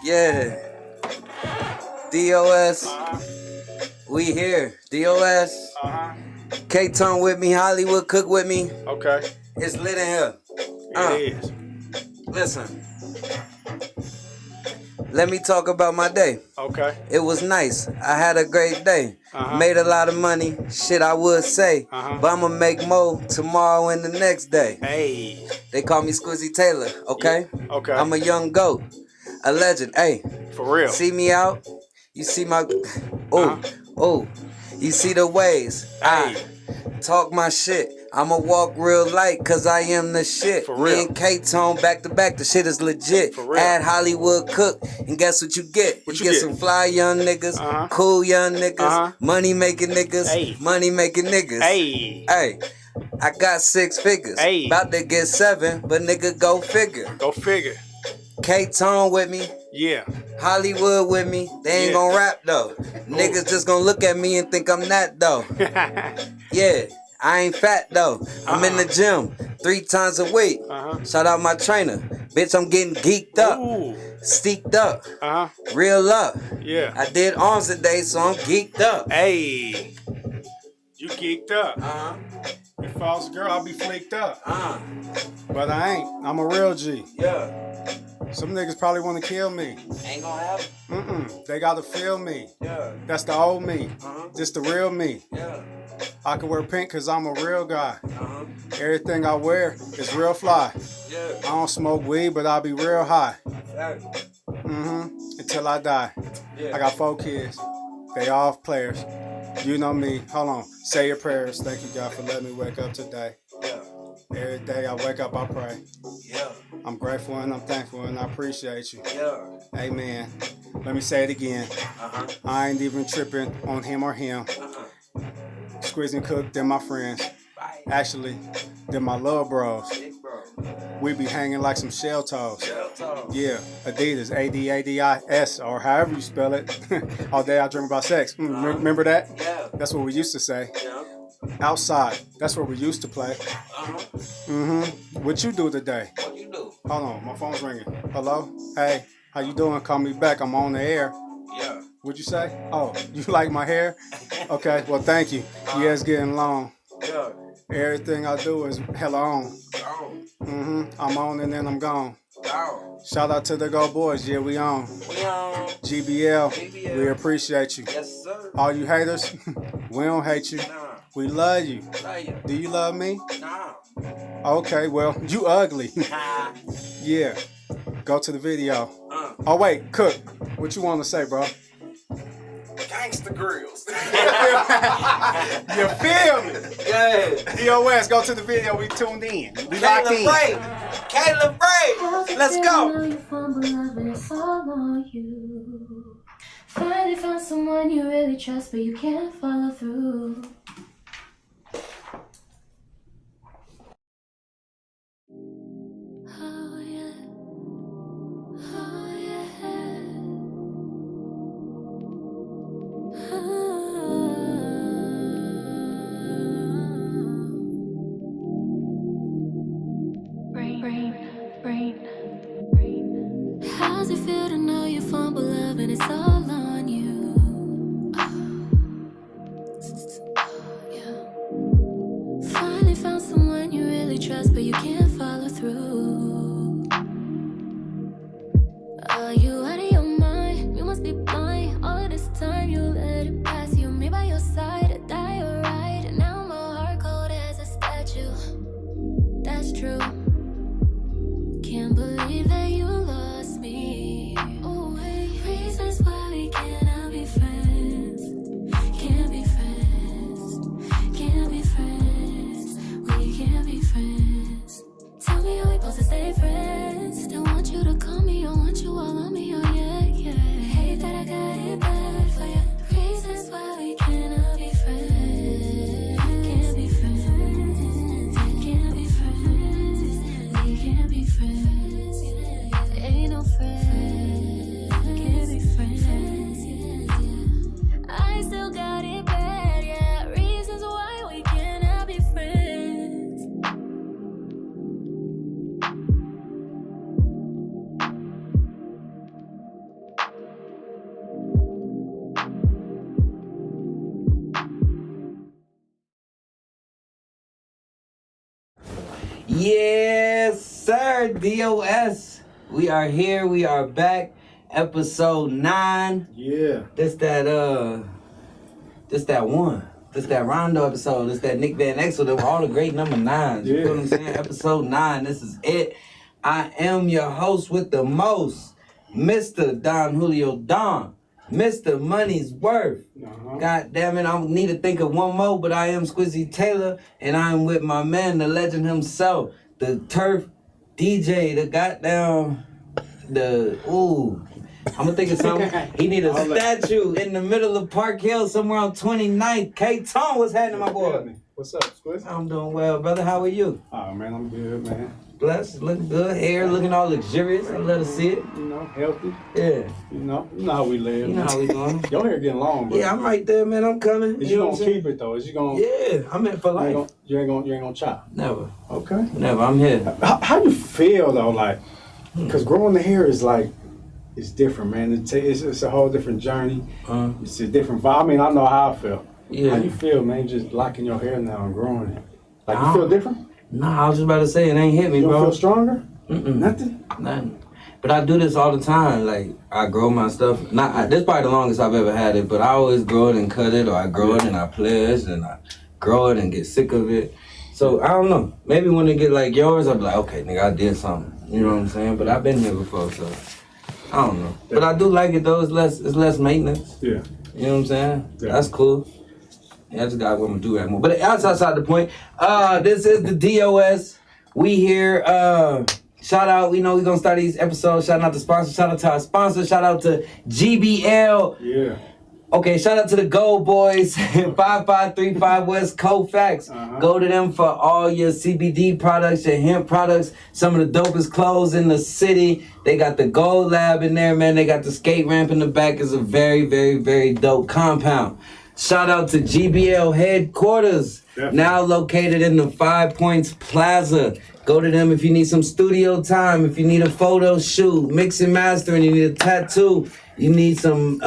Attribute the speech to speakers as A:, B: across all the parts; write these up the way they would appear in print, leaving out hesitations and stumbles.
A: Yeah. DOS. We here. DOS. K-Tone with me. Hollywood Cook with me.
B: Okay.
A: It's lit in here.
B: It is.
A: Listen. Let me talk about my day.
B: Okay.
A: It was nice. I had a great day. Made a lot of money. Shit, I would say. But I'ma make more tomorrow and the next day.
B: Hey.
A: They call me SQUIZZY Taylor, okay?
B: Yeah. Okay.
A: I'm a young goat. A legend. Hey.
B: For real.
A: See me out? You see my... Oh. You see the ways.
B: Hey.
A: I talk my shit. I'ma walk real light cause I am the shit.
B: For real.
A: Me and K-Tone back to back, the shit is legit.
B: For real.
A: Add Hollywood Cook, and guess what you get?
B: What
A: you
B: you
A: get
B: get?
A: some fly young niggas, cool young niggas, money making niggas,
B: Hey.
A: money making niggas.
B: Hey.
A: Hey, I got 6 figures.
B: Hey.
A: About to get 7, but nigga go figure.
B: Go figure.
A: K-Tone with me.
B: Yeah.
A: Hollywood with me. They ain't gonna rap though. Niggas just gonna look at me and think I'm that though. Yeah. I ain't fat though. I'm in the gym 3 times a week. Shout out my trainer. Bitch, I'm getting geeked up.
B: Ooh.
A: Steeked up. Real up.
B: Yeah.
A: I did arms today, so I'm geeked up.
B: Hey. You geeked up. If I was a girl, I'd be flaked up. But I ain't. I'm a real G.
A: Yeah.
B: Some niggas probably want to kill me.
A: Ain't gonna happen.
B: They gotta feel me.
A: Yeah.
B: That's the old me. This the real me.
A: Yeah.
B: I can wear pink cause I'm a real guy. Everything I wear is real fly.
A: Yeah.
B: I don't smoke weed, but I'll be real high.
A: Yeah.
B: Until I die.
A: Yeah.
B: I got 4 kids. They all players. You know me. Hold on. Say your prayers. Thank you, God, for letting me wake up today.
A: Yeah.
B: Every day I wake up, I pray.
A: Yeah.
B: I'm grateful and I'm thankful and I appreciate you.
A: Yeah.
B: Amen. Let me say it again. I ain't even tripping on him or him. SQUIZZY and Cook, they're my friends. Actually, they're my little bros. We be hanging like some shell toes. Yeah, Adidas, A-D-A-D-I-S, or however you spell it. All day I dream about sex. Remember that?
A: Yeah.
B: That's what we used to say.
A: Yeah.
B: Outside, that's where we used to play. What you do today?
A: What you do?
B: Hold on, my phone's ringing. Hello? Hey, how you doing? Call me back. I'm on the air.
A: Yeah.
B: What'd you say? Oh, you like my hair? Okay, well, thank you. Yeah, it's getting long.
A: Yeah.
B: Everything I do is hella on. I'm on and then I'm gone. Shout out to the Go Boys. Yeah, we on.
A: We on.
B: GBL, we appreciate you.
A: Yes, sir.
B: All you haters, we don't hate you.
A: Nah.
B: We love you.
A: Love you.
B: Do you love me?
A: Nah.
B: Okay, well, you ugly. Yeah, go to the video. Oh, wait, Cook, what you want to say, bro?
A: Gangsta grills.
B: You feel me?
A: Yeah.
B: DOS, go to the video. We tuned in. We locked in.
A: Caleb Bray. Let's go.
C: Finally found someone you really trust, but you can't follow through. How's it feel to know you fumble love and it's all on you? Yeah. Finally found someone you really trust, but you can't follow through. Are you out of your mind? You must be blind. All of this time you let it pass you. Me by your side, to die or right. And now my heart cold as a statue. That's true. Can't believe that you lost me. Oh, wait.
A: Yes, sir. DOS. We are here. We are back. Episode 9.
B: Yeah.
A: This that one. This that Rondo episode. This that Nick Van Exel. They were all the great number 9s. You feel what I'm saying? Episode 9. This is it. I am your host with the most, Mr. Don Julio Don. Mr. Money's Worth. God damn it, I need to think of one more, but I am SQUIZZY Taylor, and I'm with my man, the legend himself, the turf DJ, the goddamn, I'm gonna think of something. He need a statue in the middle of Park Hill, somewhere on 29th. K-Tone, what's happening, my boy?
B: What's up, Squizzy?
A: I'm doing well, brother. How are you?
B: Oh, man, I'm good, man.
A: Blessed, looking good, hair looking all luxurious. I love to see it.
B: You know, healthy.
A: Yeah.
B: You know how we live.
A: You know how we doing.
B: Your hair getting long, bro.
A: Yeah, I'm right there, man. I'm coming.
B: Is you gonna keep it though? Is you gonna?
A: Yeah, I'm in for life.
B: You ain't gonna chop.
A: Never.
B: Okay.
A: Never. I'm here.
B: How you feel though? Like, cause growing the hair is like, it's different, man. It's a whole different journey. It's a different vibe. I mean, I know how I feel.
A: Yeah.
B: How you feel, man? Just locking your hair now and growing it. Like, you feel different?
A: Nah, I was just about to say it ain't hit me,
B: you
A: bro.
B: You feel stronger?
A: Nothing. But I do this all the time. Like, I grow my stuff. This is probably the longest I've ever had it, but I always grow it and cut it, or I grow it and I pledge, and I grow it and get sick of it. So, I don't know. Maybe when it get like yours, I'll be like, okay, nigga, I did something. You know what I'm saying? But I've been here before, so I don't know. But I do like it, though. It's less maintenance.
B: Yeah.
A: You know what I'm saying?
B: Yeah.
A: That's cool. Yeah, I just gotta want to do that more. But that's outside the point. This is the DOS. We here. Shout out. We know we're gonna start these episodes. Shout out to sponsors. Shout out to our sponsor. Shout out to GBL.
B: Yeah.
A: Okay, shout out to the Gold Boys, 5535 West Colfax. Go to them for all your CBD products, your hemp products, some of the dopest clothes in the city. They got the Gold Lab in there, man. They got the skate ramp in the back. It's a very, very, very dope compound. Shout out to GBL headquarters, now located in the 5 Points Plaza. Go to them if you need some studio time, if you need a photo shoot, mix and mastering, you need a tattoo, you need some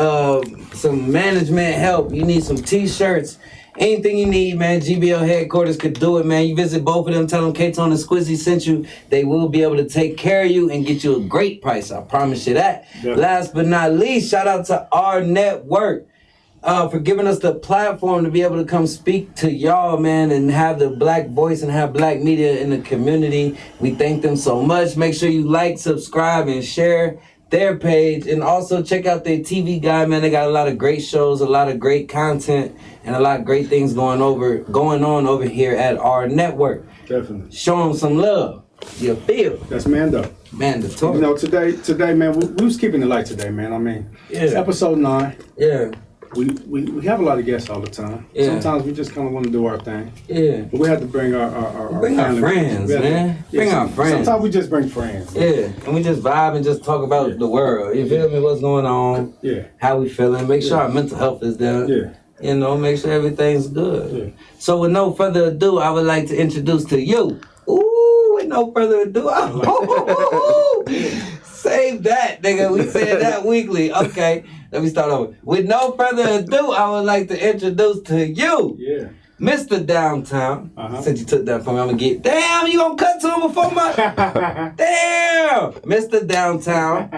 A: management help, you need some t-shirts, anything you need, man, GBL headquarters could do it, man. You visit both of them, tell them K-Tone and SQUIZZY sent you. They will be able to take care of you and get you a great price, I promise you that. Last but not least, shout out to AHRR Network. For giving us the platform to be able to come speak to y'all, man, and have the black voice and have black media in the community. We thank them so much. Make sure you like, subscribe, and share their page. And also check out their TV guide, man. They got a lot of great shows, a lot of great content, and a lot of great things going on over here at AHRR Network.
B: Definitely.
A: Show them some love. You feel?
B: That's Mando.
A: Mandatory.
B: You know, today, man, we was keeping it light today, man. I mean, it's episode 9.
A: Yeah.
B: We have a lot of guests all the time.
A: Yeah.
B: Sometimes we just kind of want to do our thing.
A: Yeah.
B: But we have to bring our family.
A: Friends, man. Bring our friends.
B: Sometimes we just bring friends.
A: Yeah. And we just vibe and just talk about the world. You feel me? What's going on?
B: Yeah.
A: How we feeling? Make sure our mental health is there.
B: Yeah.
A: You know, make sure everything's good.
B: Yeah.
A: So with no further ado, I would like to introduce to you. Ooh, with no further ado. Save that, nigga. We said that weekly. Okay. Let me start over. With no further ado, I would like to introduce to you, Mr. Downtown. Since you took that from me, I'm gonna get. Damn, you gonna cut to him before my. Damn, Mr. Downtown,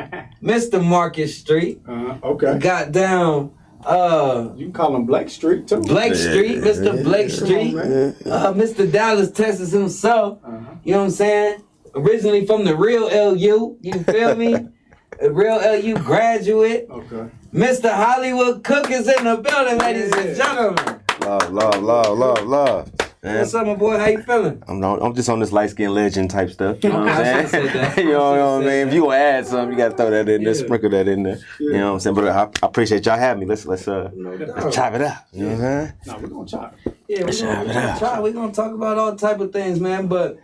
A: Mr. Market Street.
B: Okay.
A: Got down.
B: You can call him Blake Street too.
A: Blake Street, Mr. Blake Street, Mr. Dallas, Texas himself. You know what I'm saying? Originally from the real LU. You feel me? A real LU graduate. Okay. Mr. Hollywood Cook is in the building, ladies and gentlemen.
D: Love. Man.
A: What's up, my boy? How you feeling?
D: I'm just on this light-skinned legend type stuff. You know what I'm saying?
A: That.
D: You know what I mean? If you want to add something, you got to throw that in there, sprinkle that in there. You know what I'm saying? But I appreciate y'all having me. Let's chop it up. You know what I'm saying?
B: No, we're going to chop.
A: Yeah, we're going to chop. We're going to talk about all type of things, man. But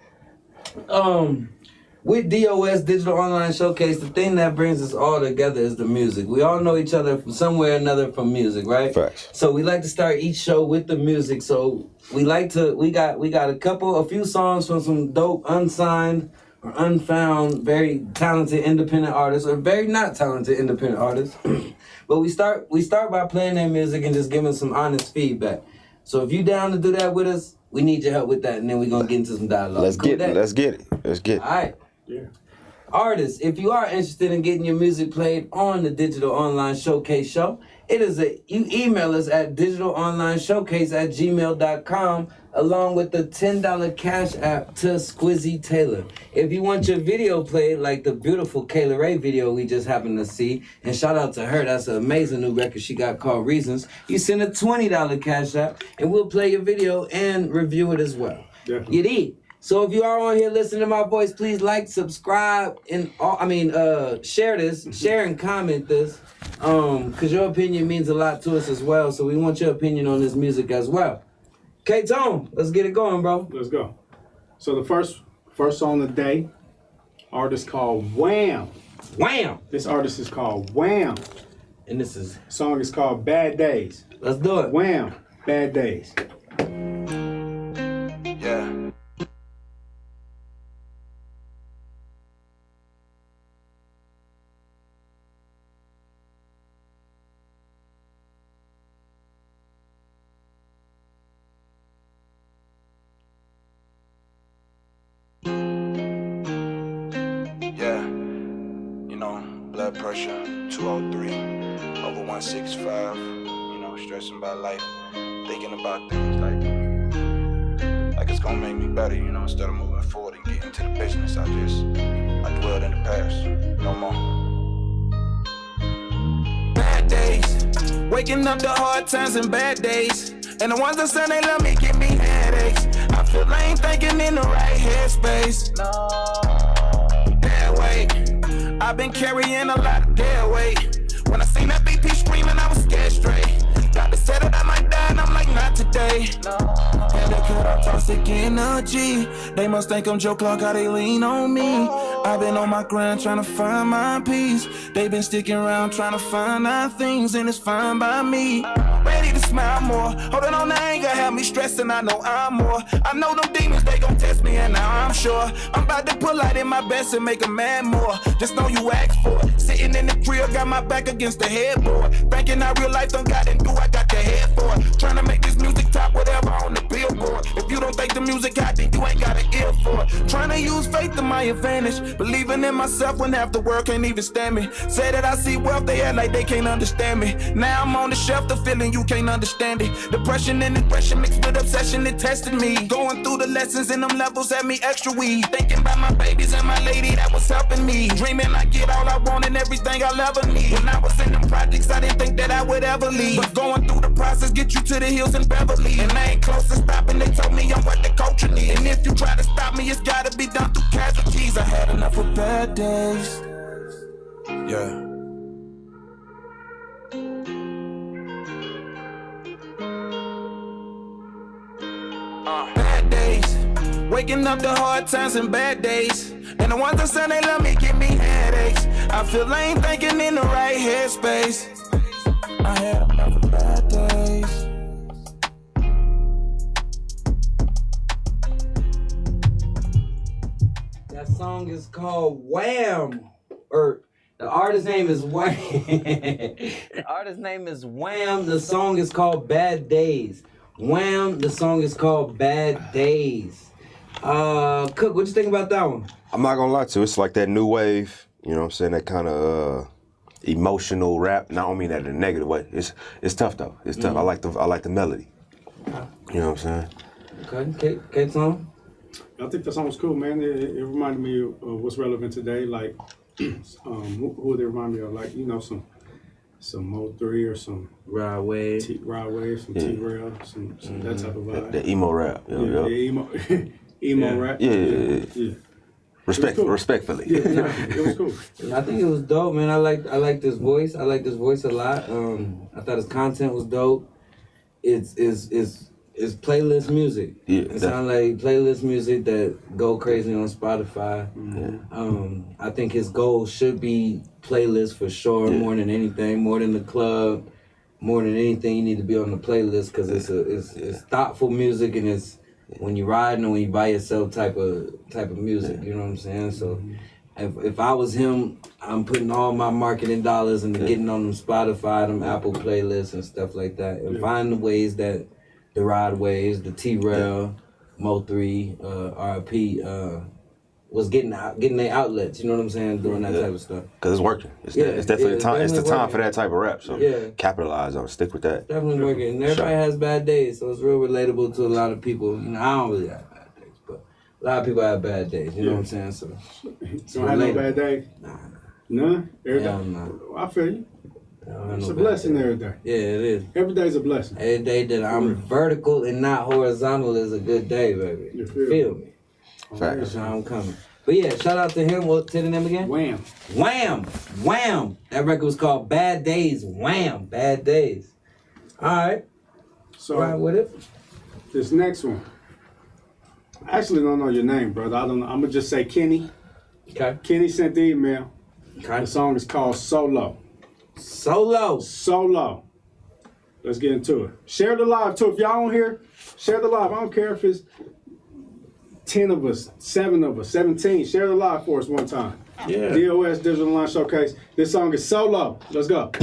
A: with DOS, Digital Online Showcase, the thing that brings us all together is the music. We all know each other from somewhere or another from music, right?
D: Facts.
A: So we like to start each show with the music. So we got a few songs from some dope unsigned or unfound, very talented independent artists, or very not talented independent artists. But we start by playing their music and just giving some honest feedback. So if you down to do that with us, We need your help with that, and then we're gonna get into some dialogue.
D: Let's get it. Let's get it.
A: All right.
B: Yeah.
A: Artists, if you are interested in getting your music played on the Digital Online Showcase show, you email us at digitalonlineshowcase@gmail.com along with the $10 cash app to Squizzy Taylor. If you want your video played like the beautiful Kayla Ray video we just happened to see, and shout out to her, that's an amazing new record she got called Reasons, you send a $20 cash app and we'll play your video and review it as well.
B: Definitely.
A: You need. So if you are on here listening to my voice, please like, subscribe, and share this, share and comment this, because your opinion means a lot to us as well. So we want your opinion on this music as well. K-Tone, let's get it going, bro.
B: Let's go. So the first song of the day, artist called Wham.
A: Wham!
B: This artist is called Wham.
A: And this is...
B: Song is called Bad Days.
A: Let's do it.
B: Wham, Bad Days.
E: Yeah. Yeah, you know, blood pressure 203 over 165, you know, stressing about life, thinking about things like it's gonna make me better, you know, instead of moving forward and getting to the business. I dwelled in the past, no more. Bad days, waking up to hard times and bad days, and the ones that say they love me give me headaches. I feel I ain't thinking in the right headspace. No. Dead weight. I've been carrying a lot of dead weight. When I seen that BP screaming, I was scared straight. Doctor said that I might die, and I'm like, not today. No. Had to cut off toxic energy. They must think I'm Joe Clark, how they lean on me. I've been on my grind trying to find my peace. They been sticking around trying to find out things, and it's fine by me. Ready to smile more. Holding on to anger, have me stressing, I know I'm more. I know them demons, they gon' test me, and now I'm sure I'm about to pull out in my best and make a man more. Just know you asked for it. Sitting in the crib, got my back against the headboard. Thinking how real life don't got and do I got the head for it. Trying to make this music top whatever on the billboard. If you don't think the music hot, then you ain't got an ear for it. Trying to use faith to my advantage. Believing in myself when half the world can't even stand me. Say that I see wealth, they act like they can't understand me. Now I'm on the shelf, the feeling you can't understand it. Depression and aggression mixed with obsession, it tested me. Going through the lessons and them levels had me extra weak. Thinking about my babies and my lady that was helping me. Dreaming I get all I want and everything I'll ever need. When I was in them projects, I didn't think that I would ever leave. But going through the process, get you to the hills in Beverly. And I ain't close to stopping, they told me I'm what the culture needs. And if you try to stop me, it's gotta be done through casualties. I had enough of bad days. Yeah. Bad days, waking up to hard times and bad days, and the ones that say they love me give me headaches. I feel I ain't thinking in the right headspace. I had enough of bad days.
A: That song is called Wham! Or the artist's name is Wham. The artist's name is Wham. The song is called Bad Days. Wham! The song is called Bad Days. Cook, what you think about that one?
D: I'm not gonna lie to you, it's like that new wave, you know what I'm saying, that kind of emotional rap. Not only that in a negative way. It's tough though. It's tough. I like the melody. You know what I'm saying?
A: Okay, K-Tone?
B: I think that song was cool, man. It reminded me of what's relevant today. Like, who would it remind me of? Like, you know, some Mo3 or some
A: Rod Wave,
B: some T-Rail, some that type of vibe.
D: The emo rap.
B: Yeah, emo rap.
D: Yeah. Respectfully.
B: Yeah, it was cool.
A: I think it was dope, man. I like this voice. I like this voice a lot. I thought his content was dope. It's playlist music. Yeah, it sounds like playlist music that go crazy on Spotify. Mm-hmm. I think his goal should be playlist for sure, more than anything, more than the club, more than anything. You need to be on the playlist because it's thoughtful music and it's when you're riding or when you by yourself type of music. You know what I'm saying? So if I was him, I'm putting all my marketing dollars into getting on them Spotify, them Apple playlists and stuff like that, and finding ways that the Rod Waves, the T-Rail, Mo3, RP, was getting their outlets. You know what I'm saying? Doing that type of stuff.
D: Cause it's working. It's definitely the time. It's the time for that type of rap. So capitalize on it. Stick with that.
A: Definitely working. And everybody has bad days, so it's real relatable to a lot of people. You know, I don't really have bad days, but a lot of people have bad days. You know what I'm saying? So
B: don't have no bad day.
A: Nah.
B: None? Every day?
A: Nah.
B: I feel you. It's
A: no
B: a blessing every day.
A: Yeah, it is.
B: Every day's a blessing.
A: Every day that I'm vertical and not horizontal is a good day, baby.
B: You
A: feel me? That's how I'm coming. But yeah, shout out to him. What's the name again?
B: Wham.
A: Wham. Wham. That record was called Bad Days. Wham. Bad Days. All right.
B: So,
A: right with it.
B: This next one. I actually don't know your name, brother. I don't know. I'm going to just say Kenny.
A: Okay.
B: Kenny sent the email.
A: Okay.
B: The song is called Solo.
A: Solo.
B: Let's get into it. Share the live, too. If y'all on here, share the live. I don't care if it's 10 of us, 7 of us, 17. Share the live for us one time.
A: Yeah.
B: DOS Digital Line Showcase. This song is Solo. Let's go.
E: What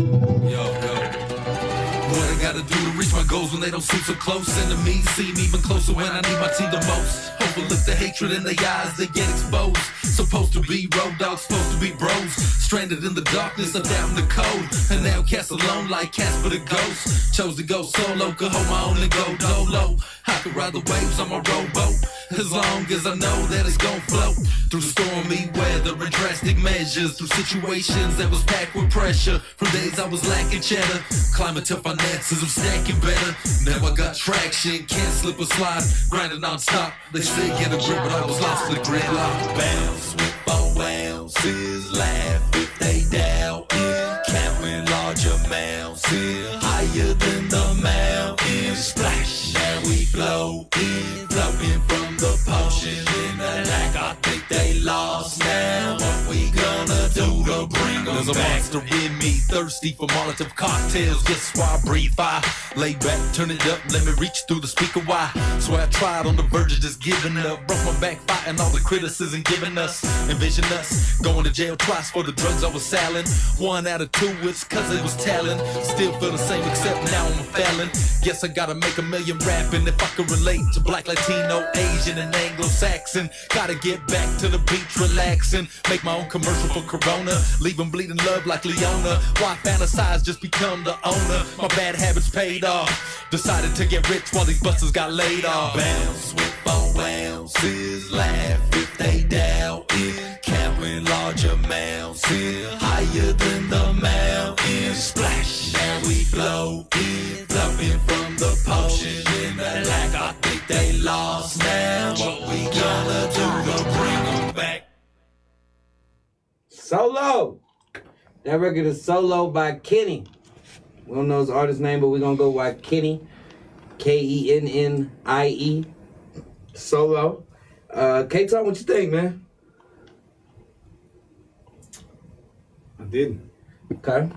E: I gotta do to reach my goals when they don't seem so close. Enemies seem even closer when I need my team the most. Overlook the hatred in their eyes, they get exposed. Supposed to be road dogs, supposed to be bros. Stranded in the darkness, I'm down the cold. And now cast alone like Casper the Ghost. Chose to go solo, could hold my own and go dolo. I could ride the waves on my rowboat, as long as I know that it's gon' float. Through stormy weather and drastic measures, through situations that was packed with pressure. From days I was lacking cheddar, climbing to finances, I'm stacking better. Now I got traction, can't slip or slide, grinding non-stop. They say get a grip, but I was lost in the gridlock. Bounce with 4 ounces, laugh if they doubt it. Counting large amounts here, higher than the mountain. Splash, now we floating, floating from the potion in the lack. I think they lost now. What we gonna do to bring them There's back? There's a monster in me, thirsty for Molotov cocktails. Guess why I breathe fire. Lay back, turn it up, let me reach through the speaker. Why? So I tried on the verge of just giving up. Broke my back fighting all the criticism giving us. Envision us going to jail twice for the drugs I was selling. 1 out of 2, it's cause it was talent. Still feel the same except now I'm a felon. Guess I gotta make $1 million rapping if I can relate to Black, Latino, Asian, and Anglo-Saxon. Gotta get back to the beach, relaxing. Make my own commercial for Corona. Leave them bleeding love like Leona. Why fantasize, just become the owner. My bad habits paid off. Decided to get rich while these busters got laid off. Bounce with 4 ounces, laugh if they doubt it. Counting large amounts here, higher than the mountain. Splash, now we floating, floating from the potion in the lack. I think they lost now. What we gonna do to bring them back?
A: Solo. That record is Solo by Kenny. We don't know his artist name, but we're gonna go by Kenny. Kennie. Solo. K-Tom, what you think, man?
B: I didn't.
A: Okay.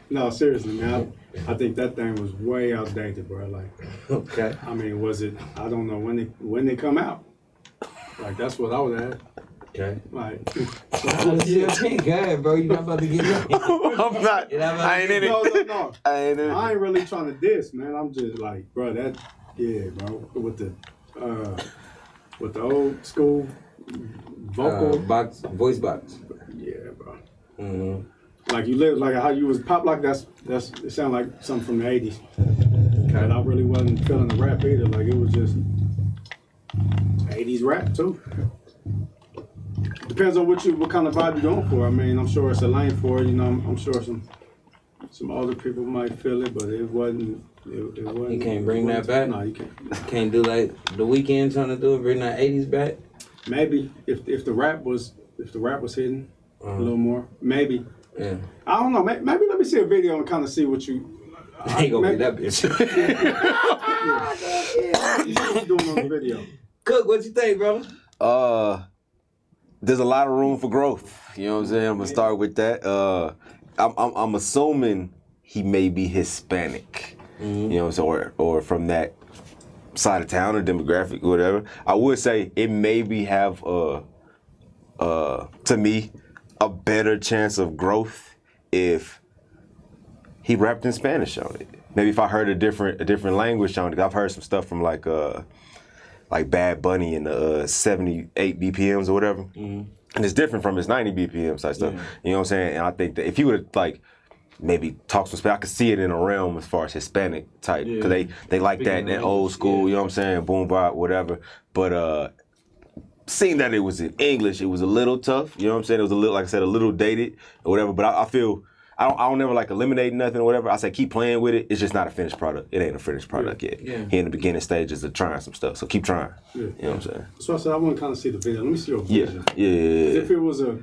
B: No, seriously, man. I think that thing was way outdated, bro. Like,
A: Okay.
B: I mean, was it? I don't know when they come out. Like, that's what I was at.
A: Okay.
B: Like,
A: Go ahead, bro. You're not about to get it.
D: I'm not. I ain't in it.
B: No.
D: I ain't in it.
B: I ain't really trying to diss, man. I'm just like, bro, bro. With the old school vocal
A: voice box.
B: Yeah, bro.
A: Mm-hmm.
B: Like you live, like how you was pop like that's it sounded like something from the 80s.
A: Okay.
B: But I really wasn't feeling the rap either. Like it was just 80s rap too. Depends on what kind of vibe you're going for. I mean, I'm sure it's a lane for it. You know, I'm sure some older people might feel it, but it wasn't. It wasn't.
A: You can't bring that back?
B: No, you can't.
A: Can't do like The Weeknd trying to do it, bring that 80s back?
B: Maybe if the rap was hidden a little more, maybe.
A: Yeah.
B: I don't know. Maybe let me see a video and kind of see what you.
A: Ain't gonna be that bitch.
B: You see what you doing on the video.
A: Cook, what you think, brother?
D: There's a lot of room for growth. You know what I'm saying? I'm gonna start with that. I'm assuming he may be Hispanic. Mm-hmm. You know what I'm saying? Or from that side of town or demographic or whatever. I would say it maybe have to me a better chance of growth if he rapped in Spanish on it. Maybe if I heard a different language on it. I've heard some stuff from like like Bad Bunny in the 78 BPMs or whatever. And it's different from his 90 BPMs type stuff. You know what I'm saying? And I think that if he would like maybe talk some Spanish, I could see it in a realm as far as Hispanic type, because they like that old school, you know what I'm saying, boom bop, whatever. But seeing that it was in English, it was a little tough, you know what I'm saying? It was a little, like I said, a little dated or whatever, but I feel, I don't ever like eliminate nothing or whatever. I say keep playing with it. It's just not a finished product. It ain't a finished product yet. He in the beginning stages of trying some stuff, so keep trying. You know what I'm saying?
B: So I said I want to kind of see the video. Let me see your vision.
D: Yeah.
B: If it was a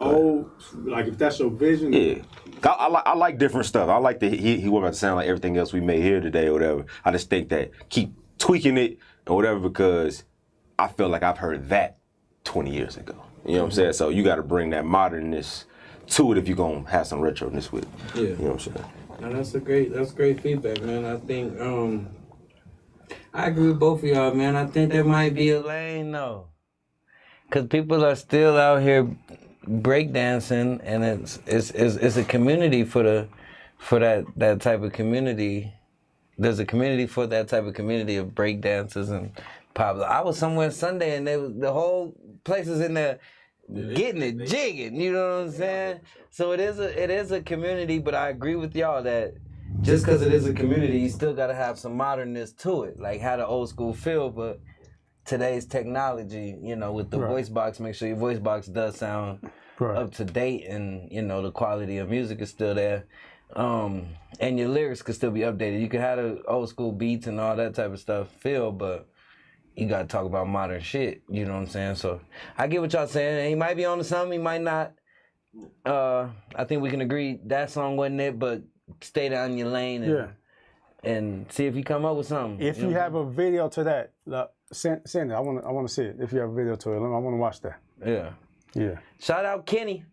B: old, like if that's your vision.
D: Yeah. I like different stuff. I like that he was about to sound like everything else we made here today or whatever. I just think that keep tweaking it or whatever, because I feel like I've heard that 20 years ago. You know what I'm saying? So you got to bring that modernness to it if you're going to have some retroness with it. You know what I'm saying?
F: No, that's great feedback, man. I think, I agree with both of y'all, man. I think there might be a lane, though. Because people are still out here breakdancing, and it's a community for that type of community. There's a community for that type of community of breakdancers and pop. I was somewhere Sunday, and the whole place is in there getting it, jigging. You know what I'm saying? So it is a community, but I agree with y'all that just because it is a community, you still got to have some modernness to it, like how the old school feel, but today's technology, you know, with the voice box, make sure your voice box does sound up to date, and you know the quality of music is still there, and your lyrics could still be updated. You can have the old school beats and all that type of stuff feel, but you gotta talk about modern shit. You know what I'm saying? So I get what y'all saying. He might be on to something, he might not. I think we can agree that song wasn't it, but stay down your lane and see if you come up with something.
B: If you have a video to that, send it. I want to see it. If you have a video to it, I want to watch that. Yeah.
F: Shout out Kenny.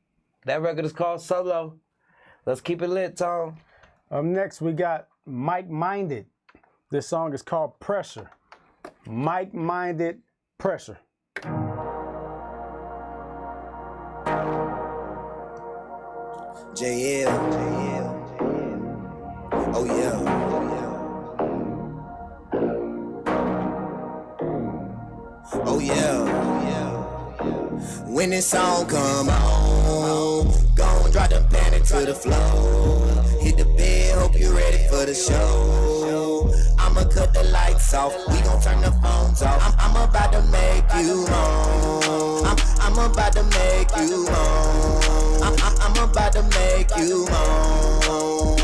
F: That record is called Solo. Let's keep it lit, Tom.
B: Up next, we got Mike Minded. This song is called Pressure. Mike Minded, Pressure.
G: JL. Oh yeah. Oh yeah. When this song come on, gon' drop them panic to the floor. Hit the bed, hope you ready for the show. I'ma cut the lights off, we gon' turn the phones off. I'm about to make you moan. I'm about to make you moan. I'm about to make you moan.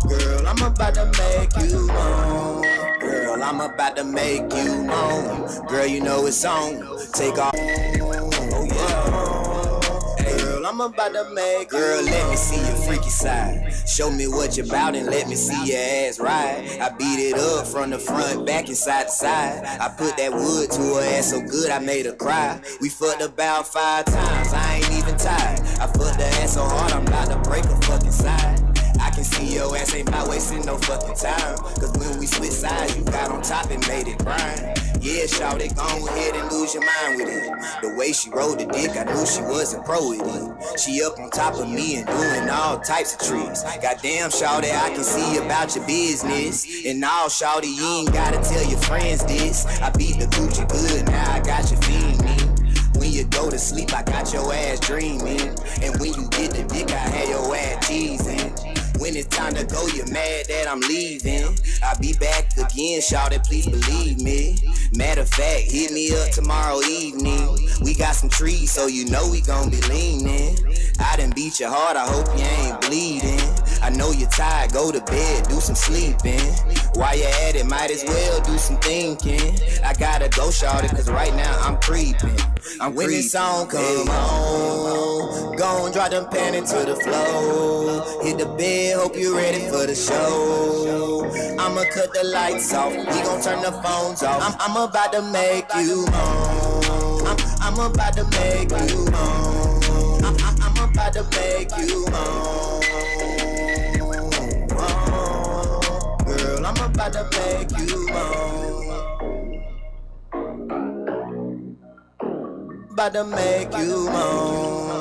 G: Girl, I'm about to make you moan. Girl, I'm about to make you moan. Girl, you know it's on. Take off. Oh yeah. Girl, I'm about to make. Girl, let me see your freaky side. Show me what you're about and let me see your ass ride. I beat it up from the front, back, and side to side. I put that wood to her ass so good I made her cry. We fucked about 5 times, I ain't even tired. I fucked the ass so hard I'm about to break her fucking side. I can see your ass ain't about wasting no fucking time. Cause when we switch sides, you got on top and made it grind. Yeah, shawty, go ahead and lose your mind with it. The way she rolled the dick, I knew she wasn't pro with it. She up on top of me and doing all types of tricks. Goddamn, shawty, I can see about your business. And all, shawty, you ain't gotta tell your friends this. I beat the Gucci good, now I got you fiending. When you go to sleep, I got your ass dreaming. And when you get the dick, I had your ass teasing. When it's time to go, you're mad that I'm leaving. I'll be back again, shawty, please believe me. Matter of fact, hit me up tomorrow evening. We got some trees, so you know we gon' be leaning. I done beat you hard, I hope you ain't bleeding. I know you're tired, go to bed, do some sleeping. While you're at it, might as well do some thinking. I gotta go, shawty, cause right now I'm creeping. When this song come on, gon' drop them panties to the floor. Hit the bed, hope you're ready for the show. I'ma cut the lights off, we gon' turn the phones off. I'm about to make you moan. I'm about to make you moan. I'm about to make you moan. Girl, I'm about to make you moan. About to make you moan.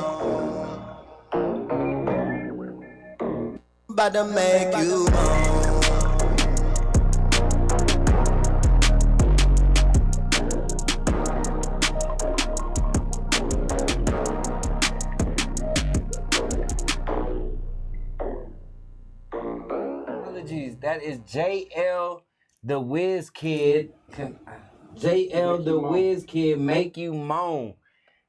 G: About to make you moan.
F: That is JL the Whiz Kid. JL the Whiz Kid, Make You Moan.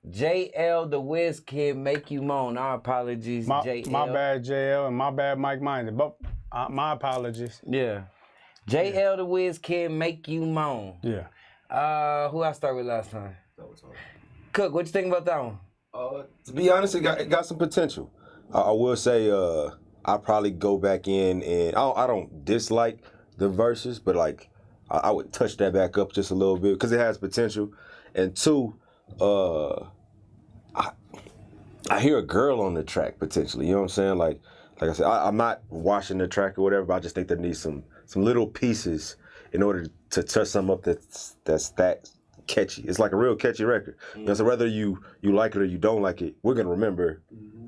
F: JL the Whiz Kid, Make You Moan. Our apologies, JL.
B: My bad, JL, and my bad, Mike Minded. But my apologies.
F: Yeah. JL the Whiz Kid, Make You Moan.
B: Yeah.
F: Who I start with last time? Cook, what you think about that one?
D: To be honest, it got some potential. I will say I'll probably go back in and I don't dislike the verses, but like I would touch that back up just a little bit because it has potential. And two, I hear a girl on the track potentially. You know what I'm saying? Like I said, I'm not watching the track or whatever, but I just think there needs some little pieces in order to touch something up that's that catchy. It's like a real catchy record. You know, so whether you like it or you don't like it, we're gonna remember.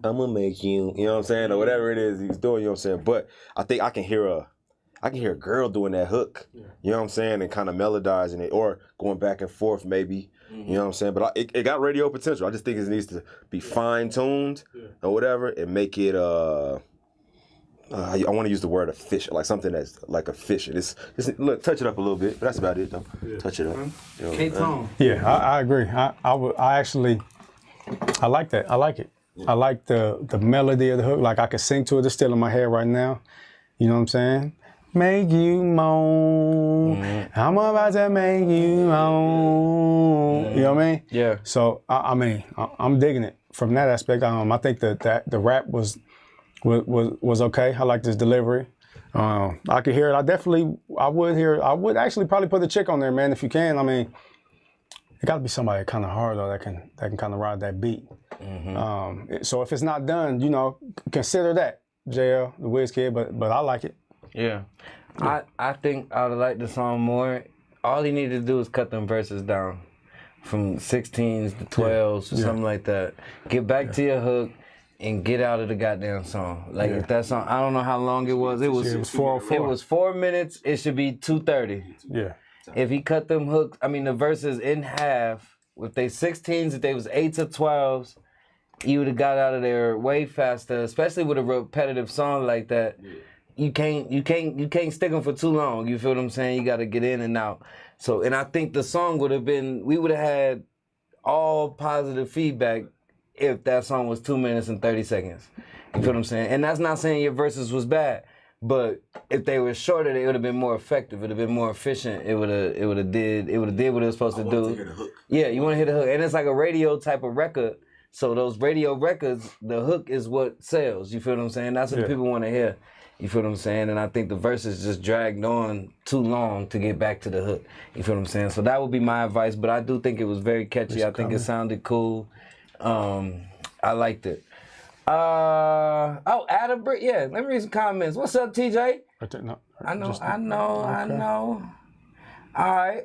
D: I'm gonna make you. You know what I'm saying, or whatever it is he's doing. You know what I'm saying. But I think I can hear a girl doing that hook. You know what I'm saying, and kind of melodizing it or going back and forth maybe. You know what I'm saying. But it got radio potential. I just think it needs to be fine tuned or whatever and make it. I want to use the word efficient, like something that's like efficient. It's look, touch it up a little bit, but that's about it though. Yeah. Touch it up. You know,
F: K-Tone.
B: Yeah, I agree. I actually like that. I like it. I like the melody of the hook. Like I can sing to it. It's still in my head right now. You know what I'm saying? Make you moan. I'm about to make you moan. You know what I mean?
F: Yeah.
B: So I mean, I'm digging it from that aspect. I think that the rap was okay. I like this delivery. I could hear it. I would actually probably put the chick on there, man, if you can. I mean, it got to be somebody kind of hard though that can kind of ride that beat. So if it's not done, you know, consider that JL the Wiz Kid. But I like it.
F: Yeah. I think I would like the song more. All he needed to do is cut them verses down from 16s to 12s or something like that. Get back to your hook. And get out of the goddamn song. Like if that song, I don't know how long it was. It was
B: 4:04.
F: It was 4 minutes. It should be 2:30.
B: Yeah.
F: If he cut them hooks, I mean the verses in half. If they 16s, if they was 8 to 12s, you would have got out of there way faster. Especially with a repetitive song like that. You can't stick them for too long. You feel what I'm saying? You got to get in and out. So, and I think the song would have been. We would have had all positive feedback. If that song was 2 minutes and 30 seconds. You feel what I'm saying? And that's not saying your verses was bad, but if they were shorter, they would have been more effective. It would have been more efficient. It would have did what it was supposed to do.
D: hear the hook.
F: Yeah, you want to hear the hook. And it's like a radio type of record. So those radio records, the hook is what sells. You feel what I'm saying? That's what people want to hear. You feel what I'm saying? And I think the verses just dragged on too long to get back to the hook. You feel what I'm saying? So that would be my advice, but I do think it was very catchy. I think it sounded cool. I liked it. Adam Britt, yeah, let me read some comments. What's up, TJ? I know. All right,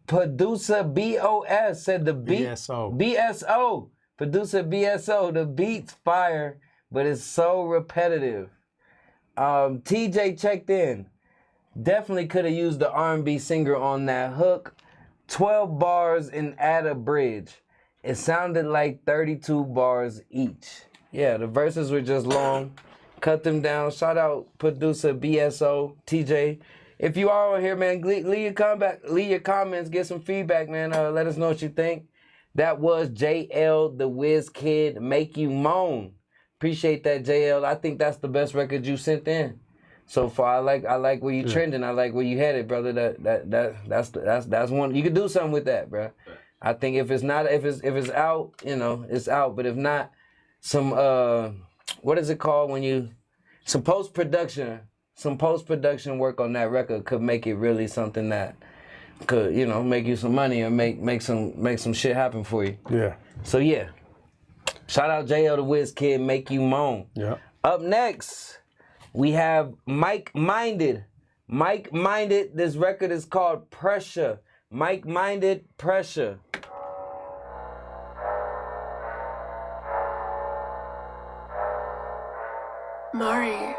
F: producer BOS said the beat. BSO. Producer BSO, the beat's fire, but it's so repetitive. TJ checked in. Definitely could have used the R&B singer on that hook. 12 bars and add a bridge. It sounded like 32 bars each. Yeah, the verses were just long. Cut them down. Shout out producer BSO, TJ. If you are on here, man, leave your comments, get some feedback, man. Let us know what you think. That was JL the Wiz Kid, Make You Moan. Appreciate that, JL. I think that's the best record you sent in so far. I like where you trending. I like where you headed, brother. That's one. You could do something with that, bro. I think if it's out, you know, it's out. But if not, some what is it called when you some post production work on that record could make it really something that could, you know, make you some money or make some shit happen for you. Yeah. So yeah. Shout out JL the Wiz Kid, Make You Moan. Yeah. Up next, we have Mike Minded. Mike Minded, this record is called Pressure. Mike Minded, Pressure.
H: Mari.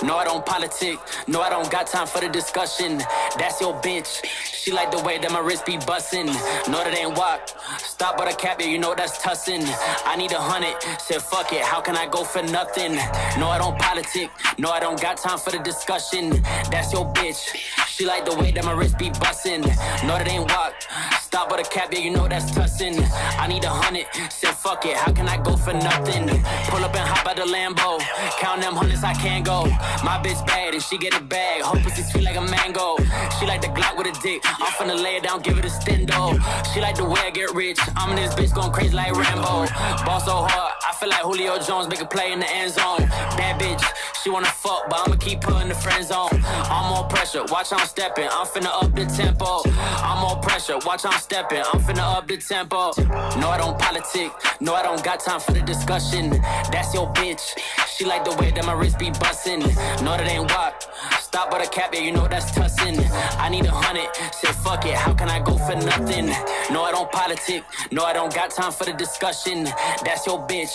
H: No, I don't politic. No, I don't got time for the discussion. That's your bitch. She like the way that my wrist be bussin'. No, that ain't walk. Stop but a cap, yeah, you know that's tussin'. I need 100. Said fuck it, how can I go for nothing? No, I don't politic. No, I don't got time for the discussion. That's your bitch. She like the way that my wrist be bussin'. No, that ain't walk. Stop but a cap, yeah, you know that's tussin'. I need 100. Said fuck it, how can I go for nothing? Pull up and hop out the Lambo. Count them hundreds, I can't go. My bitch bad and she get a bag. Hope pussy sweet like a mango. She like the Glock with a dick. I'm finna lay it down, give it a stendo. She like the way I get rich. I'm in this bitch going crazy like Rambo. Ball so hard, I feel like Julio Jones make a play in the end zone. Bad bitch, she wanna fuck, but I'ma keep her in the friend zone. I'm on pressure, watch how I'm stepping. I'm finna up the tempo. I'm on pressure, watch how I'm stepping. I'm finna up the tempo. No, I don't politic. No, I don't got time for the discussion. That's your bitch. She like the way that my wrist be bussin'. No, that ain't walk. Stop but a cap, yeah, you know that's tussin'. I need 100. Said fuck it, how can I go for nothing? No, I don't politic. No, I don't got time for the discussion. That's your bitch.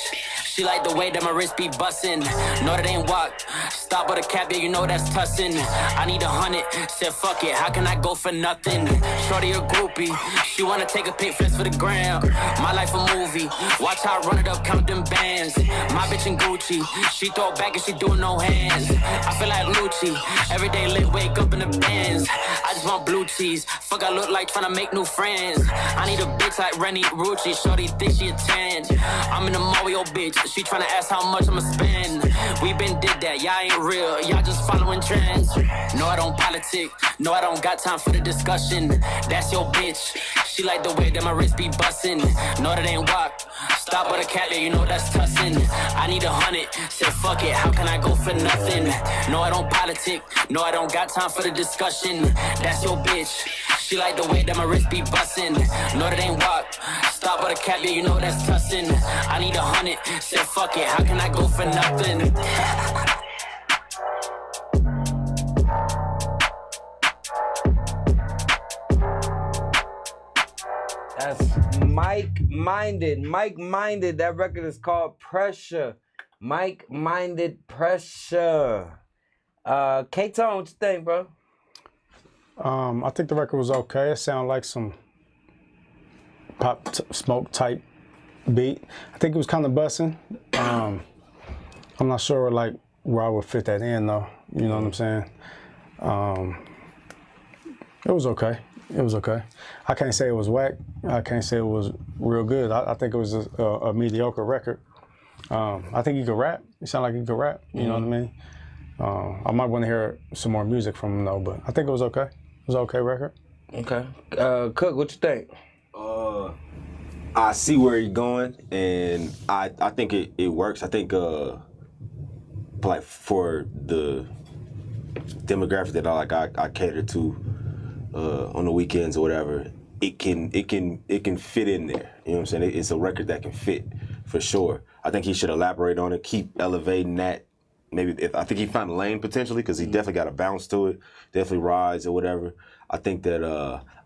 H: She like the way that my wrist be bussin'. No, that ain't walk. Stop but a cap, yeah, you know that's tussin'. I need 100. Said fuck it, how can I go for nothing? Shorty a groupie. She wanna take a pic flex for the gram. My life a movie. Watch how I run it up, count them bands. My bitch in Gucci. She throw it back and she doing no hands. I feel like Lucci. Every day lit, wake up in the Benz. I just want blue cheese. Fuck, I look like tryna make new friends. I need a bitch like Rennie Rucci. Shorty think she a 10. I'm in the mall with your bitch. She tryna ask how much I'ma spend. We been did that, y'all ain't real. Y'all just following trends. No, I don't politic. No, I don't got time for the discussion. That's your bitch. She like the way that my wrist be bussin'. No, that ain't walk. Stop with a cat, yeah, you know that's tussin'. I need 100. Said fuck it, how can I go for nothing? No, I don't politic. No, I don't got time for the discussion. That's your bitch. She like the way that my wrist be bussin'. No, that ain't walk. Stop with a cat, yeah, you know that's tussin'. I need 100. Said fuck it, how can I go for nothing?
F: That's Mike Minded. Mike Minded. That record is called Pressure. Mike Minded Pressure. K-Tone, what you think, bro?
B: I think the record was okay. It sounded like some Pop Smoke type beat. I think it was kind of busting. I'm not sure like where I would fit that in though. You know what I'm saying? It was okay. It was okay. I can't say it was whack. I can't say it was real good. I think it was a mediocre record. I think he could rap. He sounded like he could rap. You know what I mean? I might want to hear some more music from him though, but I think it was okay. It was an okay record.
F: Okay. Cook, what you think?
D: I see where you're going, and I think it works. I think like for the demographic that I cater to on the weekends or whatever, it can fit in there. You know what I'm saying? It's a record that can fit for sure. I think he should elaborate on it, keep elevating that. Maybe I think he found a lane potentially because he definitely got a bounce to it, definitely rides or whatever. I think that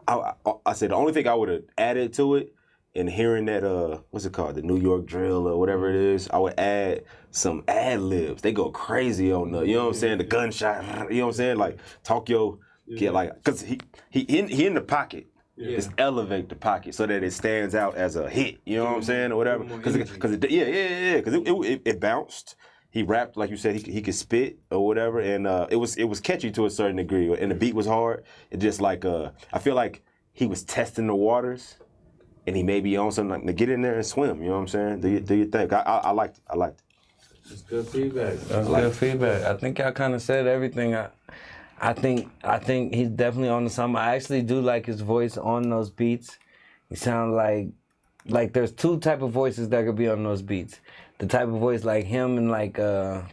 D: I said the only thing I would have added to it, and hearing that what's it called, the New York drill or whatever it is, I would add some ad libs. They go crazy on the, you know what I'm saying, the gunshot, you know what I'm saying, like talk your get like, cause he in the pocket. Yeah. Just elevate the pocket so that it stands out as a hit, you know what I'm saying, or whatever. Because it bounced. He rapped, like you said, he could spit or whatever, and it was catchy to a certain degree, and the beat was hard. It just like I feel like he was testing the waters, and he may be on something like, to get in there and swim. You know what I'm saying? Do you think? I liked it. I liked it.
F: That's good feedback. That's good feedback. I think y'all kind of said everything. I think he's definitely on to something. I actually do like his voice on those beats. He sounds like there's two type of voices that could be on those beats. The type of voice like him and like it's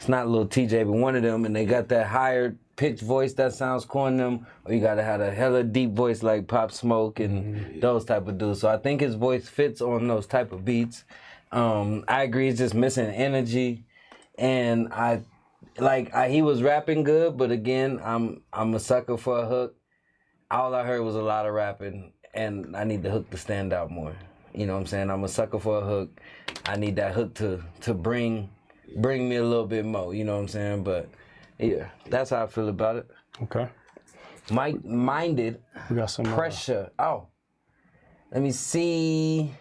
F: not Lil TJ, but one of them, and they got that higher pitched voice that sounds cool in them, or you gotta have a hella deep voice like Pop Smoke and those type of dudes. So I think his voice fits on those type of beats. I agree, it's just missing energy, and he was rapping good, but again, I'm a sucker for a hook. All I heard was a lot of rapping, and I need the hook to stand out more. You know what I'm saying? I'm a sucker for a hook. I need that hook to bring bring me a little bit more, you know what I'm saying? But yeah, that's how I feel about it.
B: Okay.
F: Minded
B: We got some
F: pressure. Oh, let me see.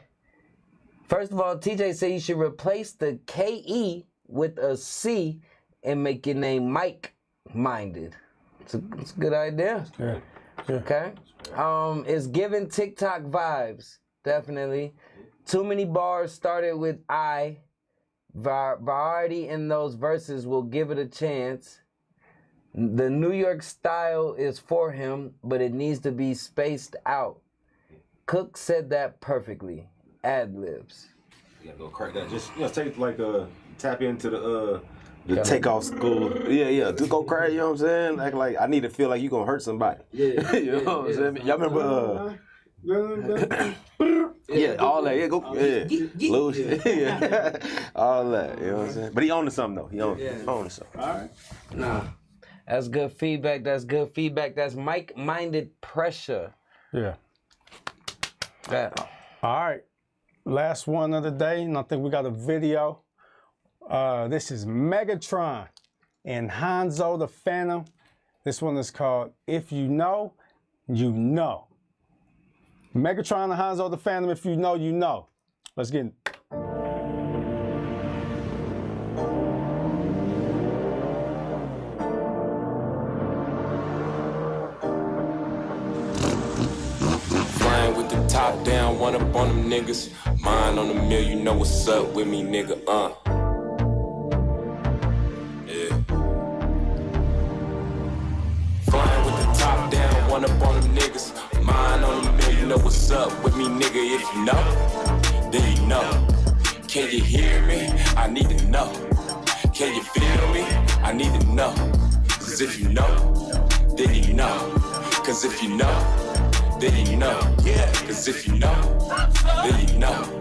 F: First of all, TJ said you should replace the KE with a C and make your name Mike Minded. It's a good idea.
B: Yeah. Yeah.
F: Okay. It's giving TikTok vibes, definitely. Too many bars started with I. Variety in those verses will give it a chance. The New York style is for him, but it needs to be spaced out. Cook said that perfectly. Ad-libs.
D: You gotta go crack that. Just take like tap into the takeoff school. Yeah. Just go crack, you know what I'm saying? Like I need to feel like you gonna hurt somebody. Yeah. You know what I'm saying? Y'all remember yeah, all that. Yeah, go. Yeah, lose. Yeah, all that. You know what I'm saying? But he owned something though. He owned something.
B: All right.
F: Nah, that's good feedback. That's Mike-minded pressure.
B: Yeah.
F: That.
B: All right. Last one of the day, and I think we got a video. This is Megatron and Hanzo the Phantom. This one is called If You Know, You Know. Megatron and Hanzo the Phantom, if you know, you know. Let's get it.
E: Flying with the top down, one up on them niggas. Mine on the mill, you know what's up with me, nigga, Yeah. Flying with the top down, one up on them niggas. Mine on the mill, you know what's up with me, nigga. If you know, then you know. Can you hear me? I need to know. Can you feel me? I need to know. Cause if you know, then you know. Cause if you know, then you know. Yeah. Cause if you know, then you know.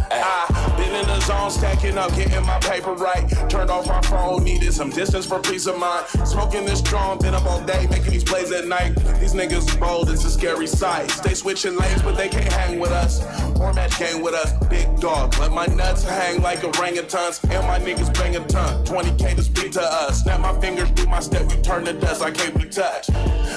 E: I've been in the zone, stacking up, getting my paper right. Turned off my phone, needed some distance for peace of mind. Smoking this strong, been up all day, making these plays at night. These niggas bold, it's a scary sight. Stay switching lanes, but they can't hang with us. Or match game with us, big dog. Let my nuts hang like orangutans. And my niggas bang a ton, 20K to speak to us. Snap my fingers, do my step, you turn to dust, I can't be touched.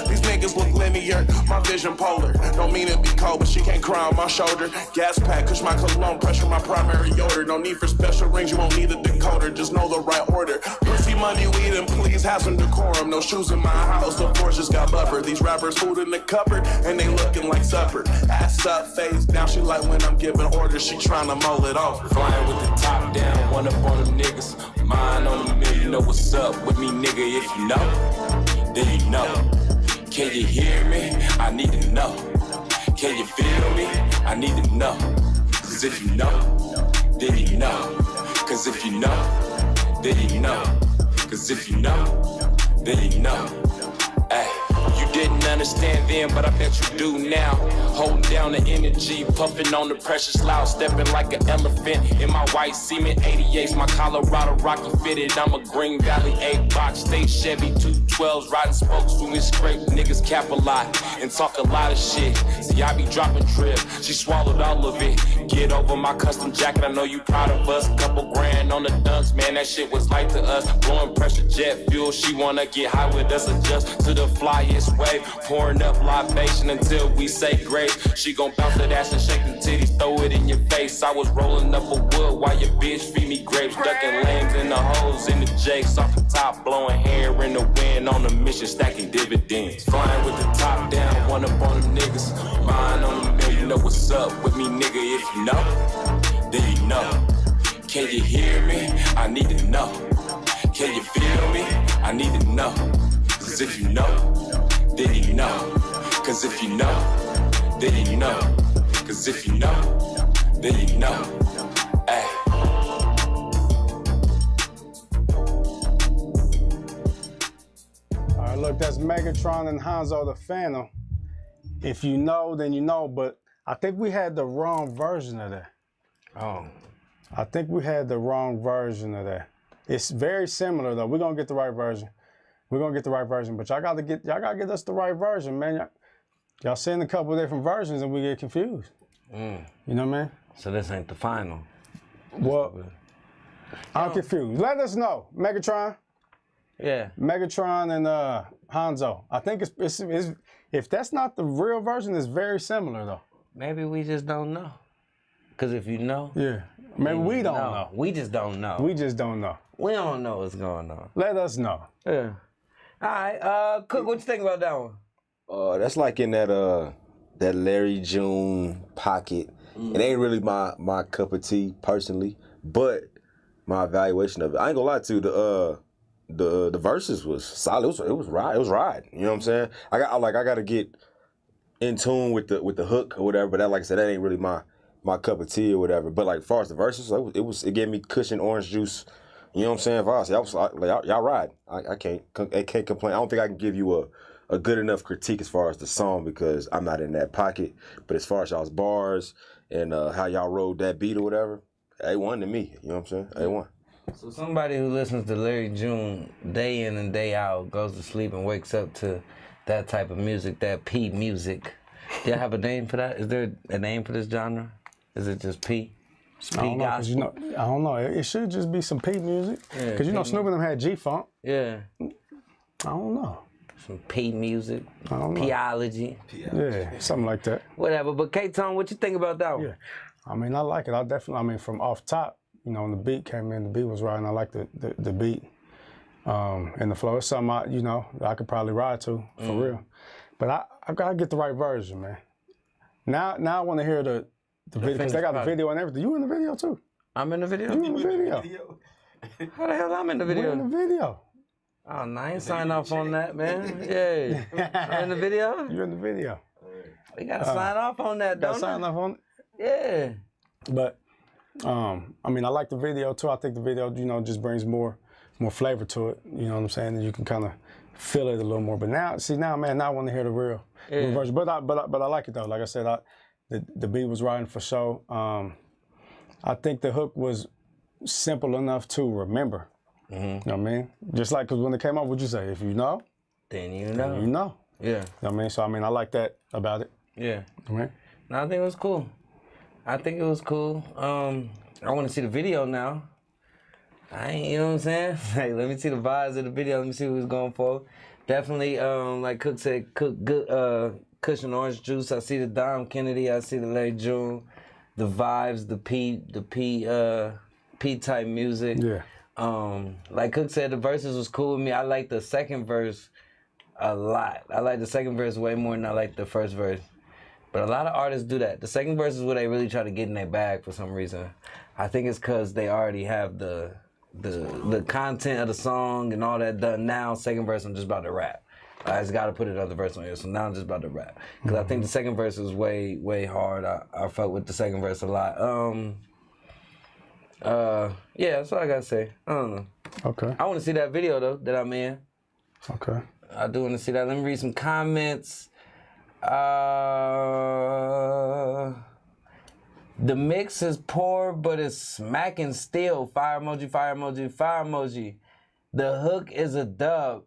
E: These niggas look linear, my vision polar. Don't mean it be cold, but she can't cry on my shoulder. Gas pack, cushion my cologne, pressure my primary order. No need for special rings, you won't need a decoder. Just know the right order. Pussy, money, weed, and please have some decorum. No shoes in my house, the floor just got buffered. These rappers food in the cupboard, and they looking like supper. Ass up, face down, she like when I'm giving orders, she tryna mull it over. Flying with the top down, one up on them niggas. Mine on the mill, you know what's up with me, nigga. If you know, then you know. Can you hear me? I need to know. Can you feel me? I need to know. Cause if you know, then you know. Cause if you know, then you know. Cause if you know, then you know. Ay. You didn't understand then, but I bet you do now. Holding down the energy, puffing on the precious loud, stepping like an elephant in my white cement 88s. My Colorado Rocky fitted. I'm a Green Valley 8-box, state Chevy 212s, riding spokes through me scrape. Niggas cap a lot and talk a lot of shit. See, I be dropping drip, she swallowed all of it. Get over my custom jacket, I know you proud of us. Couple grand on the dunks, man, that shit was light to us. Blowing pressure jet fuel, she wanna get high with us. Adjust to the flyest wave, pouring up libation until we say grace. She gon' bounce that ass and shake them titties, throw it in your face. I was rolling up a wood while your bitch feed me grapes. Ducking lanes in the holes in the jakes, off the top, blowing hair in the wind, on a mission, stacking dividends. Flying with the top down, one up on them niggas. Mine on the mill, you know what's up with me, nigga. If you know, then you know. Can you hear me? I need to know. Can you feel me? I need to know. Cause if you know, then you know. Cause if you know, then you know. Cause if you know, then you know. Ay.
B: All right, look, that's Megatron and Hanzo the Phantom. If you know, then you know, but I think we had the wrong version of that.
F: Oh.
B: I think we had the wrong version of that. It's very similar though. We're gonna get the right version. We're gonna get the right version, but y'all gotta get us the right version, man. Y'all send a couple of different versions and we get confused. You know what I mean?
F: So this ain't the final.
B: Well, I'm confused. Let us know, Megatron.
F: Yeah.
B: Megatron and Hanzo. I think it's if that's not the real version, it's very similar though.
F: Maybe we just don't know. Cause if you know,
B: Yeah. Maybe we don't know.
F: We just don't know.
B: We just don't know.
F: We don't know what's going on.
B: Let us know.
F: Yeah. All right. Cook, what you think about that one?
D: That's like in that Larry June pocket. It ain't really my cup of tea personally, but my evaluation of it. I ain't gonna lie to you, the verses was solid. It was right. You know what I'm saying? I gotta get in tune with the hook or whatever. But that, like I said, that ain't really my cup of tea or whatever. But like as far as the verses, it gave me cushion orange juice. You know what I'm saying? I was like, y'all ride. I can't complain. I don't think I can give you a good enough critique as far as the song because I'm not in that pocket. But as far as y'all's bars and how y'all rode that beat or whatever, A1 to me. You know what I'm saying? A1.
F: So somebody who listens to Larry June day in and day out, goes to sleep and wakes up to that type of music, that P music. Do you have a name for that? Is there a name for this genre? Is it just P?
B: I don't know, 'cause I don't know. It should just be some P music. Because Snoop and them had G-Funk.
F: Yeah.
B: I don't know.
F: Some P music.
B: I don't know.
F: P-ology.
B: Yeah, something like that.
F: Whatever. But K-Tone, what you think about that one?
B: Yeah. I mean, I like it. From off top, when the beat came in, the beat was riding. I like the beat. And the flow is something I could probably ride to, for real. But I gotta get the right version, man. Now I want to hear the video, because they got the video and everything. You in the video too?
F: I'm in the video?
B: You in the video?
F: How the hell I'm in the video?
B: We're in the video.
F: Oh, no, I ain't signed off on that, man. Yeah. I'm in the video?
B: You're in the video.
F: We gotta sign off on that, don't we?
B: Sign off on it?
F: Yeah.
B: But, I like the video too. I think the video, just brings more flavor to it. You know what I'm saying? And you can kind of feel it a little more. But now I want to hear the real version. But I like it though. Like I said, the beat was riding for sure. I think the hook was simple enough to remember. You know what I mean? Just like, because when it came out, what'd you say? If you know,
F: then you know.
B: You know.
F: Yeah.
B: You know what I mean? So, I like that about it.
F: Yeah.
B: Right?
F: No, I think it was cool. I want to see the video now. You know what I'm saying? Like, let me see the vibes of the video. Let me see what he's going for. Definitely, like Cook said, good cushion orange juice. I see the Dom Kennedy. I see the Larry June. The vibes, the P type music.
B: Yeah.
F: Like Cook said, the verses was cool with me. I like the second verse a lot. I like the second verse way more than I like the first verse. But a lot of artists do that. The second verse is where they really try to get in their bag for some reason. I think it's because they already have the content of the song and all that done. Now, second verse, I'm just about to rap. I just got to put another verse on here, so now I'm just about to rap. Because I think the second verse is way, way hard. I fuck with the second verse a lot. Yeah, that's what I got to say. I don't know.
B: Okay.
F: I want to see that video, though, that I'm in.
B: Okay.
F: I do want to see that. Let me read some comments. The mix is poor, but it's smacking still. Fire emoji, fire emoji, fire emoji. The hook is a dub.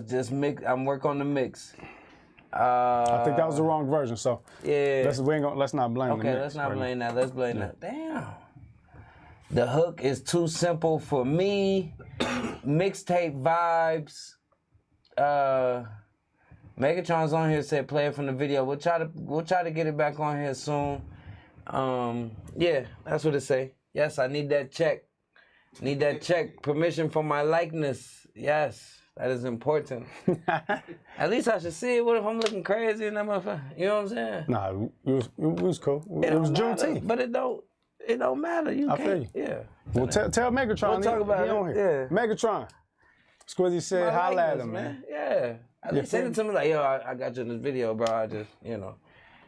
F: Just mix. I'm working on the mix.
B: I think that was the wrong version. So
F: yeah,
B: let's not blame.
F: Okay, let's not blame that. Let's blame that. Damn. The hook is too simple for me. Mixtape vibes. Megatron's on here, said play it from the video. We'll try to get it back on here soon. Yeah, that's what it say. Yes, I need that check. Need that check. Permission for my likeness. Yes, that is important. At least I should see it. What if I'm looking crazy and that motherfucker? You know what I'm saying?
B: Nah, it was cool. It was Juneteenth.
F: But it don't matter. You can't.
B: Feel you.
F: Yeah.
B: Well, tell Megatron.
F: We'll talk about it.
B: On here.
F: Yeah.
B: Megatron. Squizzy said, holla at him, man.
F: Yeah. Send it to me like, yo, I got you in this video, bro. I just,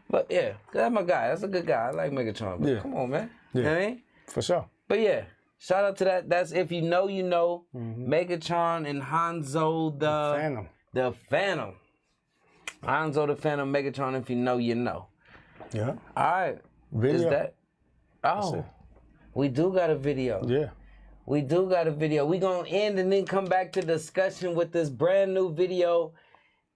F: But yeah, that's my guy. That's a good guy. I like Megatron. But come on, man.
B: Yeah.
F: You know what I mean?
B: For sure.
F: But yeah, shout out to that. That's if you know, you know. Megatron and Hanzo the
B: Phantom.
F: The Phantom. Hanzo the Phantom, Megatron, if you know, you know.
B: Yeah.
F: All right.
B: Video.
F: Is that? Oh, we do got a video.
B: Yeah.
F: We do got a video. We gonna end and then come back to discussion with this brand new video.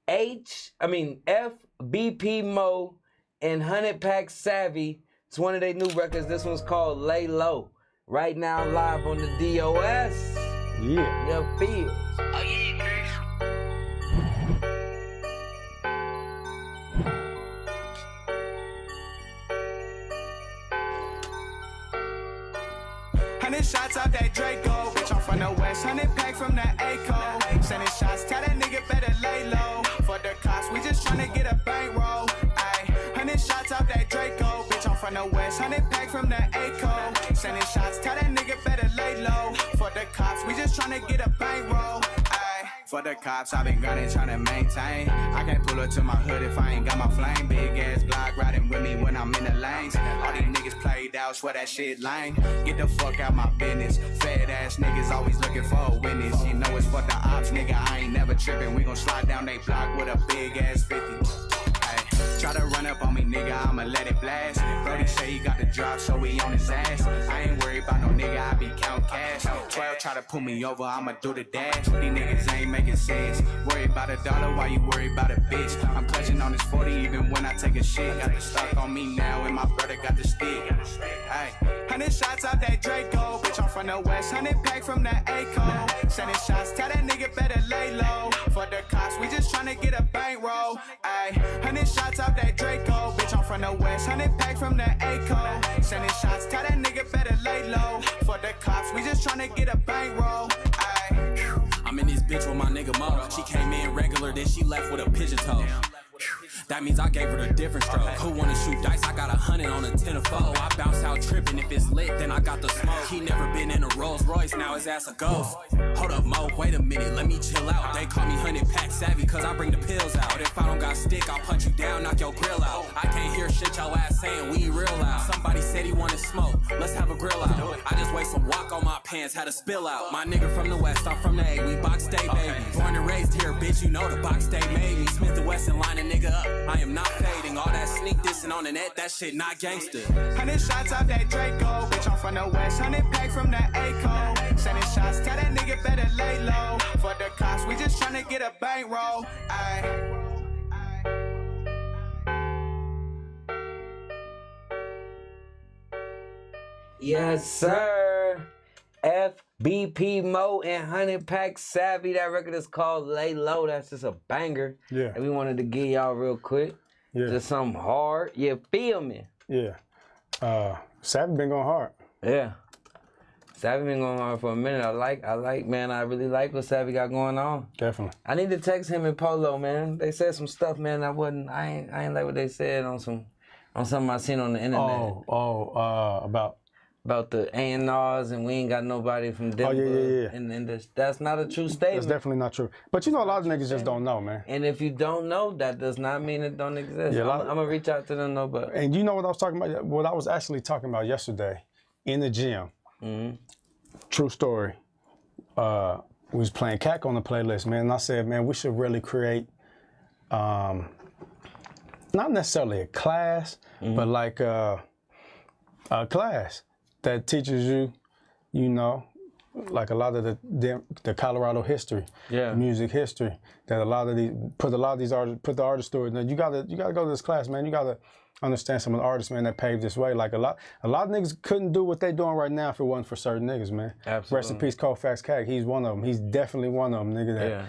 F: FBP Mo and 100 Pack Savvy. It's one of their new records. This one's called Lay Low. Right now, live on the DOS.
B: Yeah.
F: Your fields.
H: Oh yeah, Chris.
E: 100 shots out that Draco. Bitch, I'm from the West. 100 pack from the ACO. Sending shots, tell that nigga better lay low. For the cops, we just tryna get a bankroll. Ayy, 100 shots out that Draco. Bitch, I'm from the West. 100 pack from the ACO. Sending shots, tell that nigga better lay low. For the cops, we just tryna get a bankroll. For the cops, I been grinding, tryna maintain. I can't pull up to my hood if I ain't got my flame. Big ass block riding with me when I'm in the lanes. All these niggas played out, swear that shit lame. Get the fuck out my business. Fat ass niggas always looking for a witness. You know it's for the ops, nigga. I ain't never tripping. We gon' slide down they block with a big ass 50. Try to run up on me, nigga, I'ma let it blast. Brody say he got the drop, so we on his ass. I ain't worried about no nigga, I be count cash. 12 try to pull me over, I'ma do the dash. These niggas ain't making sense. Worry about a dollar while you worry about a bitch. I'm clutching on this 40 even when I take a shit. Got the stock on me now and my brother got the stick. Ay, 100 shots out that Draco. Bitch, I'm from the West, 100 pack from the ACO. Sending shots, tell that nigga better lay low. For the cops, we just tryna get a bankroll. Ay, 100 shots out that Draco. Bitch, I'm from the West, 100 pack from the ACO. Sending shots, tell that nigga better lay low. For the cops, we just tryna get a bankroll. Ay.
H: I'm in this bitch with my nigga Mo. She came in regular, then she left with a pigeon toe. That means I gave her the different stroke. Who wanna shoot dice? I got 100 on a 10 of 4. I bounce out tripping. If it's lit, then I got the smoke. He never been in a Rolls Royce, now his ass a ghost. Hold up, Mo, wait a minute, let me chill out. They call me 100 pack savvy, cause I bring the pills out. If I don't got stick, I'll punch you down, knock your grill out. I can't hear shit your ass saying, we real loud. Somebody said he wanted smoke, let's have a grill out. I just waste some walk on my pants, had a spill out. My nigga from the West, I'm from the A, we box stay, baby. Born and raised here, bitch, you know the box stay made me. Smith the West and line a nigga up. I am not fading. All that sneak dissing on the net, that shit not gangster.
E: 100 shots out that Draco. Bitch, I'm from the West. 100 pack from the ACO. Sending shots, tell that nigga better lay low. For the cops, we just tryna get a bankroll. Ayy.
F: Yes, sir. FBP Mo and 100 Pack Savvy. That record is called Lay Low. That's just a banger.
B: Yeah.
F: And we wanted to give y'all real quick.
B: Yeah.
F: Just something hard. You feel me?
B: Yeah. Savvy been going hard.
F: Yeah. Savvy been going hard for a minute. I really like what Savvy got going on.
B: Definitely.
F: I need to text him and Polo, man. They said some stuff, man. I ain't like what they said on something I seen on the internet. About the A&Rs and we ain't got nobody from Denver.
B: Yeah.
F: And that's not a true statement.
B: That's definitely not true. But you know, a lot of niggas just don't know, man.
F: And if you don't know, that does not mean it don't exist.
B: Yeah,
F: I'm gonna reach out to them, though. But
B: and you know what I was talking about? What I was actually talking about yesterday in the gym. Mm-hmm. True story. We was playing CAC on the playlist, man. And I said, man, we should really create, not necessarily a class, but like a class that teaches you, you know, like a lot of the Colorado history, music history. That put the artists through it. Now you gotta go to this class, man. You gotta understand some of the artists, man, that paved this way. Like a lot of niggas couldn't do what they doing right now if it wasn't for certain niggas, man.
F: Absolutely.
B: Rest in peace, Colfax Cag. He's one of them. He's definitely one of them, nigga. That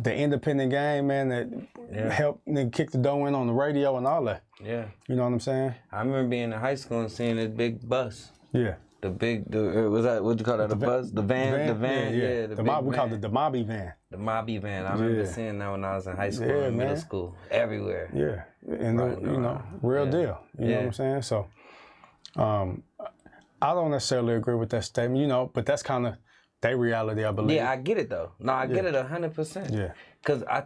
B: the independent game, man, that helped nigga kick the dough in on the radio and all that.
F: Yeah.
B: You know what I'm saying?
F: I remember being in high school and seeing this big bus.
B: Yeah.
F: Was that, what you call that, bus? The van?
B: We called it the Mobby van.
F: The Mobby van. I remember seeing that when I was in high school and middle school. Everywhere.
B: Yeah. And, real deal. You know what I'm saying? So, I don't necessarily agree with that statement, you know, but that's kind of their reality, I believe.
F: Yeah, I get it, though. No, I get it 100%.
B: Yeah.
F: Because I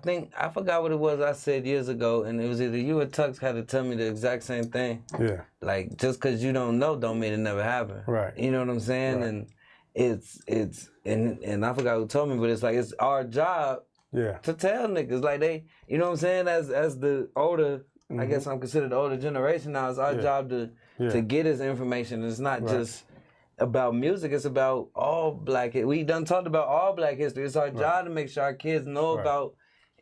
F: forgot what it was I said years ago, and it was either you or Tux had to tell me the exact same thing.
B: Yeah.
F: Like, just because you don't know don't mean it never happened.
B: Right.
F: You know what I'm saying?
B: Right.
F: And I forgot who told me, but it's like, it's our job to tell niggas. Like, you know what I'm saying? As the older, I guess I'm considered the older generation now, it's our job to get this information. It's not just about music, it's about all black. We done talked about all black history. It's our job to make sure our kids know about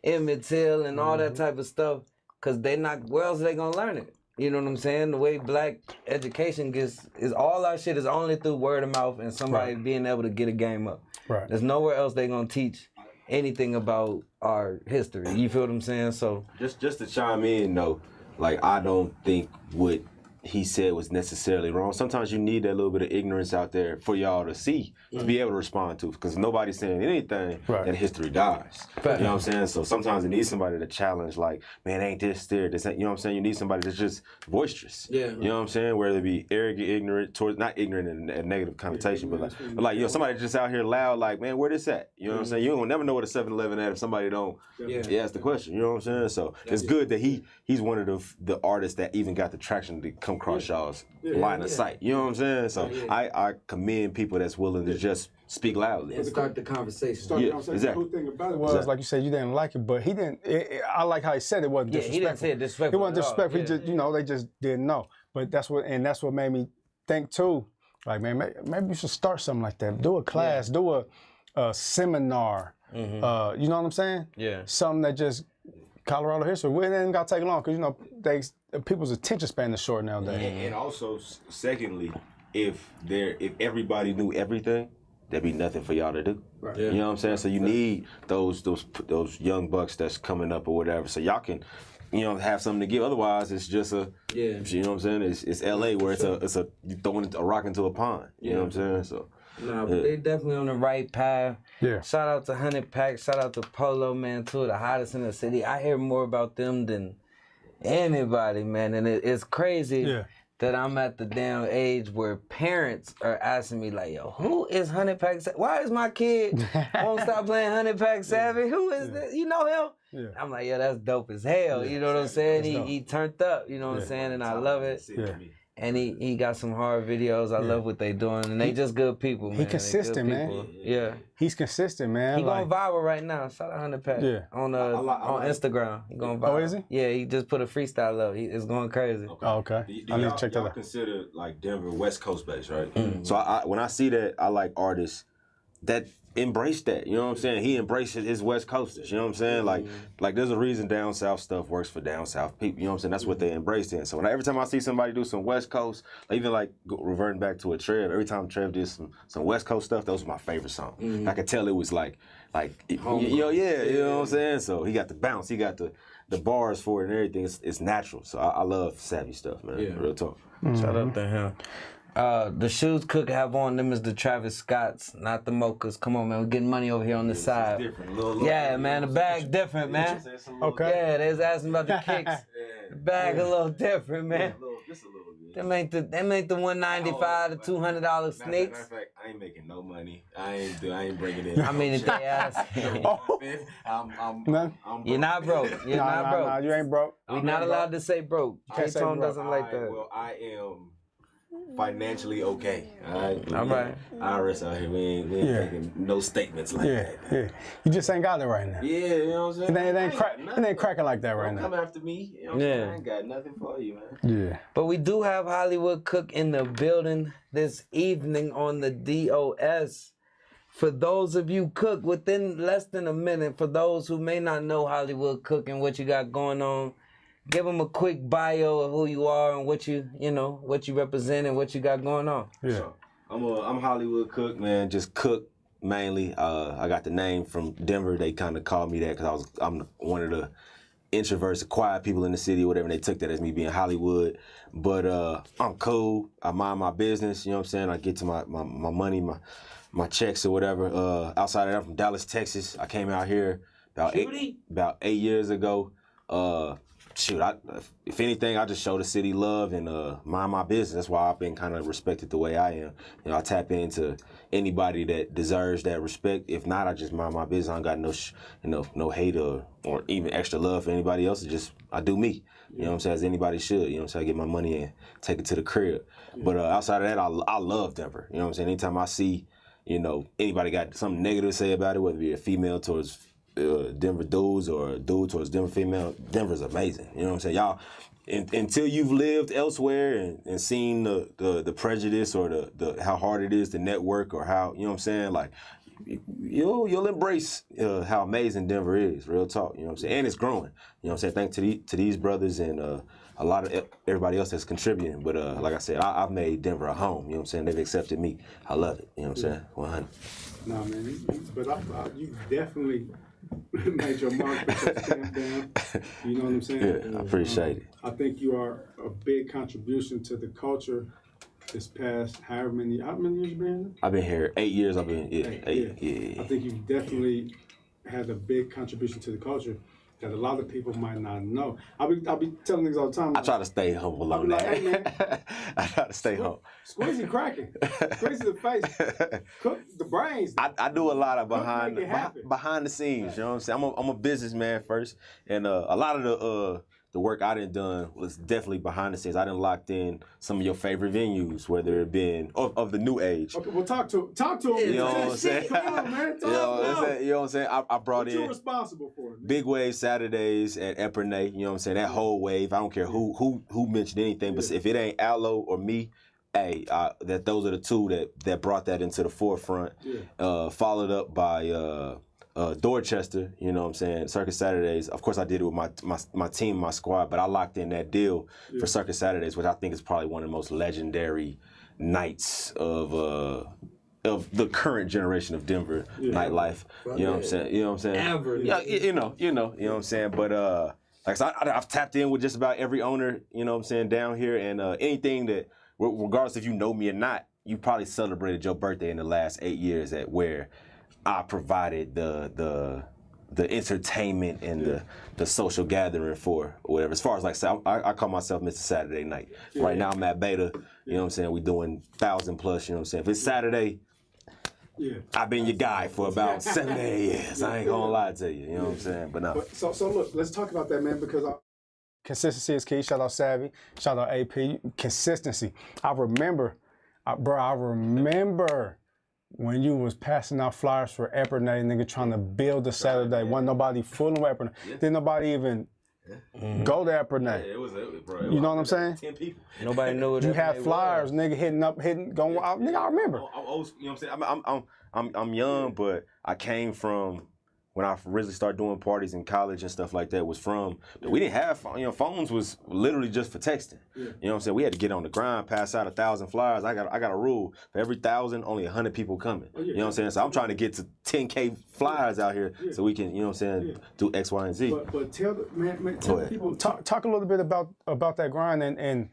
F: Emmett Till and all that type of stuff, because where else are they gonna learn it? You know what I'm saying? The way black education gets is all our shit is only through word of mouth and somebody being able to get a game up.
B: Right.
F: There's nowhere else they gonna teach anything about our history. You feel what I'm saying? So
D: just to chime in though, like I don't think what he said was necessarily wrong. Sometimes you need that little bit of ignorance out there for y'all to see, to be able to respond to, because nobody's saying anything that history dies. You know what I'm saying? So sometimes it needs somebody to challenge, like, man, ain't this there? This ain't, you know what I'm saying? You need somebody that's just boisterous.
F: Yeah.
D: You know what I'm saying? Whether it be arrogant, ignorant, towards, not ignorant in a negative connotation, but like, you know, somebody just out here loud, like, man, where this at? You know what I'm saying? You don't never know what a 7-Eleven at if somebody don't ask the question. You know what I'm saying? So it's good that he's one of the artists that even got the traction to come across y'all's line of sight. You know what I'm saying? So I commend people that's willing to just speak loudly
F: and start the conversation.
B: Exactly. The cool thing about it was, like you said, you didn't like it, but he didn't. I like how he said it wasn't disrespectful.
F: He didn't say it disrespectful.
B: It wasn't disrespectful. He just, you know, they just didn't know. But that's what made me think too. Like, man, maybe you should start something like that. Do a class. Do a seminar. You know what I'm saying?
F: Yeah.
B: Something that just Colorado history. It ain't got to take long because, you know, people's attention span is short nowadays.
D: And also, secondly, if everybody knew everything, there'd be nothing for y'all to do. Right. You know what I'm saying? So you need those young bucks that's coming up or whatever, so y'all can, you know, have something to give. Otherwise, it's just a, you know what I'm saying? It's LA where it's a you throwing a rock into a pond. You know what I'm saying? So.
F: Nah, but they definitely on the right path.
B: Yeah.
F: Shout out to 100 Pack. Shout out to Polo, man, two of the hottest in the city. I hear more about them than anybody, man, and it's crazy that I'm at the damn age where parents are asking me like, yo, who is 100 Pack Savvy? Why is my kid won't stop playing 100 Pack Savvy? Who is this? You know him? Yeah. I'm like, yeah, that's dope as hell. You know what I'm saying? He turned up, you know what I'm saying? And I love it.
B: Yeah.
F: And he got some hard videos. I love what they doing, and they just good people, man.
B: He consistent, man.
F: Yeah.
B: He's consistent, man.
F: He going viral right now. Shout out 100 Pack.
B: Yeah.
F: On Instagram. He going viral.
B: Oh, is he?
F: Yeah, he just put a freestyle up. It's going crazy.
D: Okay.
B: Oh, okay.
D: I need to check that out. Y'all consider like Denver West Coast based, right? Mm-hmm. So when I see that, I like artists that embrace that. You know what I'm saying? He embraces his West Coasters. You know what I'm saying? Like there's a reason down south stuff works for down south people. You know what I'm saying? That's what they embraced in. So every time I see somebody do some West Coast, like even like reverting back to a Trev, every time Trev did some West Coast stuff, those were my favorite songs. Mm-hmm. I could tell it was like you know what I'm saying? So he got the bounce, he got the bars for it and everything. It's natural. So I love savvy stuff, man. Yeah. Real talk.
F: Mm-hmm. Shout out to him. The shoes Cook have on them is the Travis Scotts, not the Mochas. Come on, man, we're getting money over here on the side.
D: Different.
F: Yeah, man, the bag different, man.
B: Okay.
F: Yeah, they was asking about the kicks. The bag a little different, man.
D: Just a little bit.
F: Them ain't the $195 to $200 sneaks.
D: Matter of fact, I ain't making no money. I ain't bringing it.
F: I mean, if they ask, you're not broke. You're not broke.
B: Nah, you ain't broke.
F: We're not allowed to say broke. K-Tone doesn't like that.
D: Well, I am financially okay. All
F: right.
D: IRS out here, we ain't making no statements like that.
B: Yeah, you just ain't got it right now.
D: Yeah, you know what I'm saying?
B: It ain't cracking like that right now.
D: Come after me. You know what I'm saying? I ain't got nothing for you, man.
B: Yeah.
F: But we do have Hollywood Cook in the building this evening on the DOS. For those of you, Cook, within less than a minute, for those who may not know Hollywood Cook and what you got going on, give them a quick bio of who you are and what you represent and what you got going on.
B: Yeah.
D: So, I'm Hollywood Cook, man. Just Cook mainly. I got the name from Denver. They kind of called me that because I'm one of the introverts, the quiet people in the city or whatever. And they took that as me being Hollywood. But I'm cool. I mind my business. You know what I'm saying? I get to my money, my checks or whatever. Outside of that, I'm from Dallas, Texas. I came out here about 8 years ago. If anything, I just show the city love and mind my business. That's why I've been kind of respected the way I am. You know, I tap into anybody that deserves that respect. If not, I just mind my business. I don't got no hate or even extra love for anybody else. It's just I do me. You know what I'm saying? As anybody should. You know what I'm saying? I get my money and take it to the crib. But outside of that, I love Denver. You know what I'm saying? Anytime I see, anybody got something negative to say about it, whether it be a female towards Denver dudes or a dude towards Denver female, Denver's amazing. You know what I'm saying? Y'all, until you've lived elsewhere and seen the prejudice or the how hard it is to network or how, you know what I'm saying? Like, you'll embrace how amazing Denver is. Real talk, you know what I'm saying, and it's growing. You know what I'm saying. Thanks to these brothers and a lot of everybody else that's contributing. But like I said, I've made Denver a home. You know what I'm saying. They've accepted me. I love it. You know what I'm saying. 100.
B: No man, but you definitely made your mark, put your stamp down. You know what I'm saying?
D: Yeah, I appreciate it.
B: I think you are a big contribution to the culture. This past how many years you been here?
D: I've been here 8 years. I've been eight.
B: I think you've definitely had a big contribution to the culture that a lot of people might not know. I'll be telling niggas all the time.
D: I try to stay humble on that.
B: Hey, man,
D: I try to stay humble.
B: Squizzy cracking, Squizzy the face, cook the brains.
D: I do a lot of behind the scenes.
B: Right.
D: You know what I'm saying. I'm a businessman first, and a lot of the work I done was definitely behind the scenes. I done locked in some of your favorite venues, whether it been of the new age.
B: Okay, well talk to him.
D: You know what I'm saying?
B: Come on, man.
D: You know what I'm saying? I brought
B: what
D: in
B: you responsible for it, man?
D: Big Wave Saturdays at AHRR. You know what I'm saying? That whole wave. I don't care who mentioned anything, but if it ain't Allo or me, hey, those are the two that brought that into the forefront. Yeah. Followed up by Dorchester, you know what I'm saying, Circus Saturdays. Of course, I did it with my team, my squad, but I locked in that deal for Circus Saturdays, which I think is probably one of the most legendary nights of the current generation of Denver nightlife. You know what I'm saying? You know what I'm saying? Ever. Yeah, you know what I'm saying? But like I said, I've tapped in with just about every owner, you know what I'm saying, down here, and anything that, regardless if you know me or not, you probably celebrated your birthday in the last 8 years at where I provided the entertainment and the social gathering for whatever. As far as like I call myself Mr. Saturday Night. Right now I'm at Beta. You know what I'm saying? We doing 1,000 plus. You know what I'm saying? If it's Saturday, I've been your guy for about 7 to 8 years. I ain't gonna lie to you. You know what I'm saying? But no.
B: So look, let's talk about that, man, because consistency is key. Shout out Savvy. Shout out AP. Consistency. I remember when you was passing out flyers for AHRR, nigga, trying to build a Saturday. Wasn't nobody fooling with AHRR. Didn't nobody even go to AHRR.
D: Yeah, it was bro.
B: You know what I'm saying?
D: 10 people.
F: Nobody knew what
B: you had flyers, nigga, going out. Nigga, I remember.
D: I'm old, you know what I'm saying? I'm young, but I came from when I originally started doing parties in college and stuff like that. Was from we didn't have phones was literally just for texting. You know what I'm saying? We had to get on the grind, pass out 1,000 flyers. I got a rule for every 1,000, only 100 people coming. You know what I'm saying? So I'm trying to get to 10K flyers out here so we can, you know what I'm saying, do X, Y, and Z.
B: But tell the people, talk a little bit about that grind and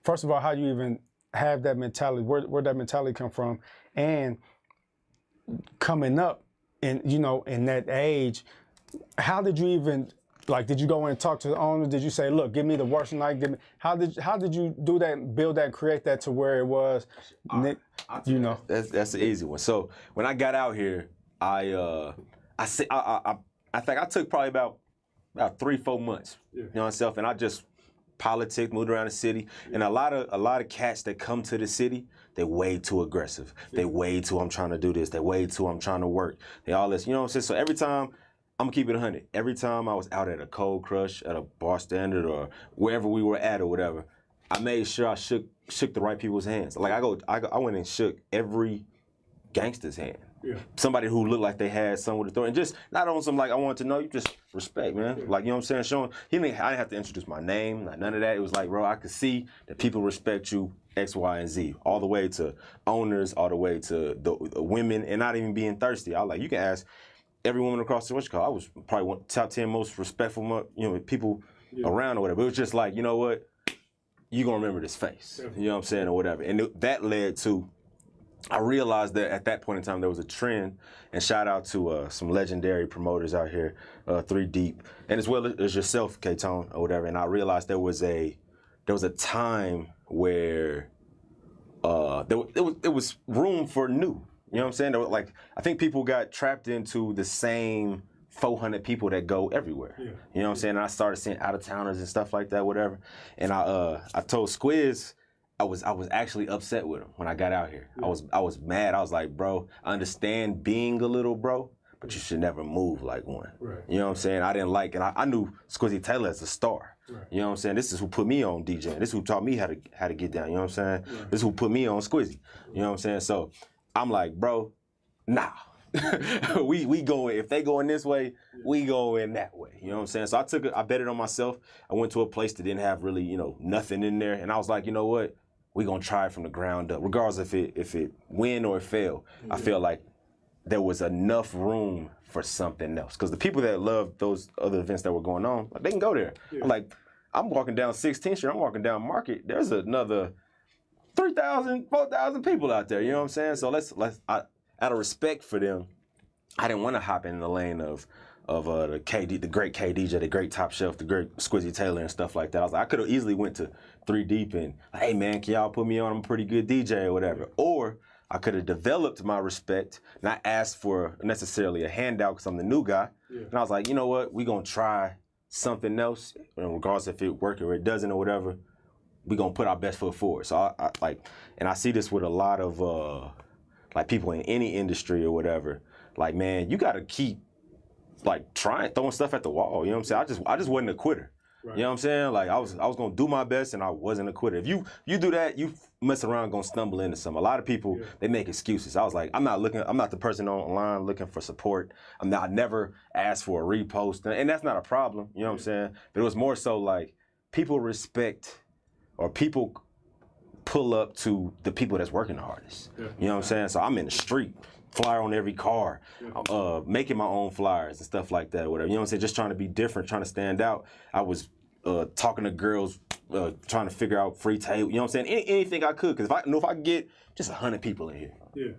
B: first of all, how you even have that mentality, where that mentality come from, and coming up. And in that age, how did you even did you go in and talk to the owner? Did you say, look, give me the worst night? How did you do that, build that, create that to where it was? Nick,
D: that's the easy one. So when I got out here, I think I took probably about 3-4 months, myself, and I just politics, moved around the city, and a lot of cats that come to the city, they way too aggressive. They way too, I'm trying to do this. They way too, I'm trying to work. They all this, you know what I'm saying? So every time, I'm gonna keep it 100. Every time I was out at a Cold Crush, at a Bar Standard, or wherever we were at or whatever, I made sure I shook the right people's hands. Like I went and shook every gangster's hand. Somebody who looked like they had something with authority, and just not on some I wanted to know you, just respect, man. Like, you know what I'm saying? Showing I didn't have to introduce my name, none of that. It was like, bro, I could see that people respect you, X, Y, and Z, all the way to owners, all the way to the women, and not even being thirsty. I was like, you can ask every woman across the I was probably one top 10 most respectful, people around or whatever. It was just like, you know what, you gonna remember this face, you know what I'm saying, or whatever. And that led to. I realized that at that point in time there was a trend, and shout out to some legendary promoters out here, 3 Deep, and as well as yourself, K-Tone, or whatever. And I realized there was a time where there was room for new. You know what I'm saying? There was, I think people got trapped into the same 400 people that go everywhere. You know what I'm saying? And I started seeing out of towners and stuff like that, whatever. And I told Squiz. I was actually upset with him when I got out here. I was mad. I was like, bro, I understand being a little bro, but you should never move like one. You know what I'm saying? I didn't like, and I knew Squizzy Taylor as a star. You know what I'm saying? This is who put me on DJing. This is who taught me how to get down. You know what I'm saying? This is who put me on Squizzy. You know what I'm saying? So I'm like, bro, nah. we going, if they going this way, we going that way. You know what I'm saying? So I bet it on myself. I went to a place that didn't have really, you know, nothing in there. And I was like, you know what? We gonna try it from the ground up. Regardless if it win or it fail, I feel like there was enough room for something else. Because the people that loved those other events that were going on, like, they can go there. Like, I'm walking down 16th Street, I'm walking down Market, there's another 3,000, 4,000 people out there, you know what I'm saying? So out of respect for them, I didn't want to hop in the lane of the great K DJ, the great Top Shelf, the great Squizzy Taylor and stuff like that. I was like, I could have easily went to 3 Deep and, hey man, can y'all put me on? I'm a pretty good DJ or whatever. Or I could have developed my respect, not asked for necessarily a handout because I'm the new guy. And I was like, you know what? We gonna try something else, regardless if it works or it doesn't or whatever. We gonna put our best foot forward. So I like, and I see this with a lot of like people in any industry or whatever. Like, man, you gotta keep like throwing stuff at the wall. You know what I'm saying? I just wasn't a quitter. Right. You know what I'm saying? Like I was gonna do my best and I wasn't a quitter. If you do that, you mess around gonna stumble into something. A lot of people they make excuses. I was like, I'm not the person online looking for support. I never asked for a repost, and that's not a problem. You know what I'm saying? But it was more so like people respect or people pull up to the people that's working the hardest. You know what I'm saying? So I'm in the street, flyer on every car, making my own flyers and stuff like that, whatever. You know what I'm saying? Just trying to be different, trying to stand out. I was talking to girls, trying to figure out free table. You know what I'm saying? Anything I could, because if I could get just 100 people in here. Yeah.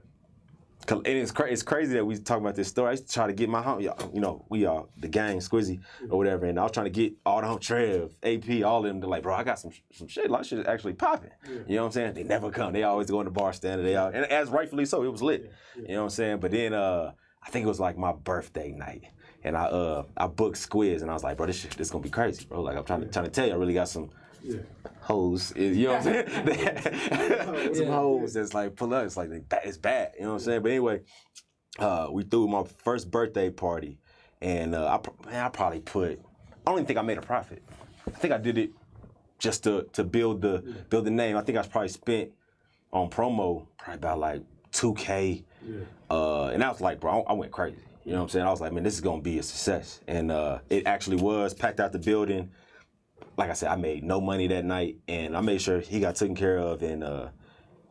D: And it's crazy that we talk about this story. I used to try to get my home, you know, we are the gang, Squizzy or whatever, and I was trying to get all the home, Trev, AP, all of them to like, bro, I got some shit, like shit is actually popping. You know what I'm saying? They never come. They always go in the bar standing. And as rightfully so, it was lit. You know what I'm saying? But then I think it was like my birthday night, and I booked Squiz, and I was like, bro, this gonna be crazy, bro. Like I'm trying to tell you, I really got some hoes, you know what I'm saying? Some hoes that's like pull up, it's like it's bad, you know what I'm saying? But anyway, we threw my first birthday party, and I probably I don't even think I made a profit. I think I did it just to build the name. I think I probably spent on promo probably about like $2K, and I was like, bro, I went crazy. You know what I'm saying? I was like, man, this is gonna be a success, and it actually was. Packed out the building. Like I said, I made no money that night, and I made sure he got taken care of. And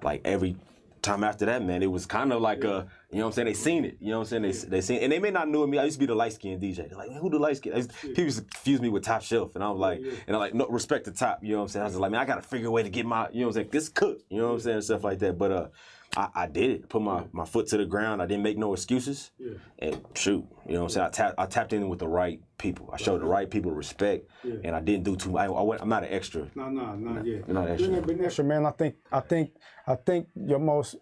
D: like every time after that, man, it was kind of like you know what I'm saying? They seen it. You know what I'm saying? They seen it. And they may not know me. I used to be the light skinned DJ. They're like, man, who the light skin? People used to confuse me with Top Shelf, and I was like, and I like no respect to Top. You know what I'm saying? I was just like, man, I gotta figure a way to get my, you know what I'm saying? This cook. You know what I'm saying? Stuff like that. But I did it. Put my foot to the ground. I didn't make no excuses. And shoot, you know what I'm saying? I tapped in with the right people. I showed the right people respect, and I didn't do too much. I'm not an extra. No, yeah. You're not extra.
B: Been extra, man. I think your most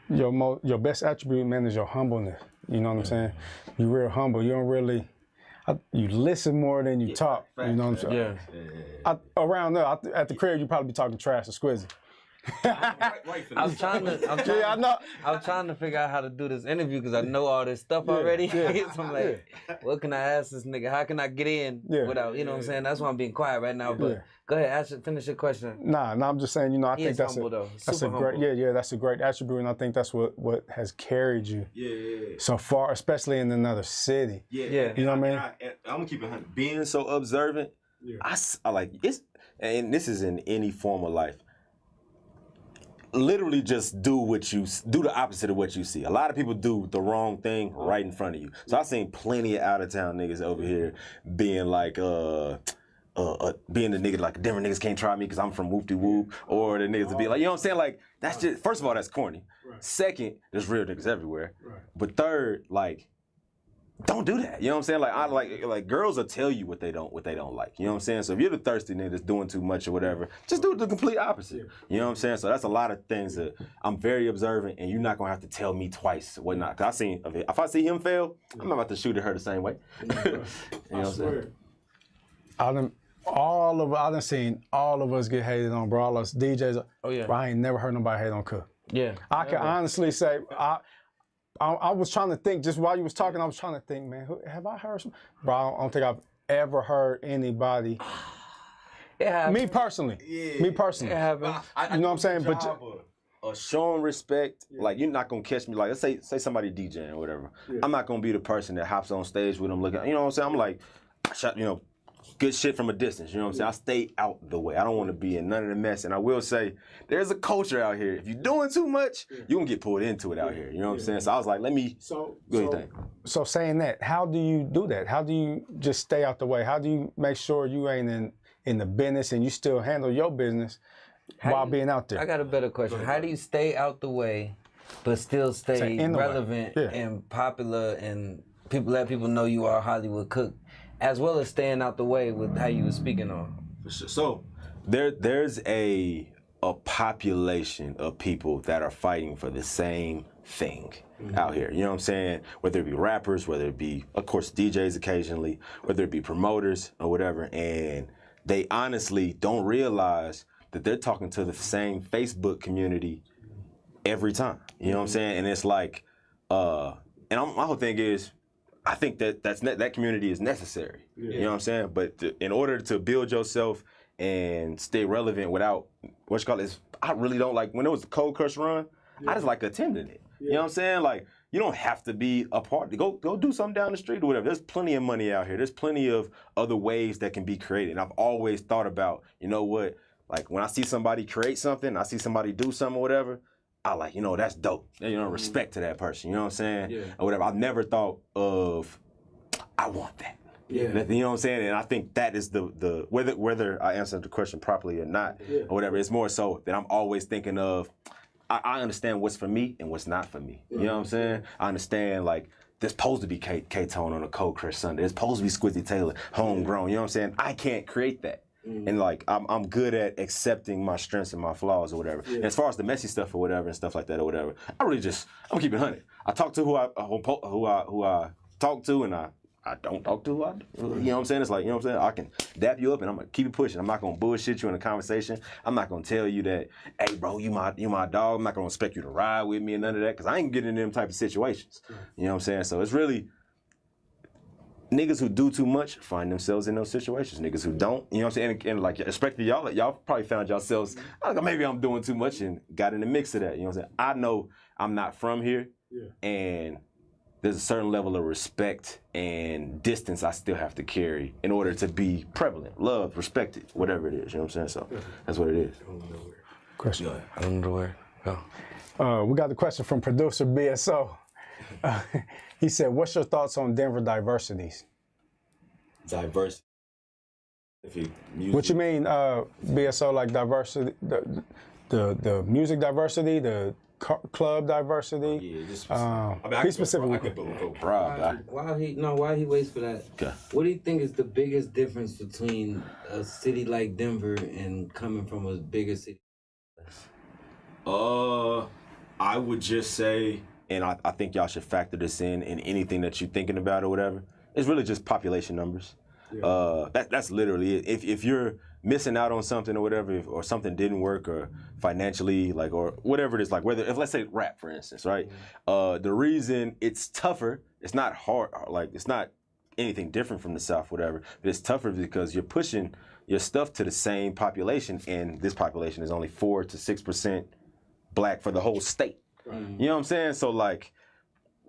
B: your best attribute, man, is your humbleness. You know what I'm saying? You're real humble. You don't really. You listen more than you talk. You know what I'm saying? Around there, at the crib, you probably be talking trash to Squizzy.
F: I'm trying to figure out how to do this interview because I know all this stuff already. So I'm like, what can I ask this nigga? How can I get in without, you know what I'm saying? That's why I'm being quiet right now. But go ahead, finish your question.
B: Nah, I'm just saying, you know, I think that's a great, that's a great attribute, and I think that's what has carried you so far, especially in another city. You know what I mean?
D: I'm gonna keep it 100. Being so observant, I like it's, and this is in any form of life. Literally just do the opposite of what you see. A lot of people do the wrong thing right in front of you. So I've seen plenty of out of town niggas over here being like being the nigga like different niggas can't try me because I'm from whoop de whoop, or the niggas to be like, you know what I'm saying? Like that's just, first of all, that's corny. Second, there's real niggas everywhere. But third, like, don't do that. You know what I'm saying? Like I like girls will tell you what they don't like. You know what I'm saying? So if you're the thirsty nigga that's doing too much or whatever, just do the complete opposite. You know what I'm saying? So that's a lot of things that I'm very observant, and you're not gonna have to tell me twice what not. Cause if I see him fail, I'm not about to shoot at her the same way. You know what I'm saying?
B: I done seen all of us get hated on, bro. All us DJs. Bro, I ain't never heard nobody hate on Cook. I can honestly say I was trying to think, just while you was talking, I was trying to think, man, have I heard some? Bro, I don't think I've ever heard anybody. Me personally. Me personally.
F: It happens.
B: You know what I'm saying? But
D: showing respect, like you're not gonna catch me like, let's say somebody DJing or whatever. I'm not gonna be the person that hops on stage with them looking, you know what I'm saying? I'm like, good shit from a distance, you know what I'm saying? I stay out the way. I don't want to be in none of the mess. And I will say, there's a culture out here. If you're doing too much, you're gonna get pulled into it out here. You know what I'm saying? So I was like, let me
B: So saying that, how do you do that? How do you just stay out the way? How do you make sure you ain't in the business and you still handle your business while being out there?
F: I got a better question. How do you stay out the way but still stay relevant and popular and let people know you are Hollywood Cook, as well as staying out the way with how you were speaking on?
D: For sure. So there's a population of people that are fighting for the same thing out here. You know what I'm saying? Whether it be rappers, whether it be, of course, DJs occasionally, whether it be promoters or whatever, and they honestly don't realize that they're talking to the same Facebook community every time. You know what I'm saying? And it's like, my whole thing is, I think that community is necessary. You know what I'm saying? But in order to build yourself and stay relevant without, I really don't like, when it was the Cold Crush run, I just like attending it. You know what I'm saying? Like, you don't have to be a part. Go do something down the street or whatever. There's plenty of money out here. There's plenty of other ways that can be created. And I've always thought about, you know what, like when I see somebody create something, I see somebody do something or whatever, I like, that's dope. Respect to that person, you know what I'm saying? Yeah. Or whatever. I've never thought of, I want that. Yeah. You know what I'm saying? And I think that is the whether I answered the question properly or not, or whatever, it's more so that I'm always thinking of, I understand what's for me and what's not for me. You know what I'm saying? I understand, like, there's supposed to be K-Tone on a Cold Crush Sunday. There's supposed to be Squizzy Taylor, homegrown. You know what I'm saying? I can't create that. And like, I'm good at accepting my strengths and my flaws or whatever. And as far as the messy stuff or whatever and stuff like that or whatever, I'm gonna keep it 100. I talk to who I talk to, and I don't talk to who I, you know what I'm saying? It's like, you know what I'm saying? I can dap you up and I'm gonna keep it pushing. I'm not gonna bullshit you in a conversation. I'm not gonna tell you that, hey bro, you my dog. I'm not gonna expect you to ride with me and none of that, because I ain't getting in them type of situations. You know what I'm saying? So it's really, niggas who do too much find themselves in those situations. Niggas who don't, you know what I'm saying? And like, especially y'all probably found yourselves, maybe I'm doing too much and got in the mix of that. You know what I'm saying? I know I'm not from here, and there's a certain level of respect and distance I still have to carry in order to be prevalent, loved, respected, whatever it is. You know what I'm saying? So that's what it is.
B: Question.
F: I don't know where. Go.
B: We got the question from producer BSO. He said, what's your thoughts on Denver diversities?
D: Diversity.
B: What you mean, BSO, like diversity, the music diversity, the club diversity? Yeah, just be specific.
F: I could go broad. While he waits for that, okay. What do you think is the biggest difference between a city like Denver and coming from a bigger city?
D: I would just say, and I think y'all should factor this in anything that you're thinking about or whatever, it's really just population numbers. Yeah. That's literally it. If you're missing out on something or whatever, or something didn't work, or financially, like, or whatever it is, like if let's say rap, for instance, right? Mm-hmm. The reason it's tougher, it's not hard, like it's not anything different from the South, whatever, but it's tougher because you're pushing your stuff to the same population, and this population is only 4 to 6% black for the whole state. Right. You know what I'm saying? So like,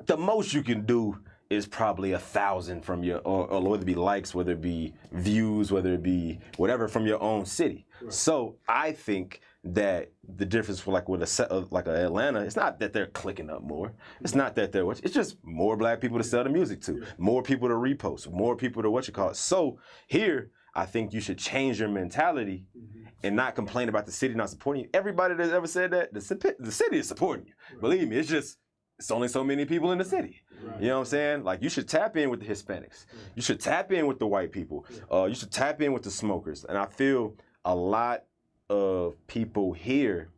D: the most you can do is probably 1,000 from your, or whether it be likes, whether it be views, whether it be whatever from your own city. Right. So I think that the difference for like with Atlanta, it's not that they're clicking up more. It's not that it's just more black people to sell the music to, more people to repost, more people to So here, I think you should change your mentality and not complain about the city not supporting you. Everybody that's ever said that, the city is supporting you. Right. Believe me, it's only so many people in the city. Right. You know what I'm saying? Like, you should tap in with the Hispanics. Right. You should tap in with the white people. You should tap in with the smokers. And I feel a lot of people here,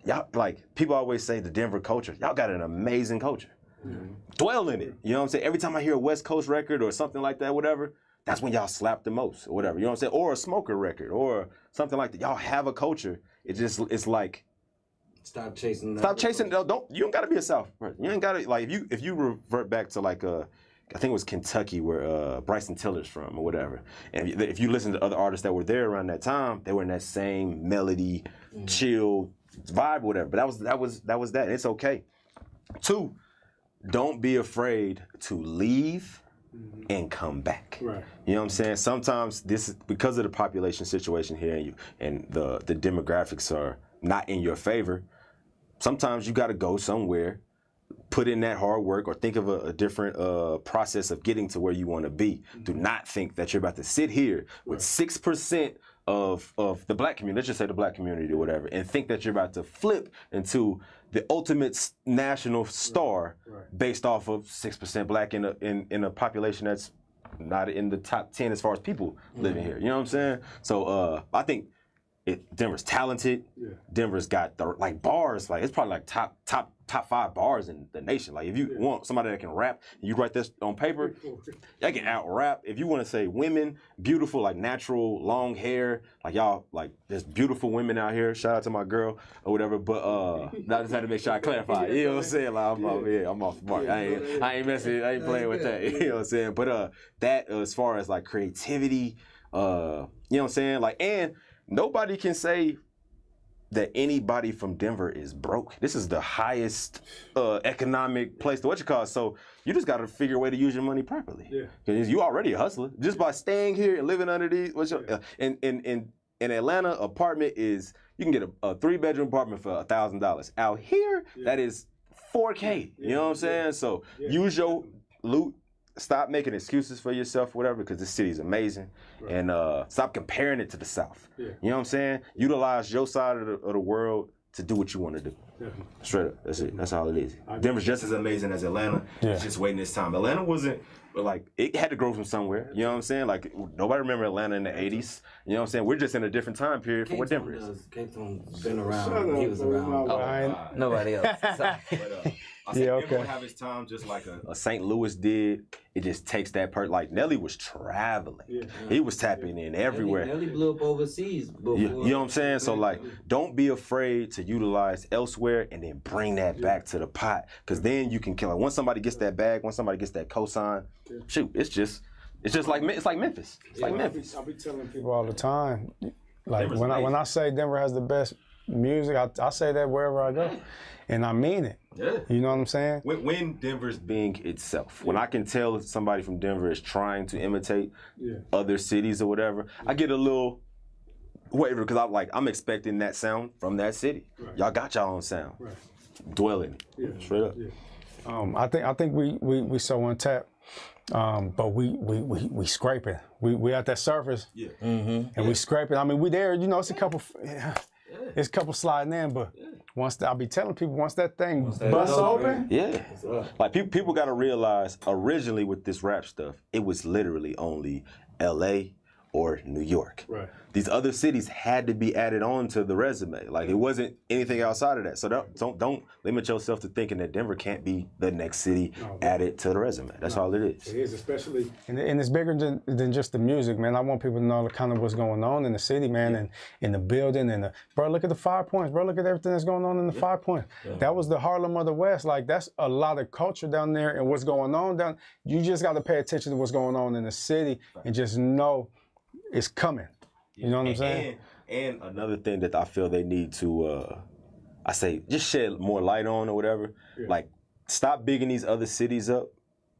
D: y'all, like, people always say the Denver culture. Y'all got an amazing culture. Dwell in it. You know what I'm saying? Every time I hear a West Coast record or something like that, whatever, that's when y'all slap the most or whatever. You know what I'm saying? Or a smoker record or something like that. Y'all have a culture. It's like,
F: Stop chasing.
D: You don't gotta be a South person. You ain't gotta, like, if you revert back to like I think it was Kentucky where Bryson Tiller's from or whatever. And if you listen to other artists that were there around that time, they were in that same melody, chill, vibe, whatever. But that was that. And it's okay. 2, don't be afraid to leave and come back.
B: Right.
D: You know what I'm saying? Sometimes this is because of the population situation here and the demographics are not in your favor. Sometimes you got to go somewhere, put in that hard work, or think of a different process of getting to where you want to be. Do not think that you're about to sit here with 6% of the black community, let's just say the black community or whatever, and think that you're about to flip into the ultimate national star based off of 6% black in a population that's not in the top 10 as far as people living here. You know what I'm saying? So I think Denver's talented. Yeah. Denver's got the bars. Like it's probably like top 5 bars in the nation. Like if you want somebody that can rap, you write this on paper, y'all can out rap. If you want to say women, beautiful, like natural long hair, like y'all, like there's beautiful women out here. Shout out to my girl or whatever. But I just had to make sure I clarify. You know what I'm saying? Like I'm off the mark. I ain't messing. I ain't playing with that. You know what I'm saying? But that as far as like creativity, you know what I'm saying? Like and. Nobody can say that anybody from Denver is broke. This is the highest economic place to so you just got to figure a way to use your money properly. Yeah. Because you already a hustler. Just by staying here and living under these, in Atlanta, apartment is, you can get a 3-bedroom apartment for $1,000. Out here, that is $4K. You know what I'm saying? So use your loot. Stop making excuses for yourself, whatever, because this city is amazing. Right. And stop comparing it to the South. Yeah. You know what I'm saying? Utilize your side of the world to do what you want to do. Definitely. Straight up. That's it. That's all it is. Denver's just as amazing as Atlanta. Yeah. It's just waiting its time. Atlanta wasn't, like, it had to grow from somewhere. You know what I'm saying? Like, nobody remember Atlanta in the 80s. You know what I'm saying? We're just in a different time period for what Denver is.
F: K-Tone's been around. He was around. Nobody else.
D: I said Denver will have his time just like a St. Louis did. It just takes that part. Like Nelly was traveling. Yeah. He was tapping in everywhere.
F: Nelly blew up overseas before.
D: You know what I'm saying? So like, don't be afraid to utilize elsewhere and then bring that back to the pot. Because then you can kill it. Once somebody gets that bag, once somebody gets that cosign, shoot, it's just like Memphis. It's like Memphis.
B: I be telling people all the time. Like when I say Denver has the best music, I say that wherever I go. And I mean it. Yeah. You know what I'm saying?
D: When Denver's being itself, when I can tell somebody from Denver is trying to imitate other cities or whatever, I get a little whatever because I'm expecting that sound from that city. Right. Y'all got y'all own sound. Right. Dwell in it. Yeah. Straight up.
B: Yeah. I think we so untapped. But we scraping. We at that surface. Yeah. Mm-hmm. And we scraping. I mean, we there. You know, it's a couple. It's a couple sliding in, but I'll be telling people once that thing busts open.
D: Yeah. Like people got to realize originally with this rap stuff, it was literally only L.A. or New York. Right. These other cities had to be added on to the resume. Like it wasn't anything outside of that. So don't limit yourself to thinking that Denver can't be the next city added to the resume. That's all it is.
B: It is, especially, and it's bigger than just the music, man. I want people to know kind of what's going on in the city, man, and in the building. And bro, look at the 5 points, bro. Look at everything that's going on in the 5 points. Yeah. That was the Harlem of the West. Like that's a lot of culture down there, and what's going on down. You just got to pay attention to what's going on in the city and just know it's coming. You know what I'm saying?
D: And another thing that I feel they need to, I say, just shed more light on or whatever. Yeah. Like, stop bigging these other cities up.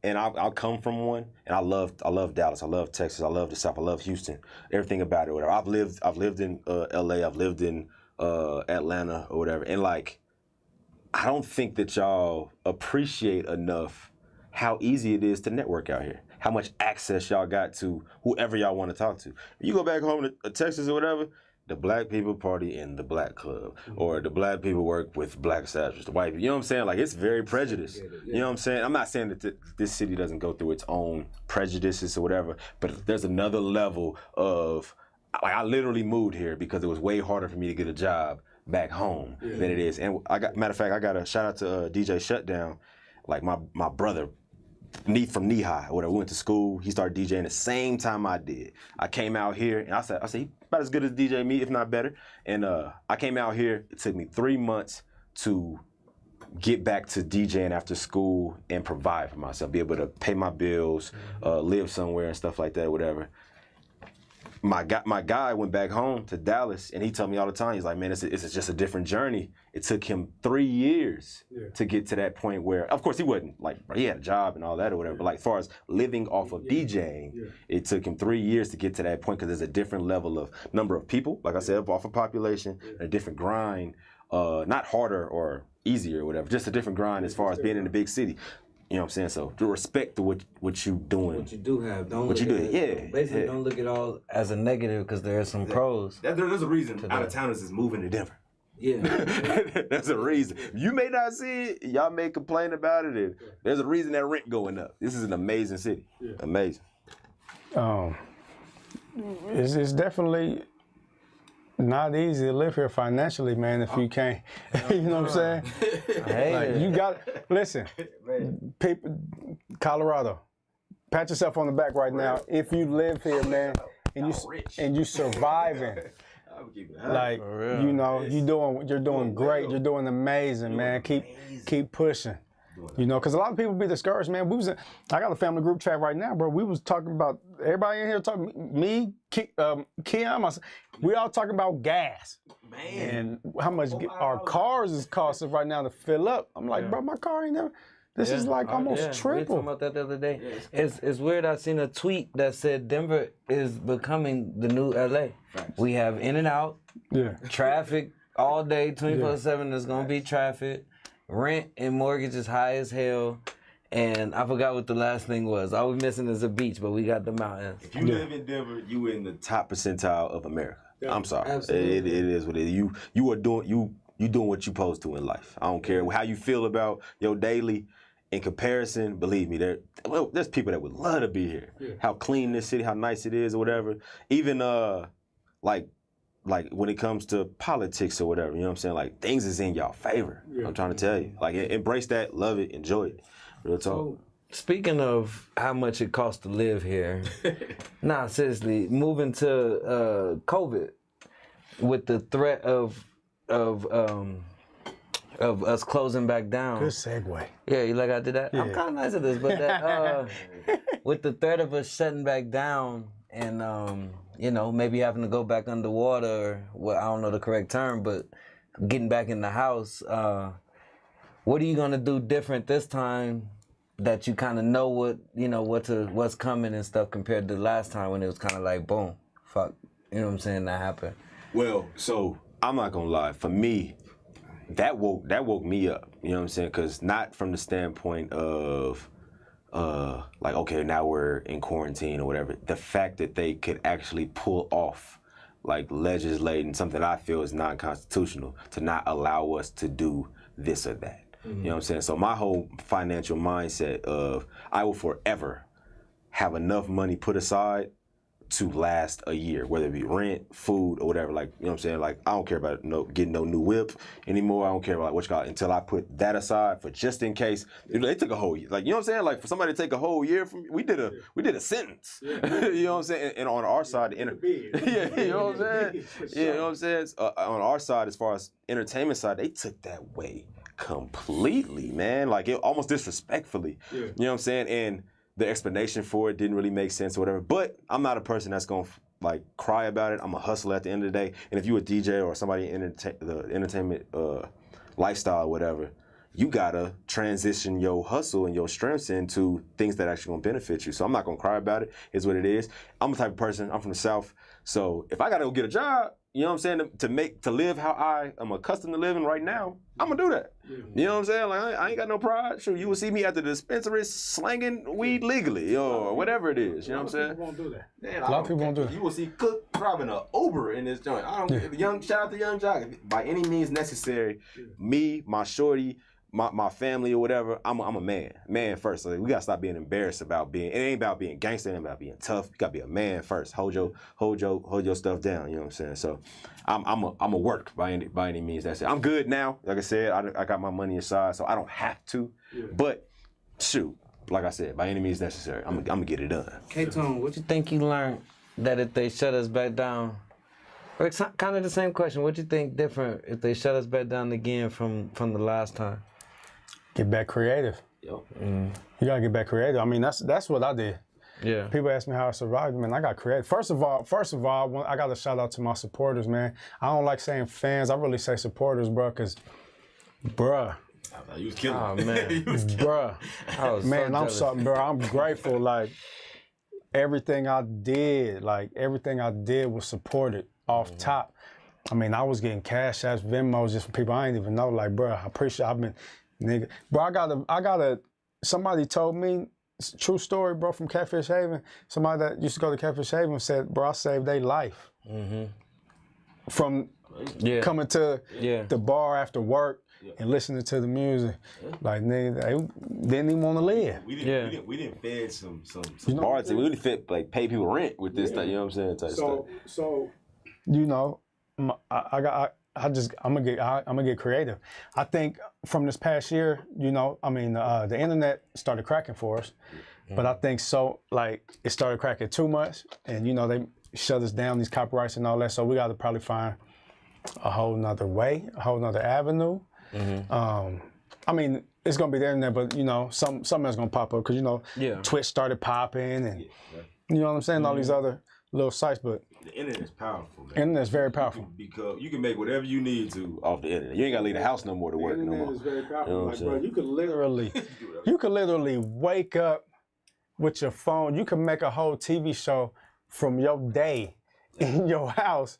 D: And I'll come from one, and I love Dallas, I love Texas, I love the South, I love Houston, everything about it, whatever. I've lived in LA, I've lived in Atlanta or whatever, and like, I don't think that y'all appreciate enough how easy it is to network out here. How much access y'all got to whoever y'all want to talk to. You go back home to Texas or whatever, the black people party in the black club, or the black people work with black establishments, the white people. You know what I'm saying? Like, it's very prejudiced. You know what I'm saying? I'm not saying that this city doesn't go through its own prejudices or whatever, but there's another level of, like, I literally moved here because it was way harder for me to get a job back home than it is. And matter of fact, I got a shout out to DJ Shutdown, like my brother, from knee high, or whatever. We went to school. He started DJing the same time I did. I came out here and I said, he about as good as DJ me, if not better. And I came out here. It took me 3 months to get back to DJing after school and provide for myself, be able to pay my bills, live somewhere and stuff like that, whatever. my guy went back home to Dallas, and he told me all the time, he's like, man, it's just a different journey. It took him 3 years to get to that point where, of course, he wasn't like, he had a job and all that or whatever, but like as far as living off of DJing, it took him 3 years to get to that point because there's a different level of number of people, like I said, off of population, a different grind, not harder or easier or whatever, just a different grind as far as being in the big city. You know what I'm saying? So to respect to what you doing.
F: What you do have. Don't
D: what
F: look
D: you
F: at
D: do.
F: it,
D: Yeah.
F: Basically, don't look at it all as a negative because there are some pros.
D: There's a reason out of towners is moving to Denver.
F: Yeah.
D: There's a reason. You may not see it. Y'all may complain about it. And there's a reason that rent going up. This is an amazing city. Yeah. Amazing.
B: It's definitely not easy to live here financially, man, if you can't. You know what I'm saying? Like, you got, listen, people, Colorado, pat yourself on the back right now. If you live here, man, and you surviving, like, you know, you're doing great, you're doing amazing, man. Keep pushing. You know, because a lot of people be discouraged, man. I got a family group chat right now, bro. We was talking about, everybody in here talking, me, Keon, we all talking about gas. Man. And how much our cars is costing right now to fill up. I'm like, bro, my car ain't never, this is like almost triple.
F: We were talking about that the other day. It's weird, I seen a tweet that said Denver is becoming the new LA. We have in and out, traffic all day, 24/7, there's going to be traffic. Rent and mortgage is high as hell, and I forgot what the last thing was. All we missing is a beach, but we got the mountains.
D: If you live in Denver, you in the top percentile of America. I'm sorry, it is what it is. You are doing you doing what you supposed to in life. I don't care how you feel about your daily. In comparison, believe me, there's people that would love to be here. Yeah. How clean this city, how nice it is, or whatever. Even like when it comes to politics or whatever, you know what I'm saying? Like, things is in y'all favor. Yeah. I'm trying to tell you. Like, embrace that, love it, enjoy it. Real talk.
F: So, speaking of how much it costs to live here, nah, seriously, moving to COVID with the threat of us closing back down.
B: Good segue.
F: Yeah, you like I did that? Yeah. I'm kind of nice at this, but that, with the threat of us shutting back down and, you know, maybe having to go back underwater, or well, I don't know the correct term, but getting back in the house, what are you gonna do different this time that you kind of know what's coming and stuff compared to last time when it was kind of like boom, fuck, you know what I'm saying, that happened.
D: Well, so I'm not gonna lie, for me, that woke me up, you know what I'm saying? Because not from the standpoint of like, okay, now we're in quarantine or whatever. The fact that they could actually pull off, like, legislating something I feel is non-constitutional to not allow us to do this or that. Mm-hmm. You know what I'm saying? So my whole financial mindset of I will forever have enough money put aside to last a year, whether it be rent, food, or whatever. Like, you know what I'm saying? Like, I don't care about getting no new whip anymore. I don't care about what you call it until I put that aside for just in case. They took a whole year. Like, you know what I'm saying? Like, for somebody to take a whole year from we did a sentence. Yeah. You know what I'm saying? And on our side, you know what I'm saying? Yeah, you know what I'm saying? On our side, as far as entertainment side, they took that way completely, man. Like, it almost disrespectfully. Yeah. You know what I'm saying? And the explanation for it didn't really make sense or whatever. But I'm not a person that's gonna like cry about it. I'm a hustler at the end of the day. And if you a DJ or somebody in the entertainment lifestyle or whatever, you gotta transition your hustle and your strengths into things that actually gonna benefit you. So I'm not gonna cry about it. It's what it is. I'm the type of person, I'm from the South. So if I gotta go get a job, you know what I'm saying, to live how I am accustomed to living right now, I'm gonna do that. Yeah. You know what I'm saying? Like, I ain't got no pride. Sure, you will see me at the dispensary slanging weed legally or whatever it is. You know what I'm saying?
B: A lot of people won't do that.
D: Man, a lot of people won't do that. You will see Cook driving an Uber in this joint. I don't shout out to Young Jock. By any means necessary, me, my shorty, my family or whatever, I'm a man first. So we gotta stop being embarrassed about being. It ain't about being gangster. It ain't about being tough. You gotta be a man first. Hold your stuff down. You know what I'm saying? So I'm a work by any means. That's it. I'm good now. Like I said, I got my money aside, so I don't have to. Yeah. But shoot, like I said, by any means necessary, I'm gonna get it done.
F: K-Tone, what you think you learned that if they shut us back down? Or it's kind of the same question. What you think different if they shut us back down again from the last time?
B: Get back creative.
D: Yep.
B: You gotta get back creative. I mean, that's what I did.
F: Yeah.
B: People ask me how I survived, man. I got creative. First of all, I got to shout out to my supporters, man. I don't like saying fans. I really say supporters, bro, because, bruh.
D: You was killing.
F: Oh man,
B: bruh. Man, I'm something, bro. I'm grateful. Like everything I did was supported off top. I mean, I was getting cash apps, Venmos just from people I didn't even know. Like, bro, I appreciate. I've been, nigga, bro. I got a. Somebody told me, true story, bro, from Catfish Haven. Somebody that used to go to Catfish Haven said, bro, I saved their life from coming to the bar after work. And listening to the music, like nigga, they didn't even want to live.
D: We didn't fed some bars. We didn't fit like pay people rent with this stuff. You know what I'm saying? Type stuff.
B: So, you know, I'm gonna get creative. I think from this past year, you know, I mean, the internet started cracking for us, but I think it started cracking too much, and you know, they shut us down, these copyrights and all that. So we got to probably find a whole nother way, a whole nother avenue. I mean, it's gonna be there and there, but you know, something that's gonna pop up because you know, Twitch started popping, and you know what I'm saying, all these other little sites. But
D: the internet is powerful, man.
B: Internet's very powerful
D: because you can make whatever you need to off the internet. You ain't gotta leave the house no more to work no more.
B: The internet is very powerful.
D: You know
B: like, bro, you could literally wake up with your phone. You can make a whole TV show from your day in your house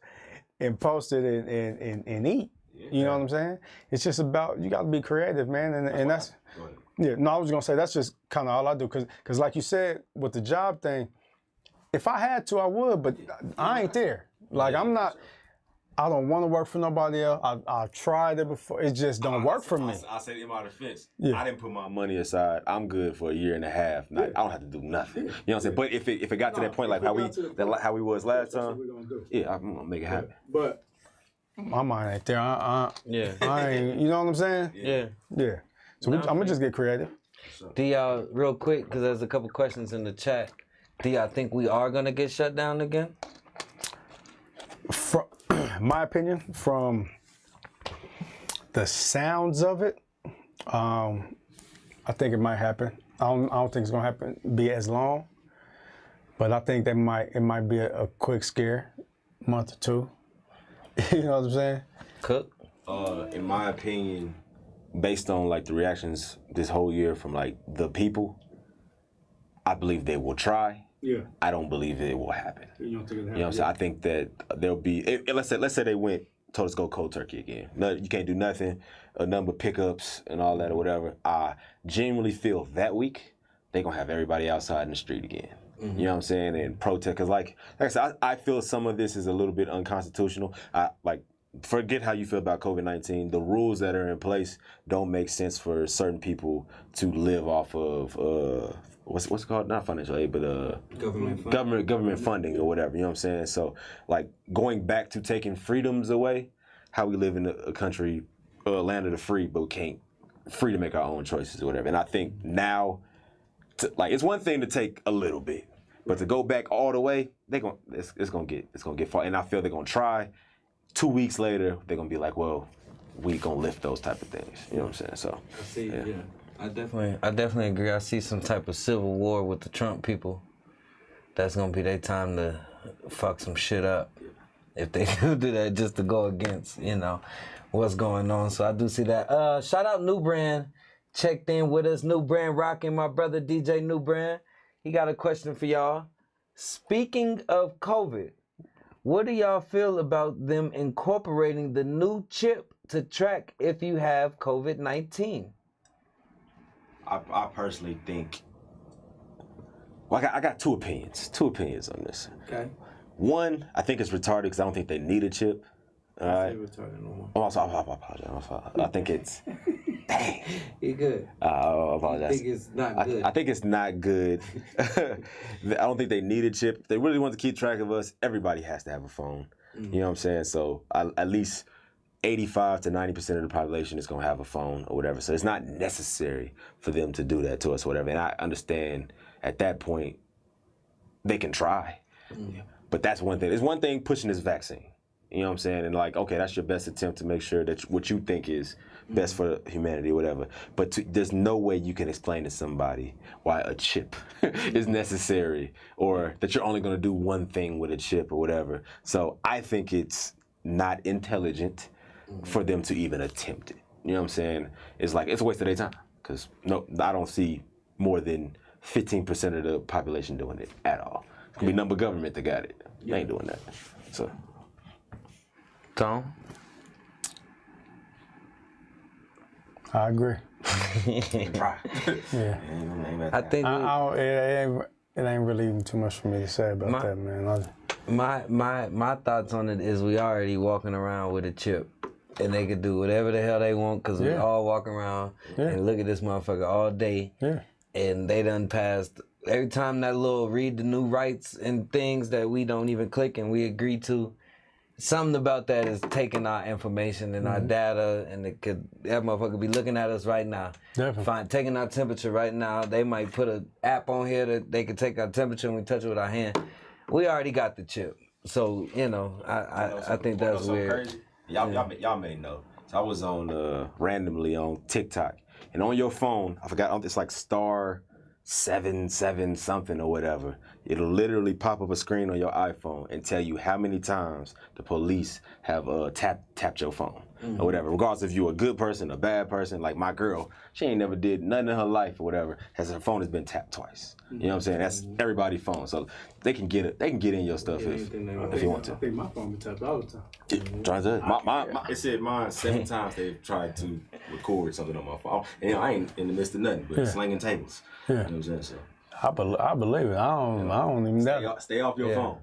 B: and post it and eat. You know what I'm saying? It's just about, you got to be creative, man. And that's, I was going to say, that's just kind of all I do. Because like you said, with the job thing, if I had to, I would, but I ain't there. Like, I don't want to work for nobody else. I tried it before. It just don't work for me.
D: I said in my defense, I didn't put my money aside. I'm good for a year and a half. I don't have to do nothing. You know what I'm saying? But if it got to that point, like how we was last time, I'm going to make it happen.
B: But my mind ain't there. I ain't, you know what I'm saying? Yeah. So I'm gonna just get creative.
F: Do y'all, real quick, because there's a couple questions in the chat, do y'all think we are gonna get shut down again?
B: From my opinion, from the sounds of it, I think it might happen. I don't think it's gonna be as long, but I think it might be a quick scare, month or two. You know what I'm saying?
F: Cook?
D: In my opinion, based on like the reactions this whole year from like the people, I believe they will try.
B: Yeah.
D: I don't believe it will happen.
B: You don't think it'll happen?
D: You know what I'm saying? I think that there'll be, let's say they told us to go cold turkey again. No, you can't do nothing, a number of pickups and all that or whatever. I genuinely feel that week they're gonna have everybody outside in the street again. You know what I'm saying? And protest, because like I said, I feel some of this is a little bit unconstitutional. Forget how you feel about COVID-19. The rules that are in place don't make sense for certain people to live off of what's it called? Not financial aid, but government funding or whatever. You know what I'm saying? So like going back to taking freedoms away, how we live in a country, land of the free, but we can't free to make our own choices or whatever. And I think now, it's one thing to take a little bit, but to go back all the way, it's gonna get far. And I feel they're gonna try. 2 weeks later, they're gonna be like, well, we gonna lift those type of things. You know what I'm saying? So
F: I see. Yeah. I definitely agree. I see some type of civil war with the Trump people. That's gonna be their time to fuck some shit up. If they do that, just to go against, you know, what's going on. So I do see that. Shout out New Brand. Checked in with us. New Brand rocking, my brother DJ New Brand. He got a question for y'all. Speaking of COVID, what do y'all feel about them incorporating the new chip to track if you have COVID-19?
D: I personally think, well, I got two opinions on this.
F: Okay.
D: One, I think it's retarded because I don't think they need a chip. All right.
F: Retarded no more.
D: Oh, I apologize. I think it's, dang.
F: You good?
D: I apologize.
F: I think it's not good.
D: I think it's not good. I don't think they need a chip. If they really want to keep track of us, everybody has to have a phone. You know what I'm saying? So at least 85 to 90% of the population is going to have a phone or whatever. So it's not necessary for them to do that to us or whatever. And I understand at that point, they can try. But that's one thing. It's one thing pushing this vaccine. You know what I'm saying? And like, okay, that's your best attempt to make sure that what you think is best for humanity or whatever. But there's no way you can explain to somebody why a chip is necessary or that you're only going to do one thing with a chip or whatever. So I think it's not intelligent for them to even attempt it. You know what I'm saying? It's like, it's a waste of their time. Because no, I don't see more than 15% of the population doing it at all. It's going to be number government that got it. They ain't doing that. So.
F: Tom?
B: I agree.
D: Yeah.
F: I think
B: it ain't really even too much for me to say about that, man.
F: My thoughts on it is we already walking around with a chip. And they could do whatever the hell they want because we all walk around and look at this motherfucker all day. Yeah. And they done passed, every time that little read the new rights and things that we don't even click and we agree to, something about that is taking our information and our data, and that motherfucker be looking at us right now. Definitely. Taking our temperature right now. They might put an app on here that they can take our temperature and we touch it with our hand. We already got the chip. So, I think that's weird.
D: Crazy? Y'all may know. So I was on randomly on TikTok, and on your phone, I forgot, it's like star 77 something or whatever. It'll literally pop up a screen on your iPhone and tell you how many times the police have tapped your phone or whatever. Regardless if you're a good person, a bad person. Like my girl, she ain't never did nothing in her life or whatever. Her phone has been tapped twice. You know what I'm saying? That's everybody's phone, so they can get it. They can get in your stuff if you want to.
B: I think my phone been tapped all the time.
D: It said mine 7 times they've tried to record something on my phone. And I ain't in the midst of nothing but slinging tables. You know what I'm saying? So.
B: I believe it. I don't even
D: stay off your phone.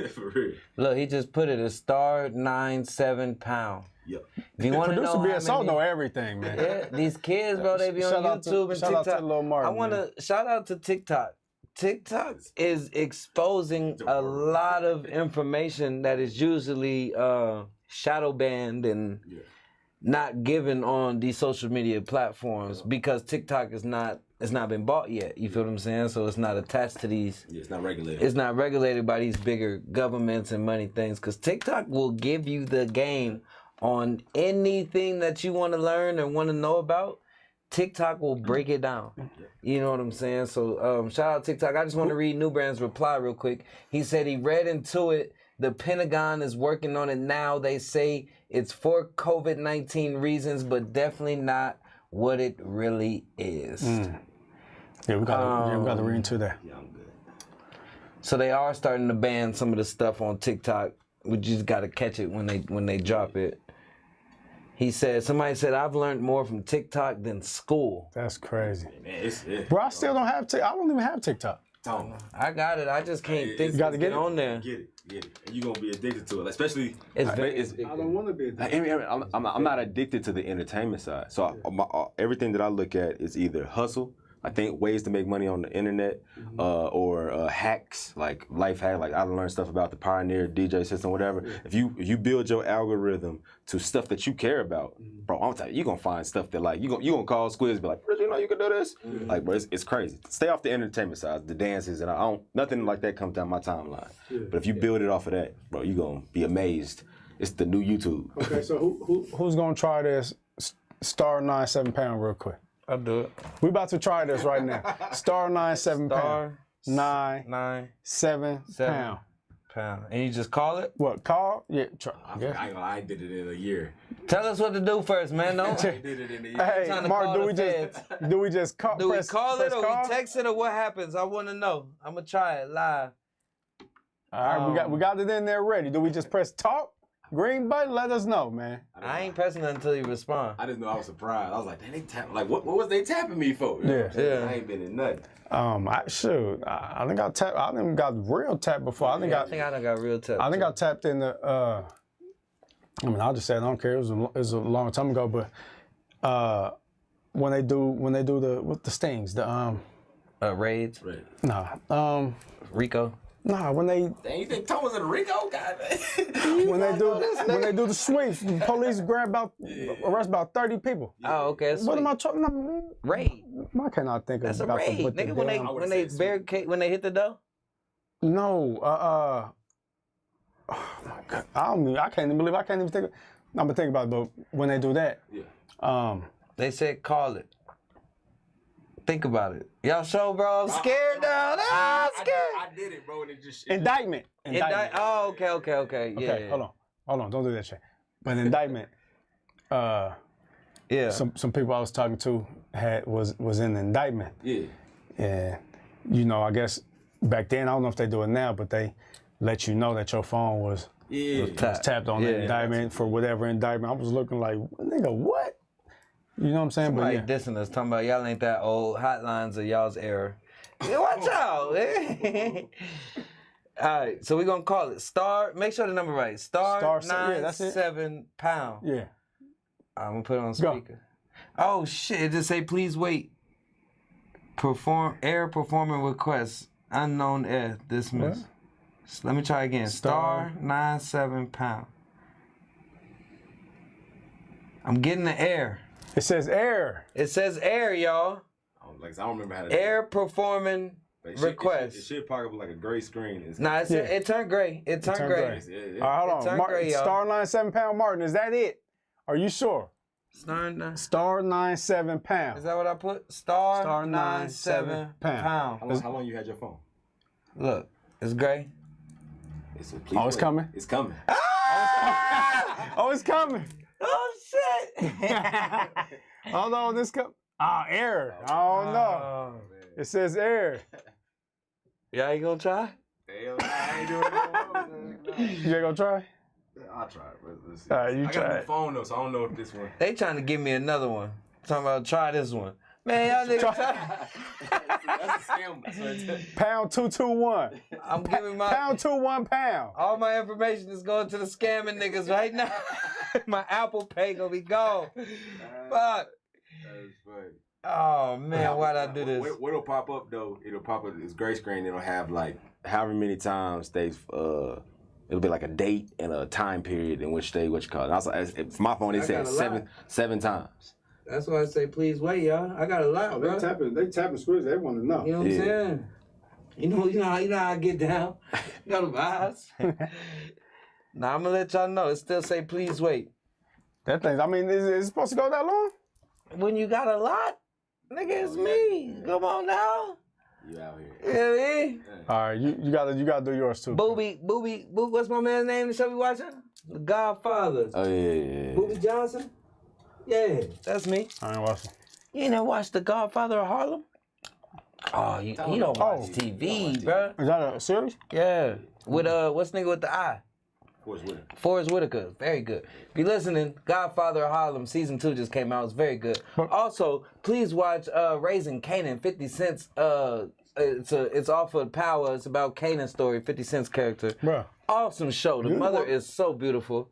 D: For real.
F: Look, he just put it as *97#.
D: Yep.
F: If you want to know
B: BSO know everything, man.
F: Yeah, these kids, bro, they be on YouTube and TikTok.
B: Shout out to Lil Martin,
F: I want to shout out to TikTok. TikTok is exposing a lot of information that is usually shadow banned and not given on these social media platforms because TikTok is not. It's not been bought yet. You feel what I'm saying? So it's not attached to these.
D: Yeah, it's not regulated.
F: It's not regulated by these bigger governments and money things. Because TikTok will give you the game on anything that you want to learn and want to know about. TikTok will break it down. You know what I'm saying? So shout out TikTok. I just want to read New Brand's reply real quick. He said he read into it. The Pentagon is working on it now. They say it's for COVID-19 reasons, but definitely not what it really is.
B: Yeah, we got to read into that.
D: Yeah, I'm good.
F: So they are starting to ban some of the stuff on TikTok. We just got to catch it when they drop it. He said, somebody said, I've learned more from TikTok than school.
B: That's crazy.
D: Man,
B: bro, I still don't have TikTok. I don't even have TikTok.
F: I got it. I just can't think
B: you got to get
F: on there.
D: Get it. And you're going to be addicted to it. Especially,
B: I don't want to be addicted.
D: I'm not addicted to the entertainment side. So everything that I look at is either hustle, I think ways to make money on the internet, or hacks, like life hack. Like I learned stuff about the Pioneer DJ system, whatever. Yeah. If you build your algorithm to stuff that you care about, bro, I'm telling you, you're gonna find stuff that like you gonna call SQUIZZY, be like, you know you can do this. Like, bro, it's crazy. Stay off the entertainment side, the dances, and nothing like that comes down my timeline. Yeah. But if you build it off of that, bro, you're gonna be amazed. It's the new YouTube.
B: Okay, so who's gonna try this *97# real quick?
F: I'll do it.
B: We about to try this right now. *97#. 9.7
F: £. And you just call it?
B: What, call? Yeah, try.
D: I did it in a year.
F: Tell us what to do first, man.
D: I did it in a year.
B: Hey, Mark, do we just call?
F: Do we call it or we text it or what happens? I want to know. I'm going to try it live.
B: All right, we got it in there ready. Do we just press talk? Green button, let us know, man.
F: I ain't pressing it until you respond.
D: I just know I was surprised. I was like, they tapping. Like, what was they tapping me for?
B: You know
D: I ain't been in nothing.
B: I think I tapped. I didn't got real tap before. I think I
F: done got real tap.
B: I think I tapped in the. I mean, I'll just say I don't care. It was a long time ago, but when they do the stings, the
F: raids.
D: Right.
B: Nah.
F: Rico.
B: Nah, when they.
D: Dang, you think Tom was in Rico? God,
B: when they do the sweeps, the police arrest about 30 people.
F: Oh, okay.
B: What am I talking about?
F: Raid.
B: Why can't I think
F: That's
B: of
F: a raid, nigga. When they barricade, when they hit the door.
B: No. Oh my I can't even believe I can't even think. I'm gonna think about it, but when they do that,
F: They said call it. Think about it. Y'all show, bro. I'm scared now. I'm scared.
I: I did it, bro, and it just
B: indictment.
F: Oh, okay.
B: Okay,
F: Yeah.
B: hold on, don't do that shit. But indictment.
F: Yeah.
B: Some people I was talking to was in the indictment.
I: Yeah.
B: And you know, I guess back then I don't know if they do it now, but they let you know that your phone was tapped on the indictment for whatever indictment. I was looking like, nigga, what? You know what I'm saying?
F: Somebody
B: But yeah.
F: dissing us, talking about y'all ain't that old. Hotlines are y'all's error. Yeah, watch out. All right, so we're going to call it star. Make sure the number right. Star 97 pound.
B: Yeah.
F: I'm going to put it on speaker. Oh, shit. It just say, please wait. Performing request. Unknown air. Dismiss. So let me try again. Star 97 pound. I'm getting the air.
B: It says air.
F: It says air, y'all.
I: I don't remember how to
F: air performing request.
I: It should pop up like a gray screen.
F: It turned gray. It turned gray.
B: Yeah. All right, hold on.
F: Gray,
B: Star 97 pound Martin, is that it? Are you sure?
F: Star
B: 97 pound.
F: Is that what I put? Star 97 pound.
I: How long you had your phone?
F: Look, it's gray.
B: It's coming.
I: It's coming.
B: Oh, it's coming.
F: Oh shit!
B: Hold on, this air. I don't know. It says air.
F: Yeah, you gonna try?
I: Hell, I ain't doing it.
B: You ain't gonna try?
I: I'll try it. Let's see.
B: All right, you
I: I
B: try
I: got
B: it.
I: the phone though, so I don't know if this one.
F: They trying to give me another one. Talking about try this one. Man, y'all niggas try.
I: That's a scam.
B: Pound 221.
F: I'm giving my
B: pound 21 pound.
F: All my information is going to the scamming niggas right now. My Apple Pay gonna be gone. Fuck.
I: That's funny.
F: Oh man, why'd I do this?
I: What'll pop up though? It'll pop up. It's gray screen. It'll have like however many times they've. It'll be like a date and a time period in which they what you call it. Also, for my phone, it says seven times.
F: That's why I say please wait, y'all. I got a lot, bro.
B: They tapping Squizzy. They want to know.
F: You know what I'm saying? You know how I get down. You know the vibes. Now I'm gonna let y'all know. It still say please wait.
B: That thing. I mean, is it supposed to go that long?
F: When you got a lot, nigga, it's me. Come on now.
I: You out here.
F: You know what I mean?
B: All right, you gotta do yours too.
F: Booby, what's my man's name? The show we watching? The Godfather.
I: Oh yeah.
F: Booby Johnson. Yeah, that's me.
B: I ain't watching.
F: You ain't never watched The Godfather of Harlem? Oh, you don't watch TV, bro.
B: Is that a series?
F: Yeah. With what's the nigga with the eye? Forrest Whitaker. Very good. If you're listening, Godfather of Harlem season 2 just came out. It's very good. Also, please watch Raising Kanan. 50 Cent's it's off of Power. It's about Kanan's story. 50 Cent's character.
B: Bruh.
F: Awesome show. The mother is so beautiful.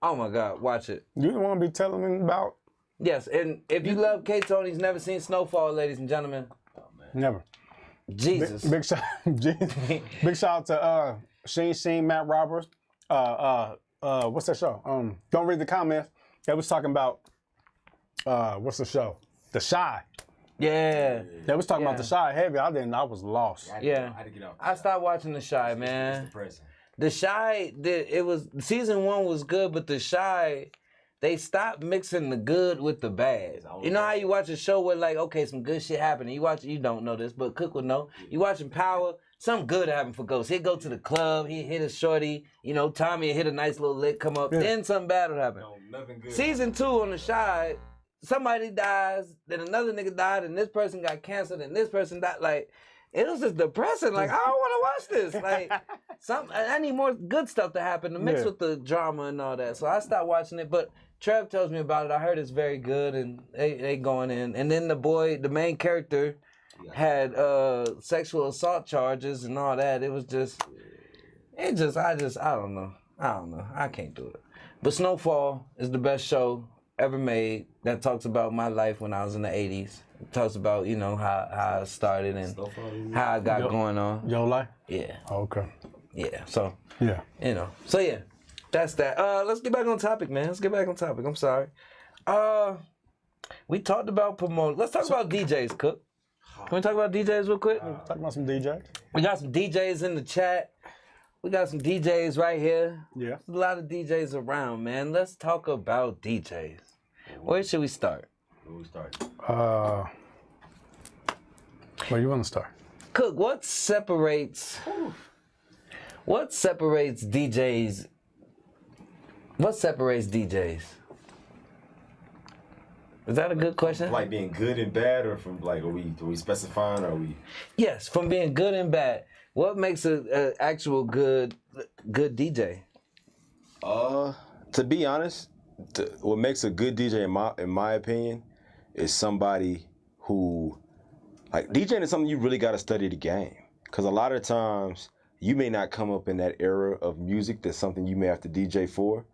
F: Oh my God, watch it.
B: You the one be telling me about?
F: Yes, and if you love K Tony's never seen Snowfall, ladies and gentlemen.
B: Never.
F: Jesus.
B: Big shout. Big shout out to Sheen, Matt Roberts. What's that show? Don't read the comments. They was talking about what's the show? The Shy.
F: Yeah.
B: They was talking about The Shy heavy. I was lost.
F: Yeah. I stopped watching The Shy, man. The Shy season 1 was good, but The Shy, they stopped mixing the good with the bad. You know how you watch a show where like, okay, some good shit happening. You don't know this, but Cook would know. You watching Power, something good happened for Ghost. He'd go to the club, he'd hit a shorty, Tommy would hit a nice little lick, come up, then something bad would happen.
I: No, nothing good.
F: Season 2 on The Shy, somebody dies, then another nigga died, and this person got cancer, and this person died. Like, it was just depressing. Like, I don't want to watch this. Like, I need more good stuff to happen to mix with the drama and all that. So I stopped watching it, but Trev tells me about it. I heard it's very good, and they going in. And then the main character, had sexual assault charges and all that. It was I don't know. I can't do it. But Snowfall is the best show ever made that talks about my life when I was in the 80s. It talks about, how I started and how I got going on.
B: Your life?
F: Yeah.
B: Okay.
F: Yeah. So,
B: yeah.
F: So yeah, that's that. Let's get back on topic, man. I'm sorry. We talked about promoting. Let's talk about DJs, Cook. Can we talk about DJs real quick?
B: Talk about some DJs.
F: We got some DJs in the chat. We got some DJs right here.
B: Yeah.
F: There's a lot of DJs around, man. Let's talk about DJs. Where should we start?
I: Where we start?
B: Where you want to start?
F: Cook, what separates DJs? What separates DJs? Is that a good question?
I: Like being good and bad, or from like, are we specifying, or are we?
F: Yes, from being good and bad. What makes an actual good DJ?
I: To be honest, what makes a good DJ, in my opinion, is somebody who, like, DJing is something you really got to study the game. Because a lot of times you may not come up in that era of music that's something you may have to DJ for.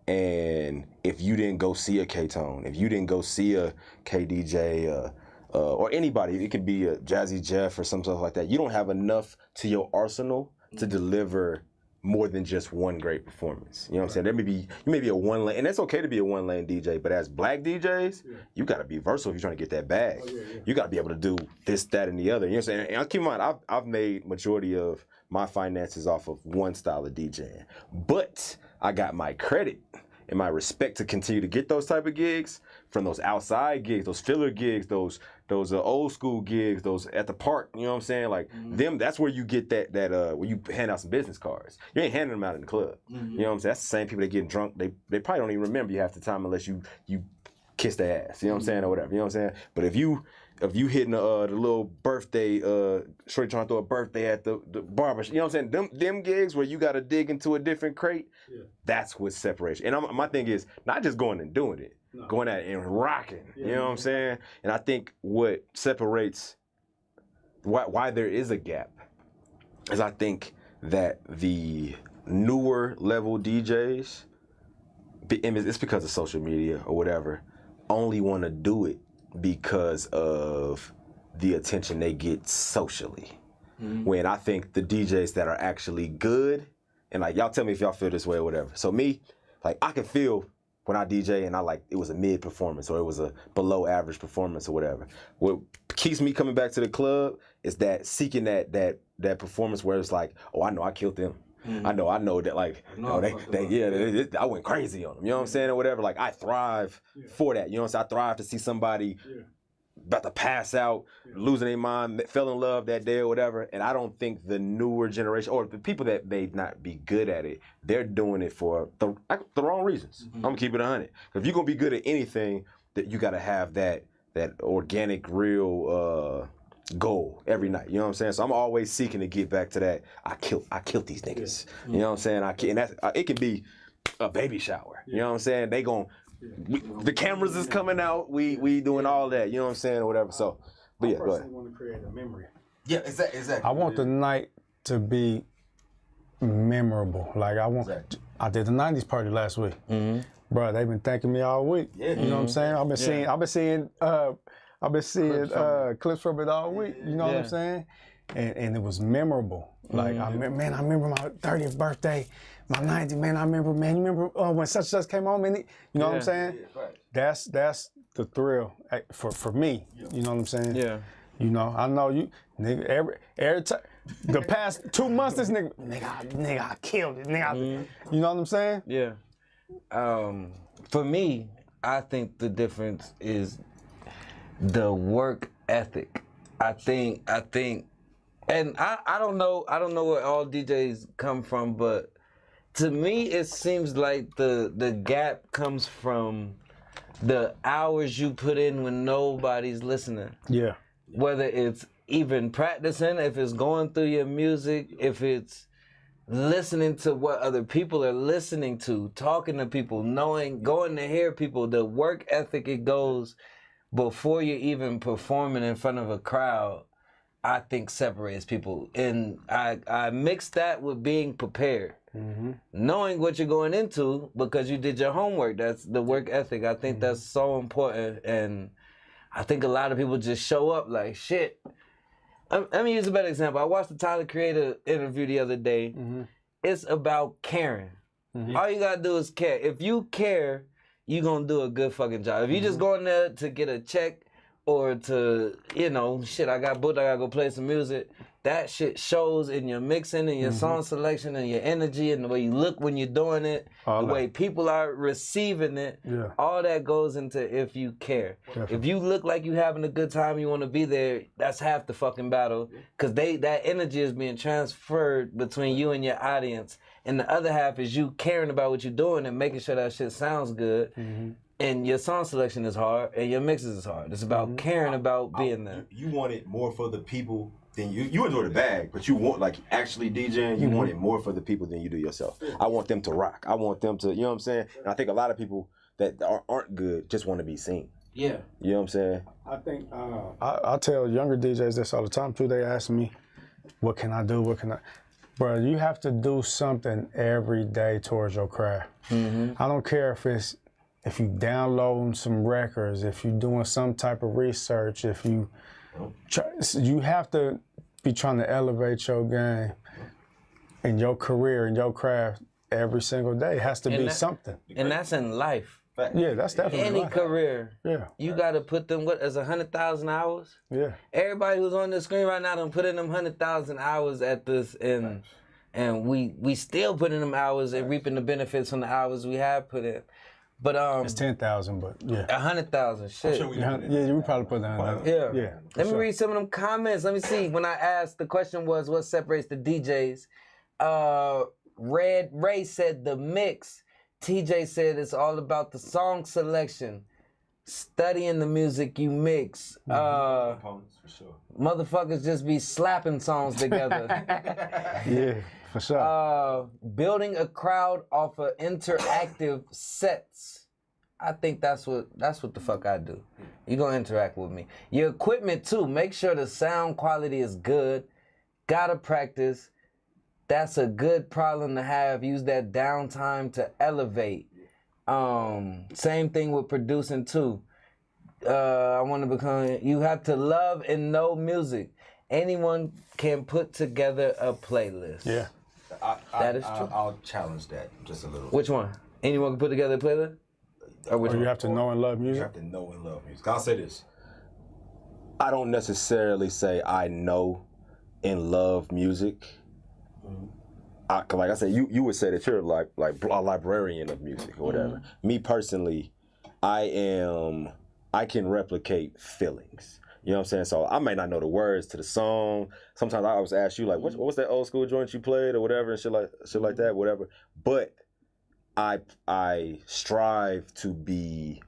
I: And if you didn't go see a K-Tone, if you didn't go see a KDJ, or anybody, it could be a Jazzy Jeff or some stuff like that, you don't have enough to your arsenal to deliver more than just one great performance. You know what I'm saying? You may be a one lane, and it's okay to be a one lane DJ, but as black DJs, you gotta be versatile if you're trying to get that bag. You gotta be able to do this, that, and the other. You know what I'm saying? And keep in mind, I've made majority of my finances off of one style of DJing, but I got my credit and my respect to continue to get those type of gigs from those outside gigs, those filler gigs, those old school gigs, those at the park. You know what I'm saying? Like them, that's where you get that where you hand out some business cards. You ain't handing them out in the club. You know what I'm saying? That's the same people that get drunk. They probably don't even remember you half the time unless you kiss their ass. You know what I'm saying, or whatever. You know what I'm saying? But if you hitting the little birthday, shorty trying to throw a birthday at the barber, you know what I'm saying? Them gigs where you got to dig into a different crate, that's what separates. And my thing is not just going and doing it, going at it and rocking. You know what I'm saying? And I think what separates why there is a gap is I think that the newer level DJs, and it's because of social media or whatever, only want to do it because of the attention they get socially. When I think the DJs that are actually good, and like, y'all tell me if y'all feel this way or whatever. So me, like, I can feel when I DJ and it was a mid performance or it was a below average performance or whatever. What keeps me coming back to the club is that seeking that performance where it's like, oh, I know I killed them. I know that, like, I went crazy on them. You know what I'm saying, or whatever. Like, I thrive for that. You know what I'm saying? I thrive to see somebody about to pass out, losing their mind, fell in love that day or whatever. And I don't think the newer generation or the people that may not be good at it, they're doing it for the wrong reasons. I'm gonna keep it 100. If you're gonna be good at anything, that you gotta have that organic, real goal every night. You know what I'm saying? So I'm always seeking to get back to that. I killed these niggas. You know what I'm saying? It can be a baby shower. You know what I'm saying? The cameras is coming out. We doing all that. You know what I'm saying, or whatever. So, but yeah, go ahead.
B: I want to create a memory.
I: Yeah, exactly.
B: I want the night to be memorable. Like I did the '90s party last week. Bro, they've been thanking me all week. You know what I'm saying? I've been seeing clips from it all week. You know what I'm saying? And it was memorable. Like I remember my 30th birthday, my 90th. Man, I remember. Man, you remember when such and such came on? Man, you know what I'm saying? Yeah, right. That's the thrill for me. You know what I'm saying? Yeah. You know, I know you, nigga. Every time, the past 2 months, this nigga, I killed it. Nigga, you know what I'm saying? Yeah.
F: For me, I think the difference is the work ethic. I think, and I don't know where all DJs come from, but to me it seems like the gap comes from the hours you put in when nobody's listening. Yeah. Whether it's even practicing, if it's going through your music, if it's listening to what other people are listening to, talking to people, going to hear people, the work ethic it goes before you're even performing in front of a crowd, I think separates people. And I mix that with being prepared. Knowing what you're going into because you did your homework. That's the work ethic. I think that's so important. And I think a lot of people just show up like, shit. Let me use a better example. I watched the Tyler Creator interview the other day. It's about caring. All you gotta do is care. If you care, you're gonna do a good fucking job. If you just going there to get a check or to, shit, I got booked, I gotta go play some music, that shit shows in your mixing and your song selection and your energy and the way you look when you're doing it, the way people are receiving it.
B: Yeah.
F: All that goes into if you care.
B: Definitely.
F: If you look like you having a good time, you want to be there, that's half the fucking battle. Because that energy is being transferred between you and your audience. And the other half is you caring about what you're doing and making sure that shit sounds good. And your song selection is hard and your mixes is hard. It's about caring about being there.
I: You want it more for the people than you enjoy the bag, but you want, like, actually DJing, you want it more for the people than you do yourself. I want them to rock. I want them to, you know what I'm saying? And I think a lot of people that aren't good just want to be seen.
F: Yeah.
I: You know what I'm saying?
B: I think I tell younger DJs this all the time too. They ask me, what can I do? What can I? Bro, you have to do something every day towards your craft. I don't care if you downloading some records, if you're doing some type of research, if you have to be trying to elevate your game and your career and your craft every single day. It has to be something.
F: And that's in life.
B: Yeah, that's definitely
F: Any
B: life.
F: career.
B: Yeah.
F: You got to put them, as 100,000 hours?
B: Yeah.
F: Everybody who's on the screen right now done put in them 100,000 hours at this, and we still putting them hours and reaping the benefits from the hours we have put in. But
B: it's 10,000, but yeah.
F: 100,000, shit.
B: Sure we probably put that on.
F: Yeah. Let me read some of them comments. Let me see. When I asked, the question was, what separates the DJs? Red Ray said the mix. TJ said it's all about the song selection. Studying the music you mix.
I: Components, for sure.
F: Motherfuckers just be slapping songs together.
B: Yeah, for sure.
F: Building a crowd off of interactive sets. I think that's what the fuck I do. You gonna interact with me. Your equipment too. Make sure the sound quality is good. Gotta practice. That's a good problem to have. Use that downtime to elevate. Same thing with producing too. I want to become. You have to love and know music. Anyone can put together a playlist.
B: Yeah.
F: That is true.
I: I'll challenge that just a little.
F: Which one? Anyone can put together a playlist? Or
B: you have to know and love music?
I: You have to know and love music. I'll say this. I don't necessarily say I know and love music. Like I said, you would say that you're like a librarian of music or whatever. Me personally, I can replicate feelings. You know what I'm saying? So I may not know the words to the song. Sometimes I always ask you, like, what's that old school joint you played or whatever and shit like that, whatever. But I strive to be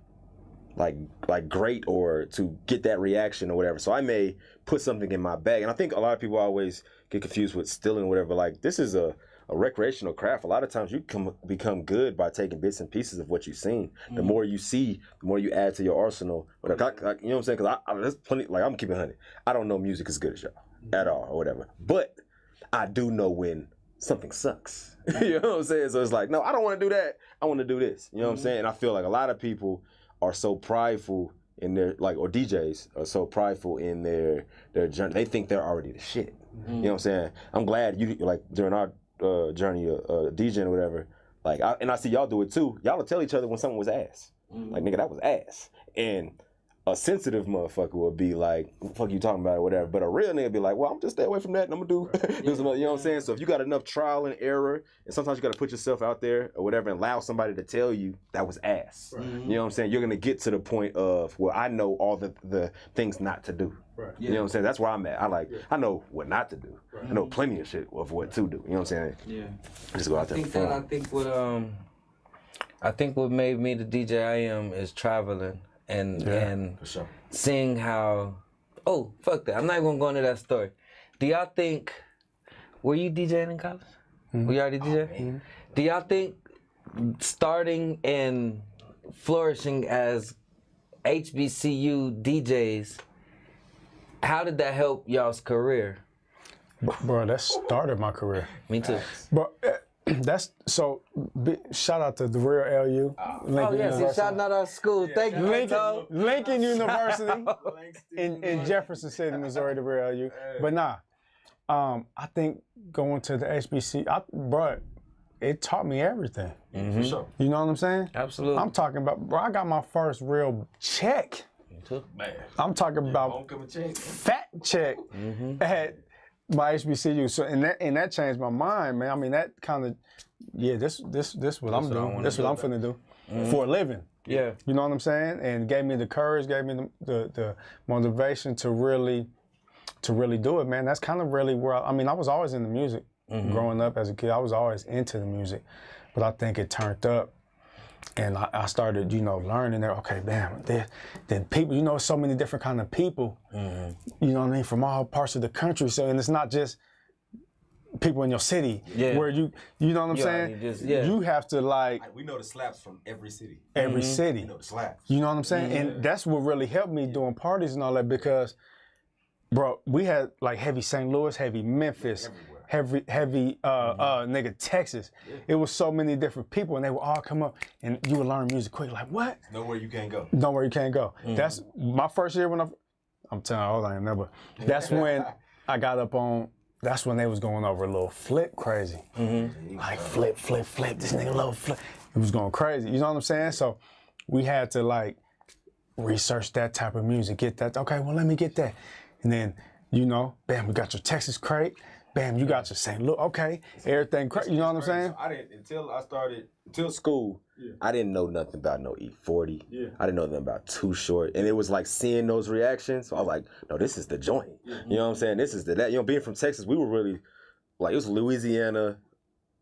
I: like great or to get that reaction or whatever. So I may put something in my bag. And I think a lot of people always get confused with stealing or whatever. Like, this is a recreational craft. A lot of times you can become good by taking bits and pieces of what you've seen. The more you see, the more you add to your arsenal. But you know what I'm saying? Because there's plenty, like, I'm keeping 100. I don't know music as good as y'all at all or whatever. But I do know when something sucks. You know what I'm saying? So it's like, no, I don't want to do that. I want to do this. You know what I'm saying? And I feel like a lot of people are so prideful in their, like, or DJs are so prideful in their journey. They think they're already the shit. You know what I'm saying? I'm glad you, like, during our journey of DJing or whatever, like, I see y'all do it too. Y'all will tell each other when something was ass. Like, nigga, that was ass. And a sensitive motherfucker would be like, what the fuck you talking about or whatever. But a real nigga be like, well, I'm just stay away from that and I'm gonna do some, you know what I'm saying? So if you got enough trial and error, and sometimes you gotta put yourself out there or whatever and allow somebody to tell you that was ass. You know what I'm saying? You're gonna get to the point of, well, I know all the things not to do. Right. You know what I'm saying? That's where I'm at. I know what not to do. Right. I know plenty of shit of what to do. You know what I'm saying? Yeah. Just go out there.
F: I think what made me the DJ I am is traveling and
I: for sure.
F: Seeing how. Oh, fuck that! I'm not even gonna go into that story. Do y'all think? Were you DJing in college? Were you already DJing? Do y'all think starting and flourishing as HBCU DJs? How did that help y'all's career?
B: Bro, that started my career.
F: Me too.
B: But that's so. Shout out to the real LU.
F: Oh yes, shout out our school. Thank you,
B: Lincoln University in Jefferson City, Missouri, the real LU. But nah, I think going to the HBC, bro, it taught me everything.
I: For sure.
B: You know what I'm saying?
F: Absolutely.
B: I'm talking about, bro. I got my first real check.
I: Man.
B: I'm talking about
I: Homecoming check.
B: fat check at My HBCU. So and that changed my mind, man. I mean, that kind of, this what I'm doing. This what I'm finna do for a living.
F: Yeah.
B: You know what I'm saying? And gave me the courage, gave me the motivation to really do it, man. That's kind of really where I was always into music. Growing up as a kid, I was always into the music, but I think it turned up. And I started, learning there. Okay, damn, then people, so many different kind of people, you know what I mean, from all parts of the country. So, and it's not just people in your city where you know what I'm saying? You have to
I: we know the slaps from every city.
B: Every city.
I: We know the slaps.
B: You know what I'm saying? And that's what really helped me doing parties and all that because, bro, we had like heavy St. Louis, heavy Memphis, heavy nigga Texas. It was so many different people and they would all come up and you would learn music quick. Like, what?
I: Nowhere you can't go.
B: Nowhere you can't go. That's my first year when I'm telling you, hold on, never. That's when I got up on, that's when they was going over a little flip crazy. Like flip, this nigga little flip. It was going crazy. You know what I'm saying? So we had to like research that type of music, get that. Okay, well, let me get that. And then, bam, we got your Texas crate. Bam, you got your St. Louis. Okay, everything crazy. You know what I'm saying?
I: So until school, I didn't know nothing about no E40. I didn't know nothing about Too Short. And it was like seeing those reactions. So I was like, no, this is the joint. You know what I'm saying? This is that. Being from Texas, we were really, like, it was Louisiana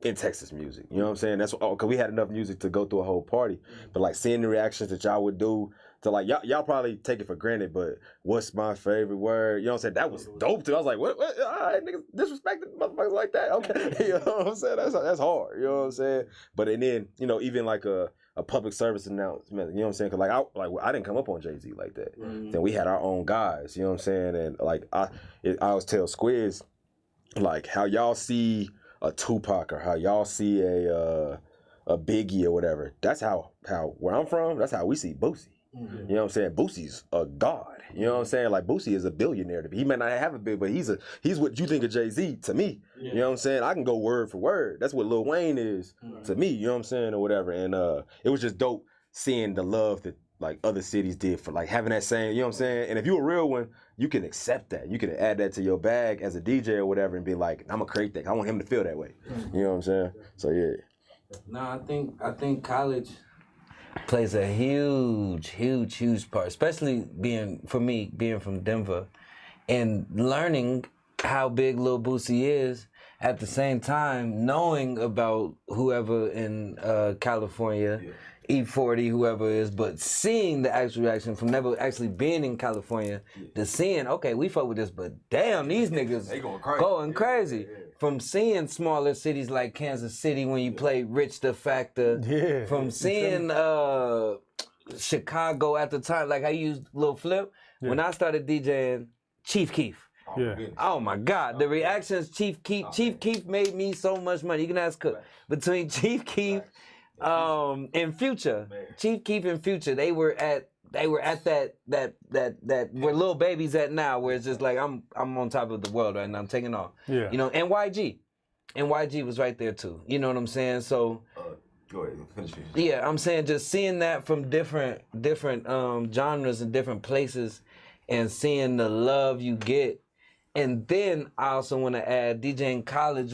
I: in Texas music. You know what I'm saying? That's because we had enough music to go through a whole party. But like seeing the reactions that y'all would do to like y'all probably take it for granted, but what's my favorite word? You know what I'm saying? That was dope too. I was like, what? All right, niggas disrespecting motherfuckers like that. Okay. You know what I'm saying? That's hard. You know what I'm saying? But and then, even like a public service announcement, you know what I'm saying? Cause I didn't come up on Jay-Z like that. Then we had our own guys, you know what I'm saying? And like I always tell Squiz, like how y'all see a Tupac or how y'all see a Biggie or whatever. That's how where I'm from, that's how we see Boosie. You know what I'm saying? Boosie's a god. You know what I'm saying? Like Boosie is a billionaire to me. He may not have a big, but he's what you think of Jay-Z to me. You know what I'm saying? I can go word for word. That's what Lil Wayne is to me. You know what I'm saying? Or whatever. And it was just dope seeing the love that like other cities did for like having that same, you know what I'm saying? And if you're a real one, you can accept that. You can add that to your bag as a DJ or whatever and be like, I'm gonna create that. I want him to feel that way. You know what I'm saying? So yeah.
F: No, I think college plays a huge part, especially being from Denver and learning how big Lil Boosie is at the same time knowing about whoever in California, E40, whoever is, but seeing the actual reaction from never actually being in California to seeing, okay, we fuck with this, but damn, these niggas
I: they
F: going crazy. From seeing smaller cities like Kansas City when you play Rich the Factor, from seeing Chicago at the time, like I used Lil Flip, when I started DJing Chief Keef. Oh my God, the reactions Chief Keef made me so much money. You can ask Cook. Between Chief Keef and Future, Chief Keef and Future, they were at that where little babies at now, where it's just like I'm on top of the world right now. I'm taking off. You know, and YG was right there too. You know what I'm saying? So
I: go ahead, finish.
F: Yeah, I'm saying just seeing that from different genres and different places, and seeing the love you get. And then I also want to add DJing college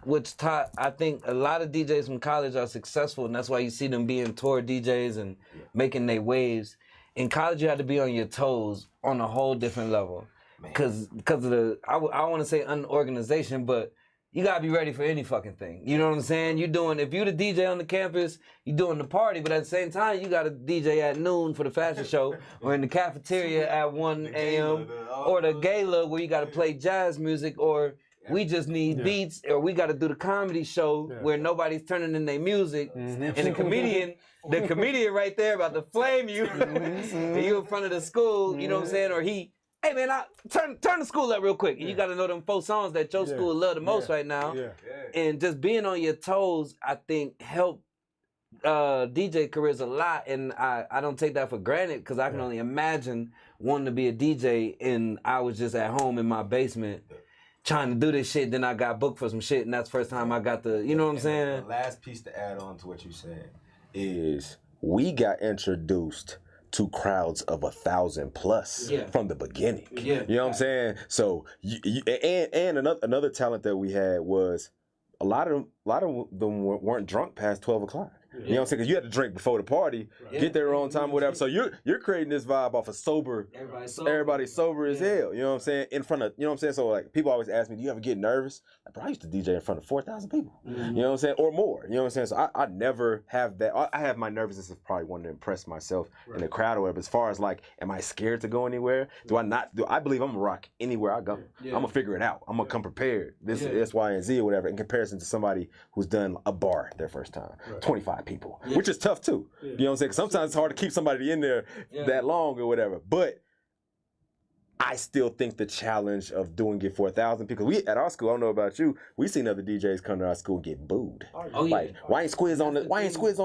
F: which taught, I think a lot of DJs from college are successful, and that's why you see them being tour DJs and making their waves. In college, you had to be on your toes on a whole different level. Because of the, I want to say unorganization, but you got to be ready for any fucking thing. You know what I'm saying? If you're the DJ on the campus, you're doing the party, but at the same time, you got to DJ at noon for the fashion show, or in the cafeteria at 1 a.m., or the gala where you got to play jazz music, or we just need beats, or we got to do the comedy show where nobody's turning in their music, and the comedian right there about to flame you, and you in front of the school, you know what I'm saying? Or hey man, turn the school up real quick. And you gotta know them 4 songs that your school love the most right now. And just being on your toes, I think helped DJ careers a lot. And I don't take that for granted, because I can only imagine wanting to be a DJ and I was just at home in my basement trying to do this shit. Then I got booked for some shit, and that's the first time I got you know what I'm saying?
I: The last piece to add on to what you said is we got introduced
D: to crowds of 1,000 plus from the beginning.
F: Yeah.
D: You know what I'm saying? So and another talent that we had was a lot of them weren't drunk past 12 o'clock. You know what I'm saying? Because you had to drink before the party, get there on time, whatever. So you're creating this vibe off of sober. Everybody's sober as hell. You know what I'm saying? In front of, you know what I'm saying? So like people always ask me, do you ever get nervous? Like, bro, I used to DJ in front of 4,000 people. You know what I'm saying? Or more. You know what I'm saying? So I never have that. I have my nervousness of probably wanting to impress myself in the crowd or whatever. As far as like, am I scared to go anywhere? I believe I'm gonna rock anywhere I go. I'm gonna figure it out. I'm gonna come prepared. This is X, Y, and Z or whatever in comparison to somebody who's done a bar their first time. 25 people, which is tough too. You know what I'm saying? 'Cause sometimes it's hard to keep somebody in there that long or whatever. But I still think the challenge of doing it for 1,000 people. We at our school, I don't know about you, we seen other DJs come to our school and get booed. Like, why ain't Squiz on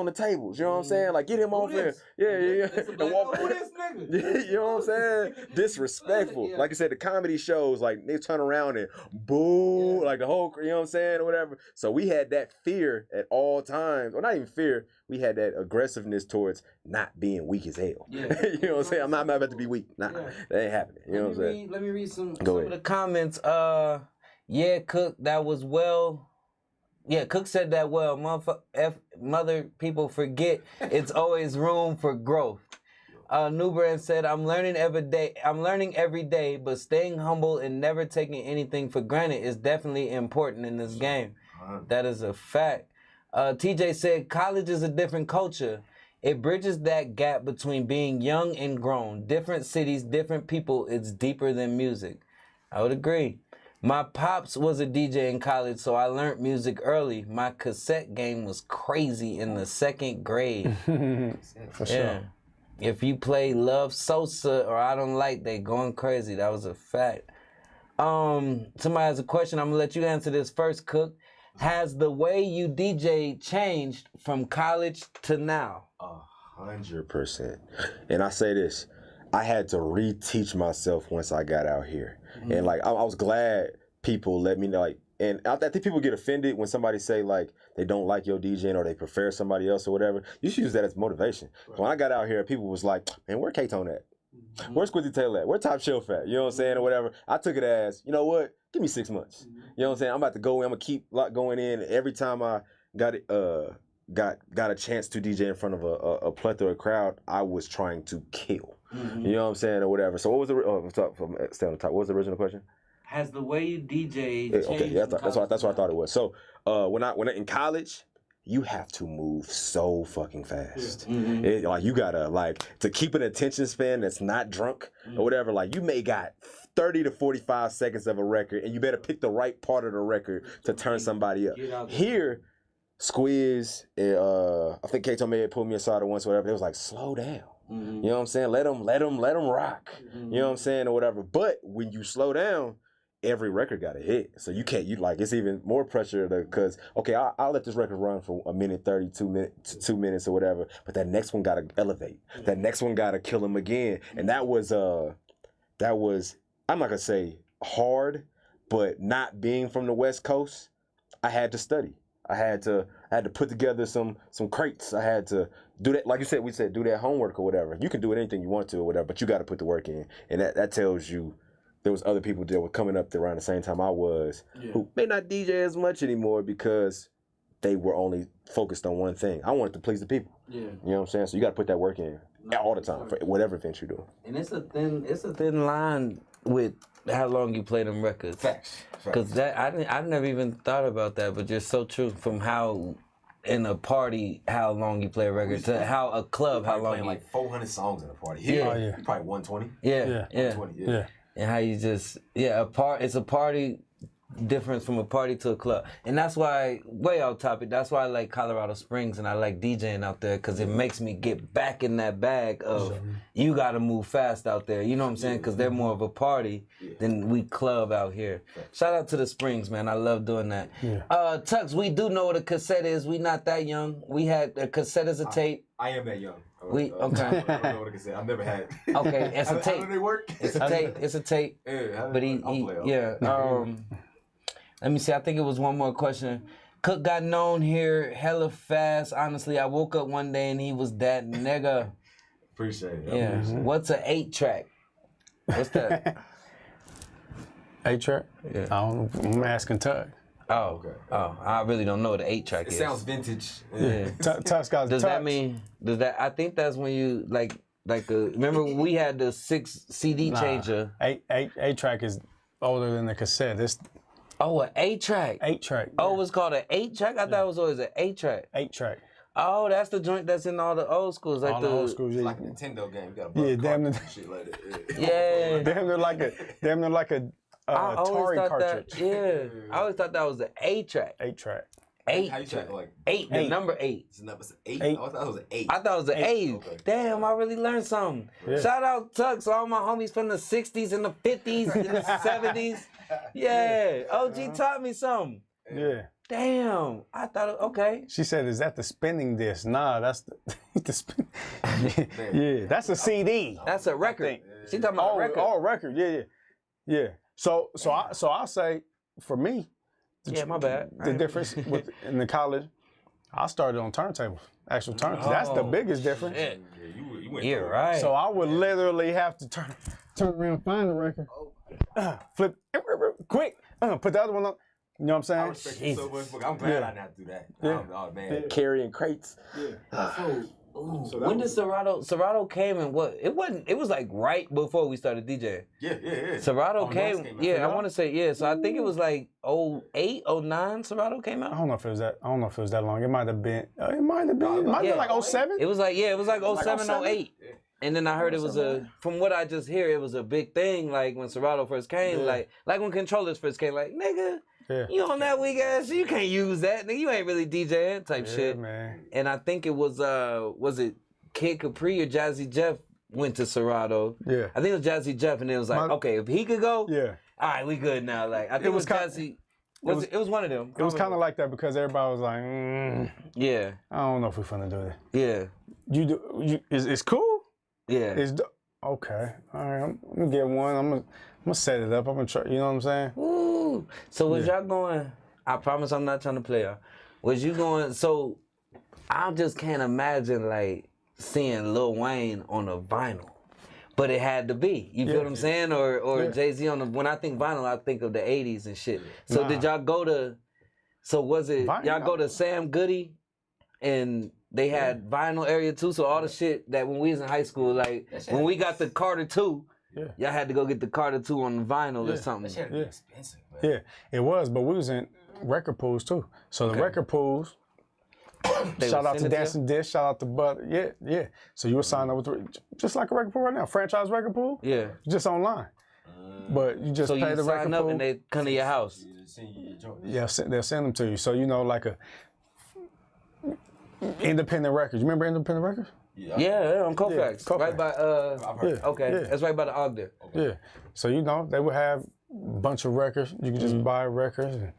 D: the tables? You know what I'm saying? Like, get him off there. Yeah. And walk.
F: Who this nigga?
D: You know what I'm saying? Disrespectful. Like I said, the comedy shows, like they turn around and boo, like the whole, you know what I'm saying, or whatever. So we had that fear at all times. Well, not even fear. We had that aggressiveness towards not being weak as hell. You know what I'm saying? I'm not about to be weak. Nah, that ain't happening. You know what I'm saying?
F: Let me read some
D: of
F: the comments. Cook, that was well. Yeah, Cook said that well. Mother people forget it's always room for growth. New Brand said, I'm learning every day, but staying humble and never taking anything for granted is definitely important in this game. That is a fact. TJ said, college is a different culture. It bridges that gap between being young and grown. Different cities, different people. It's deeper than music. I would agree. My pops was a DJ in college, so I learned music early. My cassette game was crazy in the 2nd grade.
B: For sure.
F: If you play Love Sosa or I Don't Like, they going crazy. That was a fact. Somebody has a question. I'm gonna let you answer this first, Cook. Has the way you DJ changed from college to now?
D: 100%. And I say this, I had to reteach myself once I got out here. And like, I was glad people let me know, like, and I think people get offended when somebody say like they don't like your DJing or they prefer somebody else or whatever. You should use that as motivation. When I got out here, people was like, man, where K-Tone at? Where's Squizzy Taylor at? Where Top Shelf at? You know what I'm saying? Or whatever. I took it as, you know what? Give me 6 months. You know what I'm saying? I'm about to go in. I'm going to keep going in. Every time I got a chance to DJ in front of a plethora of crowd, I was trying to kill. You know what I'm saying? Or whatever. So what was stay on the top. What was the original question?
F: Has the way you DJ changed?
D: Okay, that's what I thought it was. So when I in college, you have to move so fucking fast. Like you gotta to keep an attention span that's not drunk or whatever. Like you may got 30 to 45 seconds of a record, and you better pick the right part of the record to turn somebody up. Here, Squizz, I think K-Tone may have pulled me aside once or whatever. It was like, slow down. You know what I'm saying? Let them rock. You know what I'm saying, or whatever. But when you slow down, every record got a hit. So it's even more pressure because, okay, I'll let this record run for 1:30, 2 minutes or whatever, but that next one got to elevate. That next one got to kill him again. And that was, I'm not going to say hard, but not being from the West Coast, I had to study. I had to put together some crates. I had to do that, like you said, do that homework or whatever. You can do anything you want to or whatever, but you got to put the work in. And that tells you there was other people that were coming up there around the same time I was who may not DJ as much anymore because they were only focused on one thing. I wanted to please the people. You know what I'm saying? So you got to put that work in all the time for whatever event you're doing.
F: And it's a thin line with how long you play them records. Facts. Because I've never even thought about that, but you're so true. From how in a party, how long you play a record, to how a club, how long you
I: like 400 songs in a party. Here, you probably 120.
F: Yeah.
I: 120,
F: And how you just it's a party difference from a party to a club. And that's why, way off topic, that's why I like Colorado Springs and I like DJing out there, because it makes me get back in that bag of you got to move fast out there. You know what I'm saying? Because they're more of a party than we club out here. Shout out to the Springs, man. I love doing that. Tux, we do know what a cassette is. We not that young. We had a cassette as a tape.
I: I am that young.
F: Okay.
I: I don't know what I can say. I've never had.
F: Okay, it's a tape.
I: How do they work?
F: It's a tape. It's a tape. But let me see. I think it was one more question. Cook got known here hella fast. Honestly, I woke up one day and he was that nigga.
I: Appreciate it.
F: Yeah. What's an 8-track? What's that?
B: 8-track?
F: Yeah.
B: I don't know. I'm asking Tug.
F: Oh, okay. Oh, I really don't know what an 8-track is.
I: It sounds vintage.
F: Yeah.
B: Tug's got
F: Does that mean? Does that? I think that's when you like remember we had the 6 CD changer.
B: 8-track is older than the cassette. It's
F: Oh, an 8-track.
B: 8-track.
F: Oh, it's called an 8-track. I thought it was always an 8-track.
B: 8-track.
F: Oh, that's the joint that's in all the old schools, like
B: All the old schools.
I: Like a Nintendo game. You got
B: Yeah, damn it.
I: shit like that.
F: Yeah.
B: Damn near like a
F: I always
B: Atari
F: thought
B: cartridge.
F: that. Yeah, I always thought that was an 8-track.
B: 8-track.
I: How you check like
F: 8, the number 8.
I: it's number 8?
B: Eight.
I: I thought it was an 8.
F: I thought it was an 8.
I: Okay.
F: Damn, I really learned something.
B: Yeah.
F: Shout out Tux, all my homies from the 60s and the 50s and the 70s. Yeah, OG taught me something.
B: Yeah.
F: Damn, I thought, okay.
B: She said, "Is that the spinning disc?" Nah, that's the spin. Yeah, that's a CD.
F: That's a record. She talking about a record.
B: Oh, record. Yeah. So I'll say, for me,
F: Yeah, my bad.
B: the difference in the college, I started on turntables, actual turntables. That's the biggest difference.
F: Shit.
I: You went
F: Yeah,
I: through it.
F: right.
B: So I would literally have to turn around, find the record, flip, quick, put the other one on. You know what
I: I
B: I'm
I: respect
B: saying?
I: you so much. I'm glad I not do that.
B: Yeah.
I: Oh man.
B: Carrying crates.
F: When did Serato came and what? It was like right before we started DJing.
I: Yeah.
F: Serato came,
I: Nas came out.
F: yeah, I want to say, yeah. So I think it was like 08, 09 Serato came
B: I
F: out.
B: don't know if it was that. I don't know if it was that long. It might have been. It might have been like 07.
F: It was like, yeah, it was like 07,
B: 07?
F: 08. And then I heard it was from what I just hear, it was a big thing. Like when Serato first came, like when controllers first came, like nigga, you on that weak ass, you can't use that, nigga. You ain't really DJing type shit.
B: Man.
F: And I think it was it Kid Capri or Jazzy Jeff went to Serato.
B: Yeah.
F: I think it was Jazzy Jeff, and it was like, okay, if he could go,
B: Yeah.
F: all right, we good now. Like I think it was Jazzy. It was one of them.
B: It was kind of like that because everybody was like,
F: yeah,
B: I don't know if we're finna do that.
F: yeah,
B: It's cool.
F: yeah.
B: Okay. All right. I'm gonna get one. I'm gonna set it up. I'm gonna try. You know what I'm saying?
F: Woo. So was y'all going? I promise I'm not trying to play y'all. Was you going? So I just can't imagine like seeing Lil Wayne on a vinyl, but it had to be. You feel what I'm saying? Or Jay-Z on the. When I think vinyl, I think of the '80s and shit. So did y'all go to? So was it y'all go to Sam Goody, and they had vinyl area too? So all the shit that when we was in high school, like when we got the Carter 2, y'all had to go get the Carter 2 on the vinyl or something.
I: That shit
B: Yeah.
I: expensive, man.
B: Yeah, it was. But we was in record pools too. So the record pools.
F: They
B: Shout
F: would
B: out to
F: send it
B: Dancing Dish. Shout out to Butter. Yeah. So you would sign up with just like a record pool right now, franchise record pool.
F: Yeah.
B: Just online. But you just
F: So
B: pay
F: you
B: the record
F: sign up
B: pool.
F: and they come to your house.
B: Yeah, they'll send them to you. So you know, like a independent records. You remember independent records?
F: Yeah, on Kofax.
B: Kofax.
F: Right by
B: Yeah.
F: okay.
B: Yeah.
F: That's right by the Ogden.
B: Yeah. So you know, they would have a bunch of records. You could just buy records, and,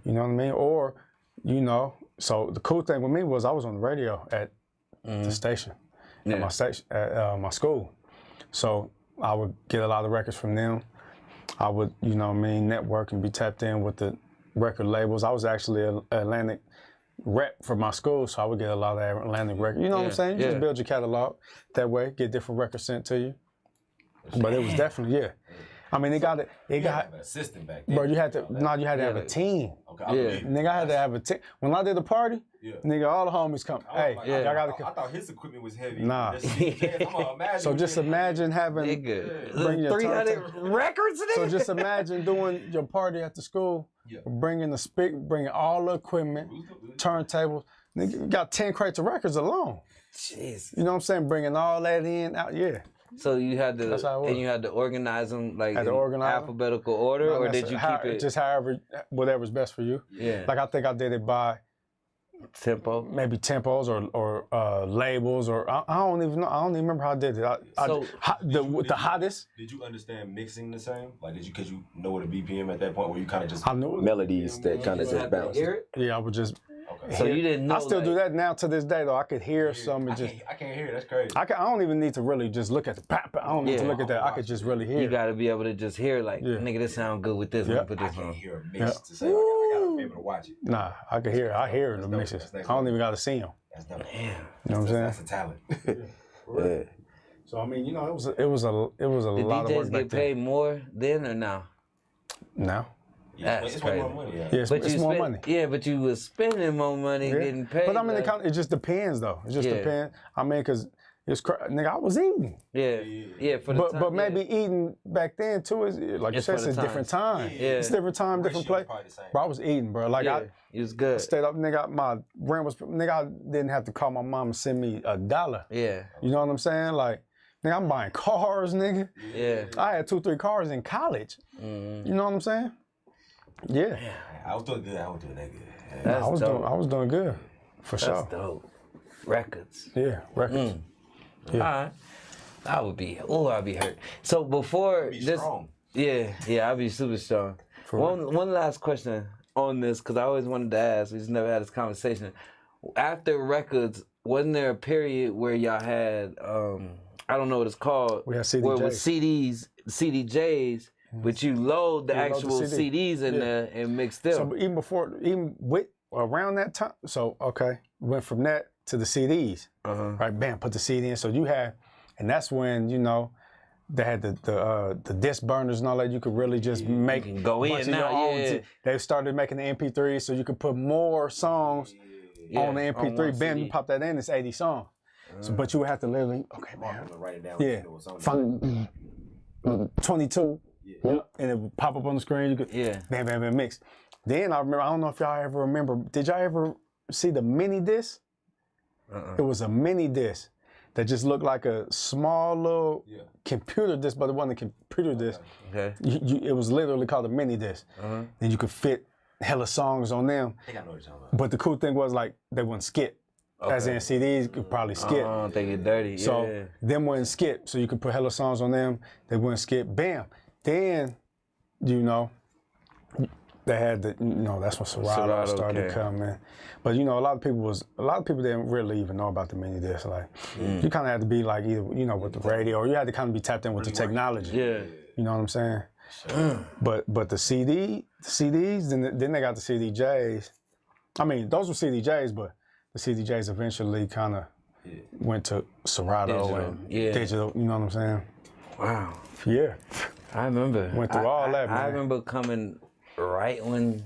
B: you know what I mean? Or, you know, so the cool thing with me was I was on the radio at the station, at my school. So I would get a lot of records from them. I would, you know what I mean, network and be tapped in with the record labels. I was actually an Atlantic rep for my school, so I would get a lot of Atlantic records. You know what I'm saying? You just build your catalog that way, get different records sent to you. But it was definitely, I mean, it got
I: an assistant back then.
B: bro, you had to have a team.
I: Okay,
B: Nigga, I had to have a team. When I did the party, nigga, all the homies come. Hey, y'all gotta come.
I: I thought his equipment was heavy.
B: Nah.
I: So
B: just imagine having bring your
F: 300 records.
B: So just imagine doing your party at the school, bringing bringing all the equipment, turntables. Nigga, you got 10 crates of records alone.
F: Jeez.
B: You know what I'm saying? Bringing all that out.
F: So you had to,
B: That's how it was.
F: and you had to organize them like
B: Had to
F: in
B: organize 'em.
F: alphabetical order, or did you keep it
B: just whatever's best for you?
F: Yeah.
B: Like I think I did it by
F: tempo?
B: maybe tempos or labels or I don't even know. I don't even remember how I did it. The hottest.
I: Did you understand mixing the same? Like, because you know what a BPM at that point, where you kind of just
B: I knew
I: melodies that kind of just bounce.
F: Hear it?
B: Yeah, I would just.
F: So you didn't know.
B: I still do that now to this day though. I could hear some and just.
I: I can't hear it. That's crazy.
B: I don't even need to really just look at the pop. I don't need to look at that. I could just really hear.
F: You got to be able to just hear like, nigga, this sound good with this. Let me put
I: I
F: this
I: can't
F: on.
I: hear a mix to say I gotta be able to watch it.
B: Nah, I could hear. I hear the mixes. I don't even got to see them.
I: That's dope.
F: Damn.
B: You know what I'm saying?
I: That's a talent.
B: So I mean, you know, it was a
F: Did
B: lot of work
F: DJs
B: back
F: get paid more then or now?
B: Now.
F: That's
I: it's
F: crazy.
I: more money. Yeah.
B: Yeah, it's more money.
F: Yeah, but you was spending more money getting paid.
B: But I mean, it just depends though. It just depends. I mean, cause it's nigga, I was eating.
F: Yeah, for the time.
B: But maybe eating back then too is like you said, it's a different time. It's different time, different place. Bro, I was eating, bro. Like
F: it was good.
B: I stayed up, nigga. My rent was, nigga. I didn't have to call my mom and send me $1.
F: Yeah.
B: You know what I'm saying? Like, nigga, I'm buying cars, nigga.
F: Yeah.
B: I had 2-3 cars in college. You know what I'm saying? Yeah.
I: I was doing good. I was doing that good.
F: That's dope.
B: I was doing good, for sure.
F: That's dope. Records.
B: Yeah, records. Yeah.
F: All right. I'd be hurt. So before
I: Be
F: this,
I: strong.
F: I'd be super strong. One last question on this, because I always wanted to ask. We just never had this conversation. After records, wasn't there a period where y'all had I don't know what it's called.
B: We had CDJs.
F: Where it was CDJs, but you load the actual
B: the CD.
F: CDs in there and mix them.
B: So even with around that time, so okay, went from that to the CDs, right? Bam, put the CD in. So you had, and that's when you know they had the disc burners and all that. You could really just make
F: go in now.
B: They started making the MP3s, so you could put more songs on the MP3. Bam, you pop that in, it's 80 songs. So, but you would have to literally, okay, man.
I: Write it down.
B: Yeah, find 22. And it would pop up on the screen. You could bam, bam, bam, mix. Then I remember, I don't know if y'all ever remember, did y'all ever see the mini disc? It was a mini disc that just looked like a small little computer disc, but it wasn't a computer disc.
F: Okay.
B: It was literally called a mini disc. Then you could fit hella songs on them.
I: I think I know what you're talking about.
B: But the cool thing was like they wouldn't skip. As in CDs could probably skip.
F: Oh, they get dirty.
B: So them wouldn't skip. So you could put hella songs on them. They wouldn't skip. Bam. Then, you know, they had the, you know, that's when Serato started coming. But you know, a lot of people didn't really even know about the mini disc. Like, you kind of had to be like either, you know, with the radio, or you had to kind of be tapped in with the technology.
F: Yeah.
B: You know what I'm saying? But the CDs, then they got the CDJs. I mean, those were CDJs, but the CDJs eventually kind of went to Serato and digital. You know what I'm saying?
F: Wow.
B: Yeah.
F: I remember.
B: Went through all that, man.
F: I remember coming right when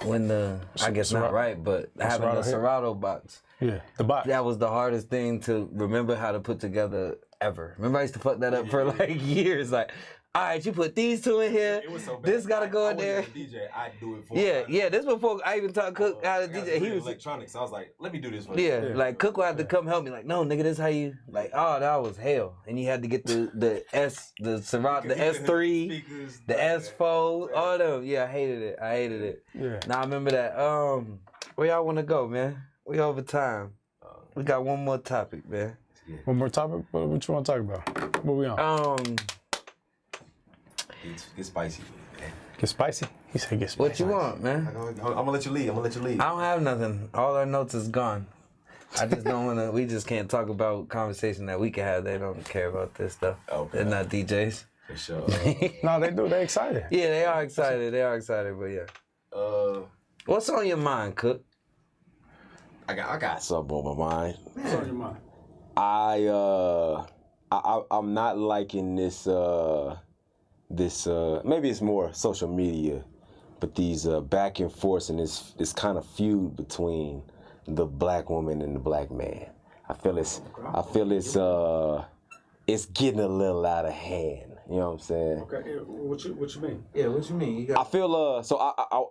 F: the, I guess not right, but having the Serato box.
B: Yeah, the box.
F: That was the hardest thing to remember how to put together ever. Remember I used to fuck that up for like years. Like, all right, you put these two in here.
I: It was so bad.
F: This gotta go in there.
I: DJ, I do it for
F: This before I even taught Cook how to DJ. He was
I: electronics. I was like, let me do this for you.
F: like Cook would have to come help me. Like, no, nigga, this how you like. Oh, that was hell. And you had to get the Serato, the S3, the S4, all them. Yeah, I hated it. Yeah. Now I remember that. Where y'all want to go, man? We over time. We got one more topic, man.
B: One more topic? What you want to talk about? What we on?
I: Get spicy.
B: Get spicy? He said get spicy.
F: What you want, man?
I: I'm gonna let you lead.
F: I don't have nothing. All our notes is gone. I just don't want to. We just can't talk about conversation that we can have. They don't care about this stuff. Okay. They're not DJs.
I: For sure.
B: No, they do. They excited.
F: Yeah, they are excited. But yeah. What's on your mind, Cook?
I: I got something on my mind.
B: What's on your mind?
I: I'm not liking this. Maybe it's more social media, but these back and forth and this kind of feud between the black woman and the black man. I feel it's getting a little out of hand. You know what I'm saying?
B: Okay, what you mean?
F: Yeah, what you mean?
I: I feel so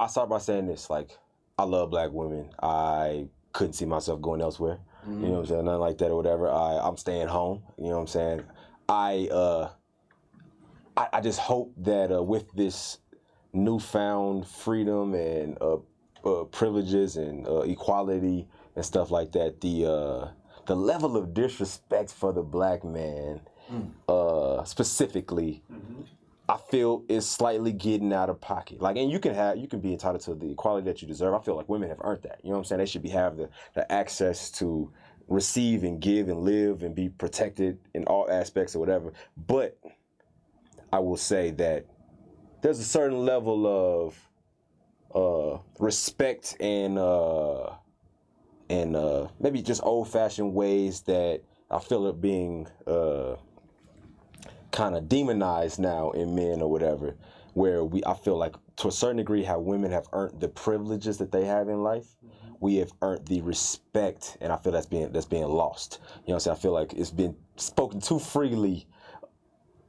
I: I started by saying this, like, I love black women. I couldn't see myself going elsewhere. You know what I'm saying? Nothing like that or whatever. I'm staying home. You know what I'm saying? I just hope that with this newfound freedom and privileges and equality and stuff like that, the level of disrespect for the black man specifically, I feel is slightly getting out of pocket. Like, and you can be entitled to the equality that you deserve. I feel like women have earned that. You know what I'm saying? They should have the access to receive and give and live and be protected in all aspects or whatever. But I will say that there's a certain level of respect and maybe just old-fashioned ways that I feel are being kind of demonized now in men or whatever, where I feel like to a certain degree how women have earned the privileges that they have in life, we have earned the respect, and I feel that's being lost. You know what I'm saying? I feel like it's been spoken too freely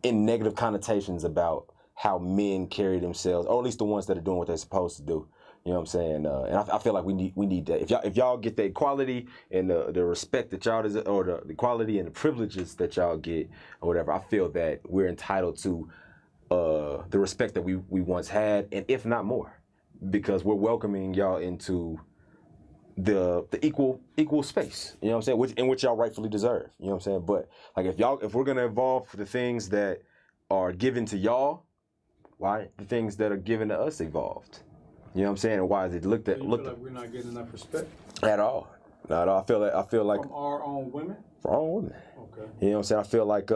I: in negative connotations about how men carry themselves, or at least the ones that are doing what they're supposed to do. You know what I'm saying? And I feel like we need that. If y'all get the equality and the respect that y'all deserve, or the equality and the privileges that y'all get, or whatever, I feel that we're entitled to the respect that we once had, and if not more, because we're welcoming y'all into the equal space. You know what I'm saying? Which y'all rightfully deserve. You know what I'm saying? But like if we're gonna evolve for the things that are given to y'all, why the things that are given to us evolved? You know what I'm saying? And why is it looked at?
B: So you feel like we're not getting enough respect
I: at all? Not at all. I feel like
B: from our own women.
I: From our own women.
B: Okay.
I: You know what I'm saying? I feel like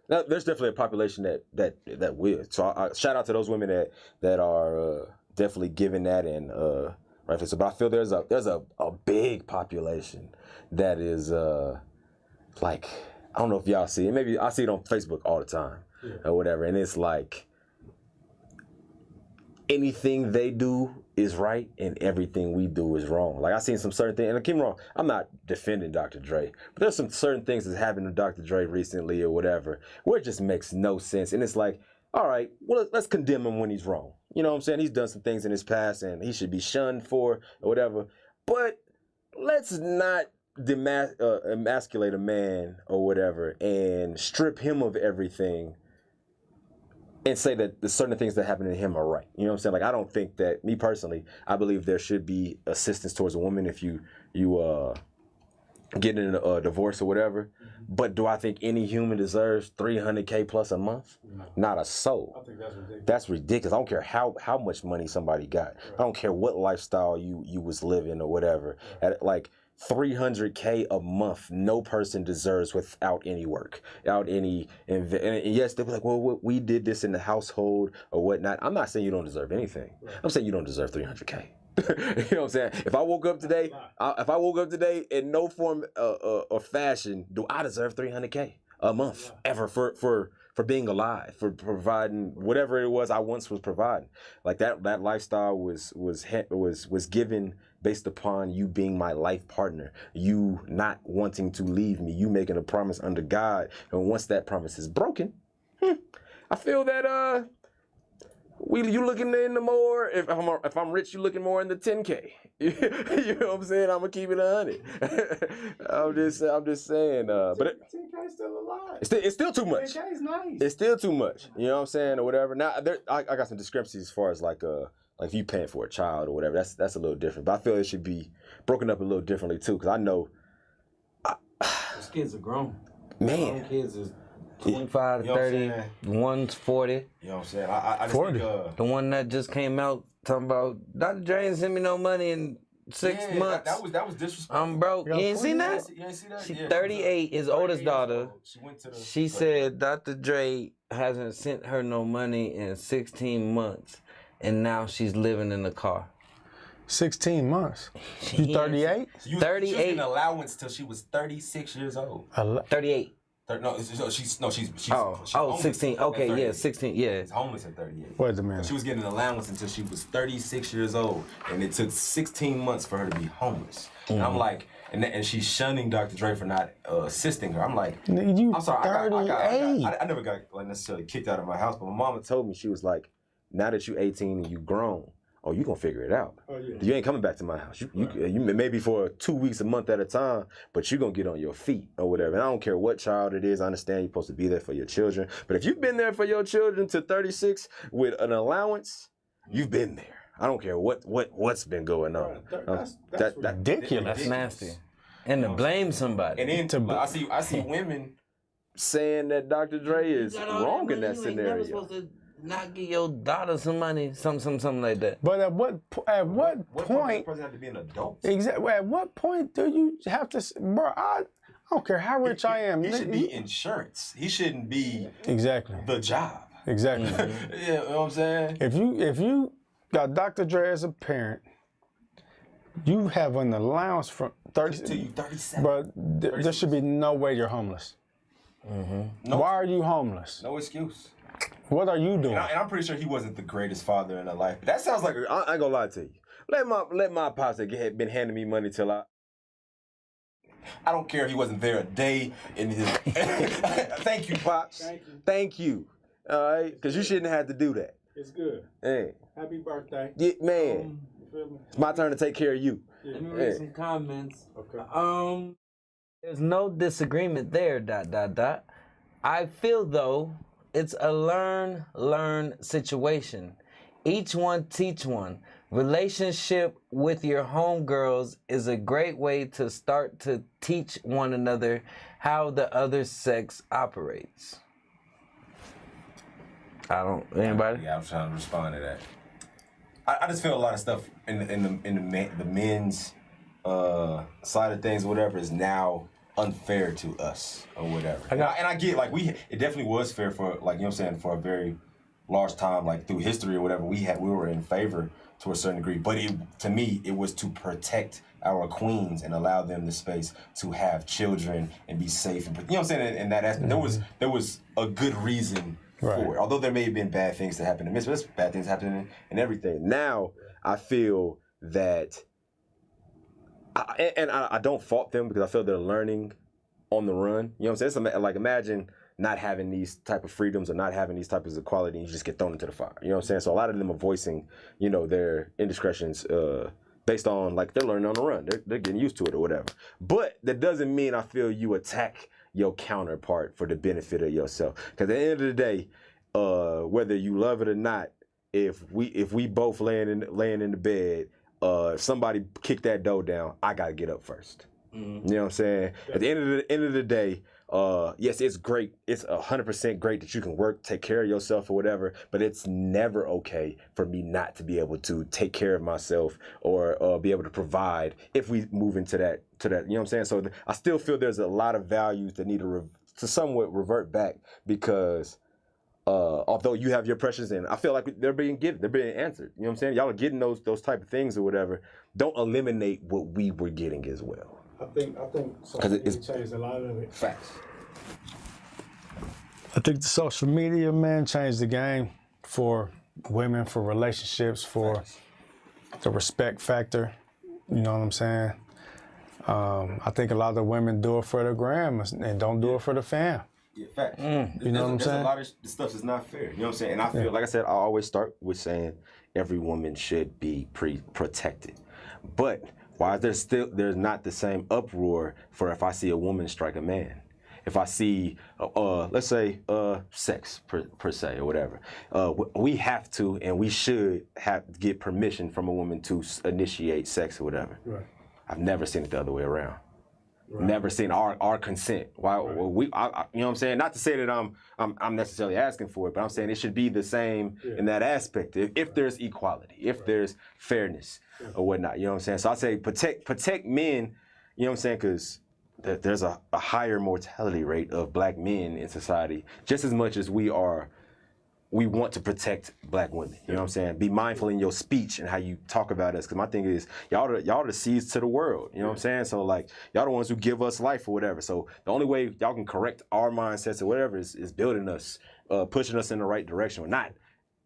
I: there's definitely a population that will. So I shout out to those women that are definitely giving that and right. So, but I feel there's a big population that is like, I don't know if y'all see it. Maybe I see it on Facebook all the time or whatever, and it's like anything they do is right and everything we do is wrong. Like I seen some certain things, and keep me wrong, I'm not defending Dr. Dre, but there's some certain things that's happened to Dr. Dre recently or whatever, where it just makes no sense. And it's like, all right, well, let's condemn him when he's wrong. You know what I'm saying? He's done some things in his past and he should be shunned for or whatever. But let's not emasculate a man or whatever and strip him of everything and say that the certain things that happen to him are right. You know what I'm saying? Like, I don't think that, me personally, I believe there should be assistance towards a woman if you get in a divorce or whatever. But do I think any human deserves $300K plus a month? No. Not a soul. I think that's ridiculous. That's ridiculous. I don't care how much money somebody got. Right. I don't care what lifestyle you was living or whatever. Right. At like $300K a month, no person deserves without any work, without any. And yes, they'll be like, well, we did this in the household or whatnot. I'm not saying you don't deserve anything. Right. I'm saying you don't deserve $300K. You know what I'm saying? If I woke up today, in no form or fashion, do I deserve $300K a month ever for being alive, for providing whatever it was I once was providing? Like that lifestyle was given based upon you being my life partner, you not wanting to leave me, you making a promise under God, and once that promise is broken, I feel that you looking in the more, if I'm rich, you looking more in the 10K. You know what I'm saying? I'm gonna keep it 100. I'm just saying. But
B: 10K is still alive.
I: It's still too much.
B: 10K is nice.
I: It's still too much. You know what I'm saying, or whatever. Now I got some discrepancies as far as like if you paying for a child or whatever. That's a little different. But I feel it should be broken up a little differently too, because I know
F: those kids are grown.
I: Man,
F: those kids is 25 to 30, one's 40.
I: You know what I'm saying? I just
F: 40.
I: think,
F: the one that just came out talking about Dr. Dre ain't sent me no money in 6 months.
I: That was disrespectful.
F: I'm broke. You ain't seen that?
I: You ain't see that?
F: She's 38, his oldest daughter. She said Dr. Dre hasn't sent her no money in 16 months, and now she's living in the car.
B: 16 months. You 38?
F: 38.
I: She was getting allowance till she was 36 years old.
F: 38.
I: No, she's
F: 16. Okay, yeah, 16. Yeah.
I: She's homeless at 38.
B: Wait a minute.
I: She was getting an allowance until she was 36 years old, and it took 16 months for her to be homeless. And I'm like, and she's shunning Dr. Dre for not assisting her. I'm like, I'm sorry, I never got like necessarily kicked out of my house, but my mama told me, she was like, now that you're 18 and you grown, oh, you gonna figure it out. Oh, yeah. You ain't coming back to my house. You maybe for 2 weeks, a month at a time, but you gonna get on your feet or whatever. And I don't care what child it is. I understand you're supposed to be there for your children, but if you've been there for your children to 36 with an allowance, you've been there. I don't care what's been going on.
B: That's ridiculous.
F: That's nasty. And to blame somebody.
I: And then I see women saying that Dr. Dre is wrong in that scenario.
F: Not give your daughter some money, something like that.
B: But at what point?
I: What point does the person have to be an adult?
B: Exactly. At what point do you have to, bro? I don't care how rich I am.
I: He should be insurance. He shouldn't be
B: the
I: job.
B: Exactly.
I: Yeah, you know what I'm saying?
B: If you got Dr. Dre as a parent, you have an allowance from 30
I: till you 37.
B: But there should be no way you're homeless.
I: No,
B: Why are you homeless?
I: no excuse.
B: What are you doing?
I: And I'm pretty sure he wasn't the greatest father in her life. That sounds like
D: I ain't gonna lie to you. Let my pops have been handing me money till
I: I don't care if he wasn't there a day in his. Thank you, pops.
D: Thank you. All right, because you shouldn't have to do that.
B: It's good.
D: Hey,
B: Happy birthday.
D: yeah, man. It's my turn to take care of you.
F: Let me read some comments.
B: Okay.
F: There's no disagreement there, ... I feel, though, it's a learn situation. Each one teach one. Relationship with your homegirls is a great way to start to teach one another how the other sex operates. Anybody?
I: Yeah, I'm trying to respond to that. I just feel a lot of stuff in the men's side of things, or whatever, is now unfair to us or whatever. And I get like it definitely was fair for, like, you know what I'm saying, for a very large time, like through history or whatever, we were in favor to a certain degree. But to me, it was to protect our queens and allow them the space to have children and be safe. And, you know what I'm saying? And that aspect, there was a good reason for it. Although there may have been bad things that happened in this, but there's bad things happening in everything.
D: Now I feel that, I don't fault them because I feel they're learning on the run. You know what I'm saying? It's like, imagine not having these type of freedoms or not having these types of equality, and you just get thrown into the fire. You know what I'm saying? So a lot of them are voicing, you know, their indiscretions based on, like, they're learning on the run. They're getting used to it or whatever. But that doesn't mean I feel you attack your counterpart for the benefit of yourself. Because at the end of the day, whether you love it or not, if we both laying in the bed, if somebody kick that door down, I gotta get up first. Mm-hmm. You know what I'm saying? At the end of the day, yes, it's great. It's 100% great that you can work, take care of yourself or whatever, but it's never okay for me not to be able to take care of myself or be able to provide if we move into that, you know what I'm saying? So I still feel there's a lot of values that need to somewhat revert back, because although you have your pressures, and I feel like they're being given, they're being answered. You know what I'm saying? Y'all are getting those type of things or whatever. Don't eliminate what we were getting as well.
B: I think it's changed a lot of it.
I: Facts.
B: I think the social media, man, changed the game for women, for relationships, for the respect factor. You know what I'm saying? I think a lot of women do it for the gram and don't do it for the fam.
I: Yeah, facts.
B: You know what I'm saying?
I: There's a lot of the stuff that's not fair. You know what I'm saying? And I feel
D: Like I said, I always start with saying every woman should be protected. But why is there's not the same uproar for if I see a woman strike a man? If I see, let's say, sex per se or whatever, we have to and we should get permission from a woman to initiate sex or whatever.
B: Right.
D: I've never seen it the other way around.
B: Right.
D: Never seen our consent. Why?
B: Right.
D: Well, you know what I'm saying? Not to say that I'm necessarily asking for it, but I'm saying it should be the same in that aspect. If there's equality, if there's fairness or whatnot, you know what I'm saying? So I say protect men. You know what I'm saying? Because there's a higher mortality rate of black men in society, just as much as we want to protect black women. You know what I'm saying? Be mindful in your speech and how you talk about us. Because my thing is, y'all are the seeds to the world. You know what I'm saying? So, like, y'all the ones who give us life or whatever. So the only way y'all can correct our mindsets or whatever is building us, pushing us in the right direction, or not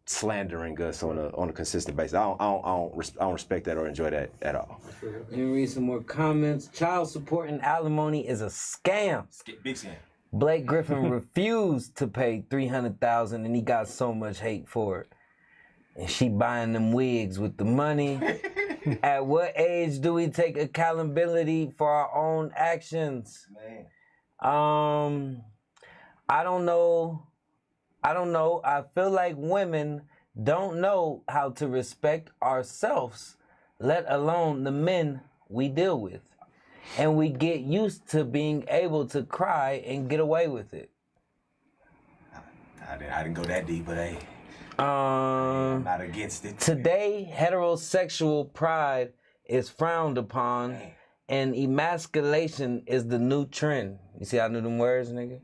D: slandering us on a consistent basis. I don't respect that or enjoy that at all.
F: Let me read some more comments. Child support and alimony is a scam.
I: Big scam.
F: Blake Griffin refused to pay $300,000 and he got so much hate for it. And she buying them wigs with the money. At what age do we take accountability for our own actions?
I: Man.
F: I don't know. I feel like women don't know how to respect ourselves, let alone the men we deal with. And we get used to being able to cry and get away with it.
I: I didn't go that deep, but hey, I'm not against it.
F: Today, heterosexual pride is frowned upon, and emasculation is the new trend. You see how I knew them words, nigga?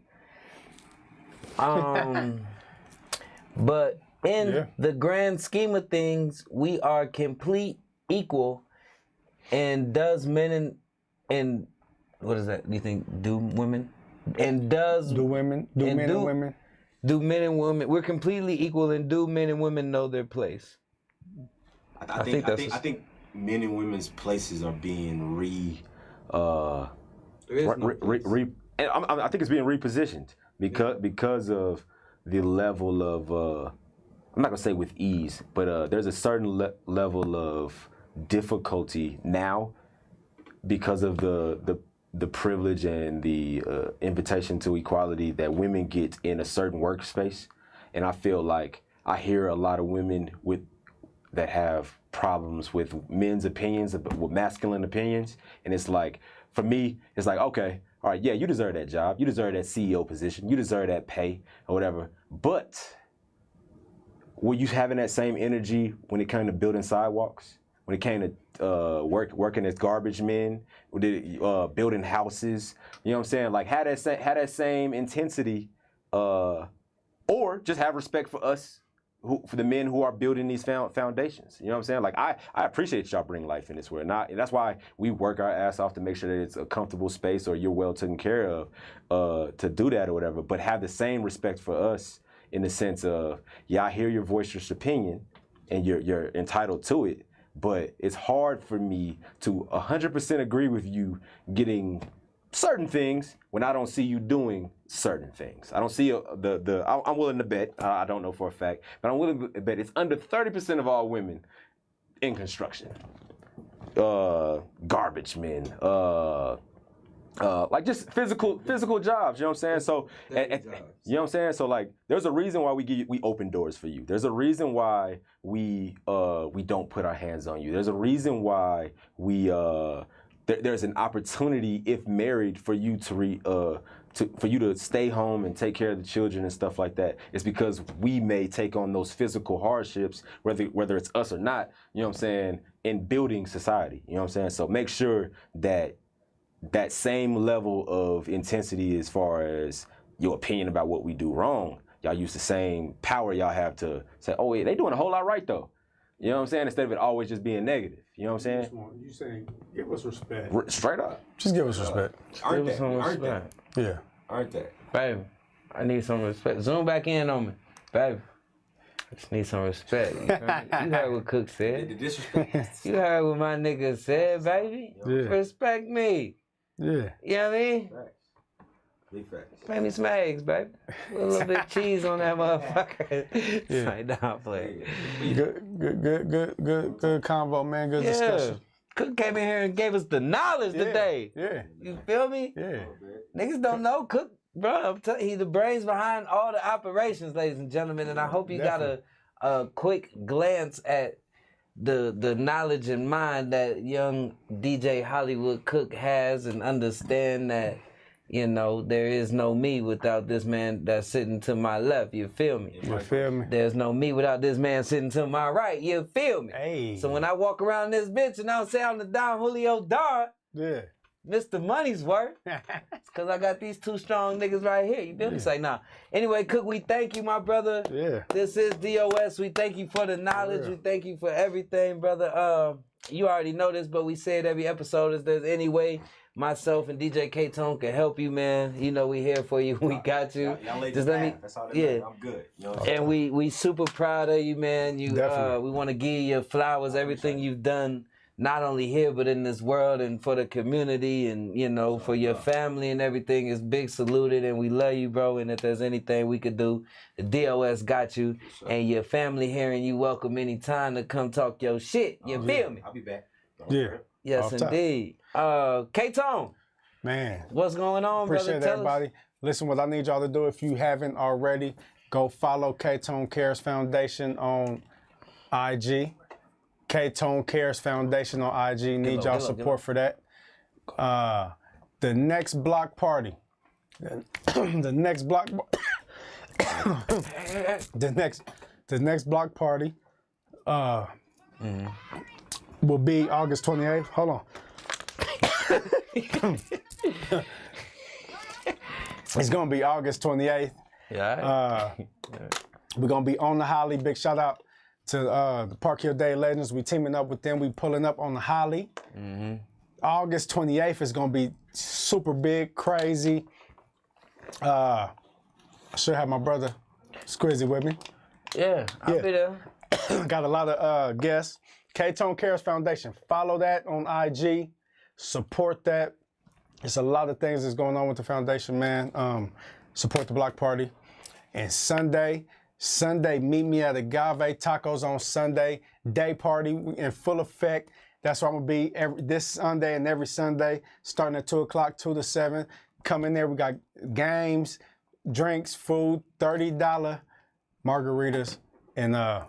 F: But in the grand scheme of things, we are complete equal. And does men and what is that? Do you think do women? And does
B: Do men and women?
F: Do men and women? We're completely equal, and do men and women know their place?
I: I think men and women's places are being I think it's being repositioned because of the level of I'm not gonna say with ease, but there's a certain level of difficulty now because of the privilege and the invitation to equality that women get in a certain workspace, and I feel like I hear a lot of women that have problems with men's opinions, with masculine opinions, and it's like, for me, it's like, okay, all right, yeah, you deserve that job, you deserve that CEO position, you deserve that pay or whatever, but were you having that same energy when it came to building sidewalks? When it came to working as garbage men, building houses, you know what I'm saying? Like, had that same intensity, or just have respect for us, for the men who are building these foundations. You know what I'm saying? Like, I appreciate y'all bring life in this world. And that's why we work our ass off to make sure that it's a comfortable space or you're well taken care of to do that or whatever. But have the same respect for us in the sense of, yeah, I hear your boisterous opinion and you're entitled to it. But it's hard for me to 100% agree with you getting certain things when I don't see you doing certain things. I don't see I'm willing to bet, I don't know for a fact, but I'm willing to bet it's under 30% of all women in construction. Garbage men, like just physical jobs, you know what I'm saying? So, you know what I'm saying? So like, there's a reason why we open doors for you. There's a reason why we don't put our hands on you. There's a reason why there's an opportunity, if married, for you to stay home and take care of the children and stuff like that. It's because we may take on those physical hardships, whether it's us or not, you know what I'm saying, in building society, you know what I'm saying? So make sure that same level of intensity as far as your opinion about what we do wrong, y'all use the same power y'all have to say, oh, yeah, they doing a whole lot right, though. You know what I'm saying? Instead of it always just being negative. You know what I'm saying?
B: You saying, give us respect.
I: Straight up.
B: Just give us respect.
F: Aren't they?
B: Yeah.
I: Aren't they?
F: Baby, I need some respect. Zoom back in on me. Baby, I just need some respect. You heard what Cook said.
I: The disrespect.
F: You heard what my nigga said, baby.
B: Yeah.
F: Respect me.
B: Yeah.
F: You know what I mean?
I: Facts. Big facts.
F: Make me some eggs, baby. Put a little bit of cheese on that motherfucker.
B: Yeah.
F: Like, nah, play.
B: Good convo, man. Good discussion.
F: Cook came in here and gave us the knowledge today.
B: Yeah.
F: You feel me?
B: Yeah.
F: Niggas don't know Cook, bro. I'm telling you, he the brains behind all the operations, ladies and gentlemen. And I hope you got a quick glance at the knowledge and mind that young DJ Hollywood Cook has, and understand that, you know, there is no me without this man that's sitting to my left. You feel me?
B: You feel me?
F: There's no me without this man sitting to my right. You feel me?
B: Hey.
F: So when I walk around this bitch and I don't say I'm the Don Julio Dar,
B: Yeah.
F: Mr. Money's worth, it's because I got these two strong niggas right here. You feel me? Say, nah. Anyway, Cook, we thank you, my brother.
B: Yeah.
F: This is DOS. We thank you for the knowledge.
B: Yeah.
F: We thank you for everything, brother. You already know this, but we say it every episode. If there's any way myself and DJ K-Tone can help you, man, you know we here for you. We got you.
I: Y'all
F: Just let me,
I: that's all that
F: yeah.
I: matters. I'm good. You know what I'm
F: And we super proud of you, man. You we want to give you your flowers, everything you've done, not only here but in this world, and for the community, and you know, for your family and everything is big saluted, and we love you, bro. And if there's anything we could do, the DOS got you, and your family here, and you welcome anytime to come talk your shit. You feel me?
I: I'll be back.
B: Yeah.
F: Yes,
B: Off top.
F: indeed. K-Tone,
B: Man.
F: what's going on, brother?
B: Appreciate
F: Tell
B: everybody. Listen, what I need y'all to do, if you haven't already, go follow K-Tone Cares Foundation on IG. K-Tone Cares Foundation on IG. Need y'all support for that. The next block party. The next block. the next block party. Will be August 28th. Hold on. It's gonna be August 28th.
F: Yeah.
B: We're gonna be on the Holly. Big shout out to the Park Hill Day Legends. We teaming up with them. We pulling up on the Holly. August 28th is gonna be super big, crazy. I should have my brother SQUIZZY with me.
F: Yeah, I'll be there.
B: Got a lot of guests. K-Tone Cares Foundation. Follow that on IG. Support that. There's a lot of things that's going on with the foundation, man. Support the block party. And Sunday, meet me at Agave Tacos on Sunday. Day party in full effect. That's where I'm gonna be this Sunday and every Sunday, starting at 2 o'clock, 2 to 7. Come in there. We got games, drinks, food, $30 margaritas, and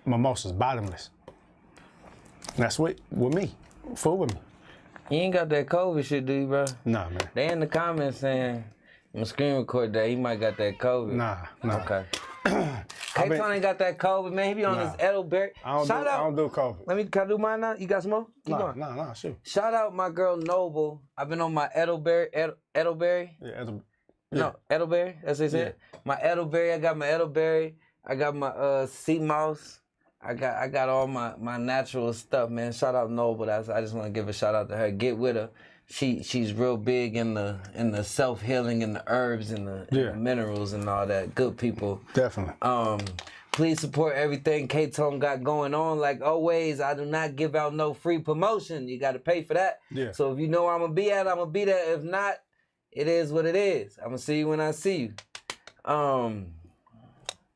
B: mimosas, bottomless. And that's with me. Food with me.
F: You ain't got that COVID shit, do you, bro?
B: Nah, man.
F: They in the comments saying, I'm gonna screen record that, he might got that COVID.
B: Nah.
F: Okay. K-Tone ain't got that COVID, man. He be on his Edelberry.
B: I don't do COVID.
F: Can I do mine now? You got some more? Keep going.
B: Nah, shoot.
F: Shout out my girl Noble. I've been on my Edelberry.
B: Yeah,
F: No, Edelberry. That's what they said.
B: Yeah.
F: My Edelberry. I got my Edelberry. I got my sea mouse. I got all my natural stuff, man. Shout out Noble. I just want to give a shout out to her. Get with her. She's real big in the self healing and the herbs and the minerals and all that. Good people.
B: Definitely.
F: Please support everything K-Tone got going on. Like always, I do not give out no free promotion. You got to pay for that.
B: Yeah.
F: So if you know where I'm gonna be at, I'm gonna be there. If not, it is what it is. I'm gonna see you when I see you.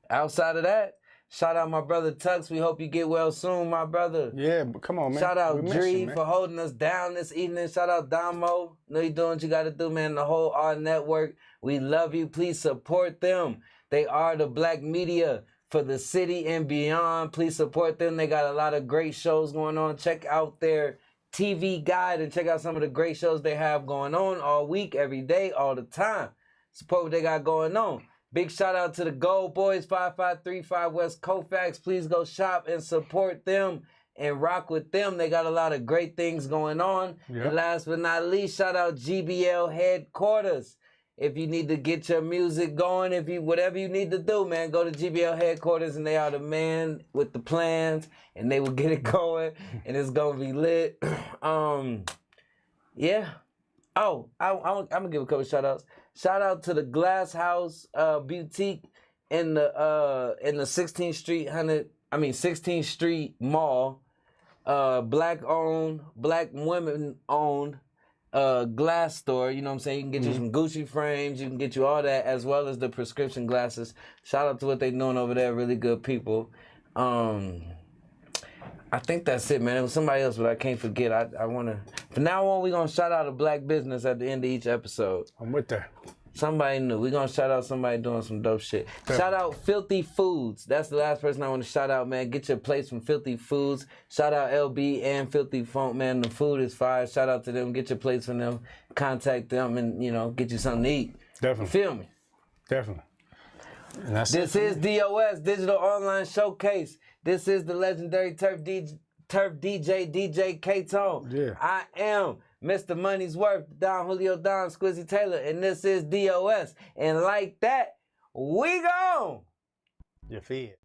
F: Outside of that, shout out my brother Tux. We hope you get well soon, my brother.
B: Yeah, but come on, man.
F: Shout out Dree
B: man.
F: for holding us down this evening. Shout out Damo. Know you doing what you got to do, man. The whole AHRR Network. We love you. Please support them. They are the black media for the city and beyond. Please support them. They got a lot of great shows going on. Check out their TV guide and check out some of the great shows they have going on all week, every day, all the time. Support what they got going on. Big shout out to the Gold Boys, 5535 West Colfax. Please go shop and support them and rock with them. They got a lot of great things going on.
B: Yep.
F: And last but not least, shout out GBL Headquarters. If you need to get your music going, whatever you need to do, man, go to GBL Headquarters and they are the man with the plans and they will get it going and it's gonna be lit. Yeah. Oh, I'm gonna give a couple shout outs. Shout out to the Glass House Boutique in the 16th Street Mall. Black owned, black women owned glass store. You know what I'm saying? You can get you some Gucci frames, you can get you all that, as well as the prescription glasses. Shout out to what they doing over there, really good people. I think that's it, man. It was somebody else, but I can't forget. I wanna, from now on, we're gonna shout out a black business at the end of each episode.
B: I'm with that.
F: Somebody new. We're gonna shout out somebody doing some dope shit. Shout out Filthy Foods. That's the last person I want to shout out, man. Get your plates from Filthy Foods. Shout out LB and Filthy Funk, man. The food is fire. Shout out to them. Get your plates from them. Contact them and, get you something to eat.
B: Definitely.
F: Feel me?
B: Definitely. And that's
F: This is DOS, Digital Online Showcase. This is the legendary Turf DJ K-Tone.
B: Yeah.
F: I am Mr. Money's Worth, Don Julio Don Squizzy Taylor, and this is DOS. And like that, we gone.
B: You feel it.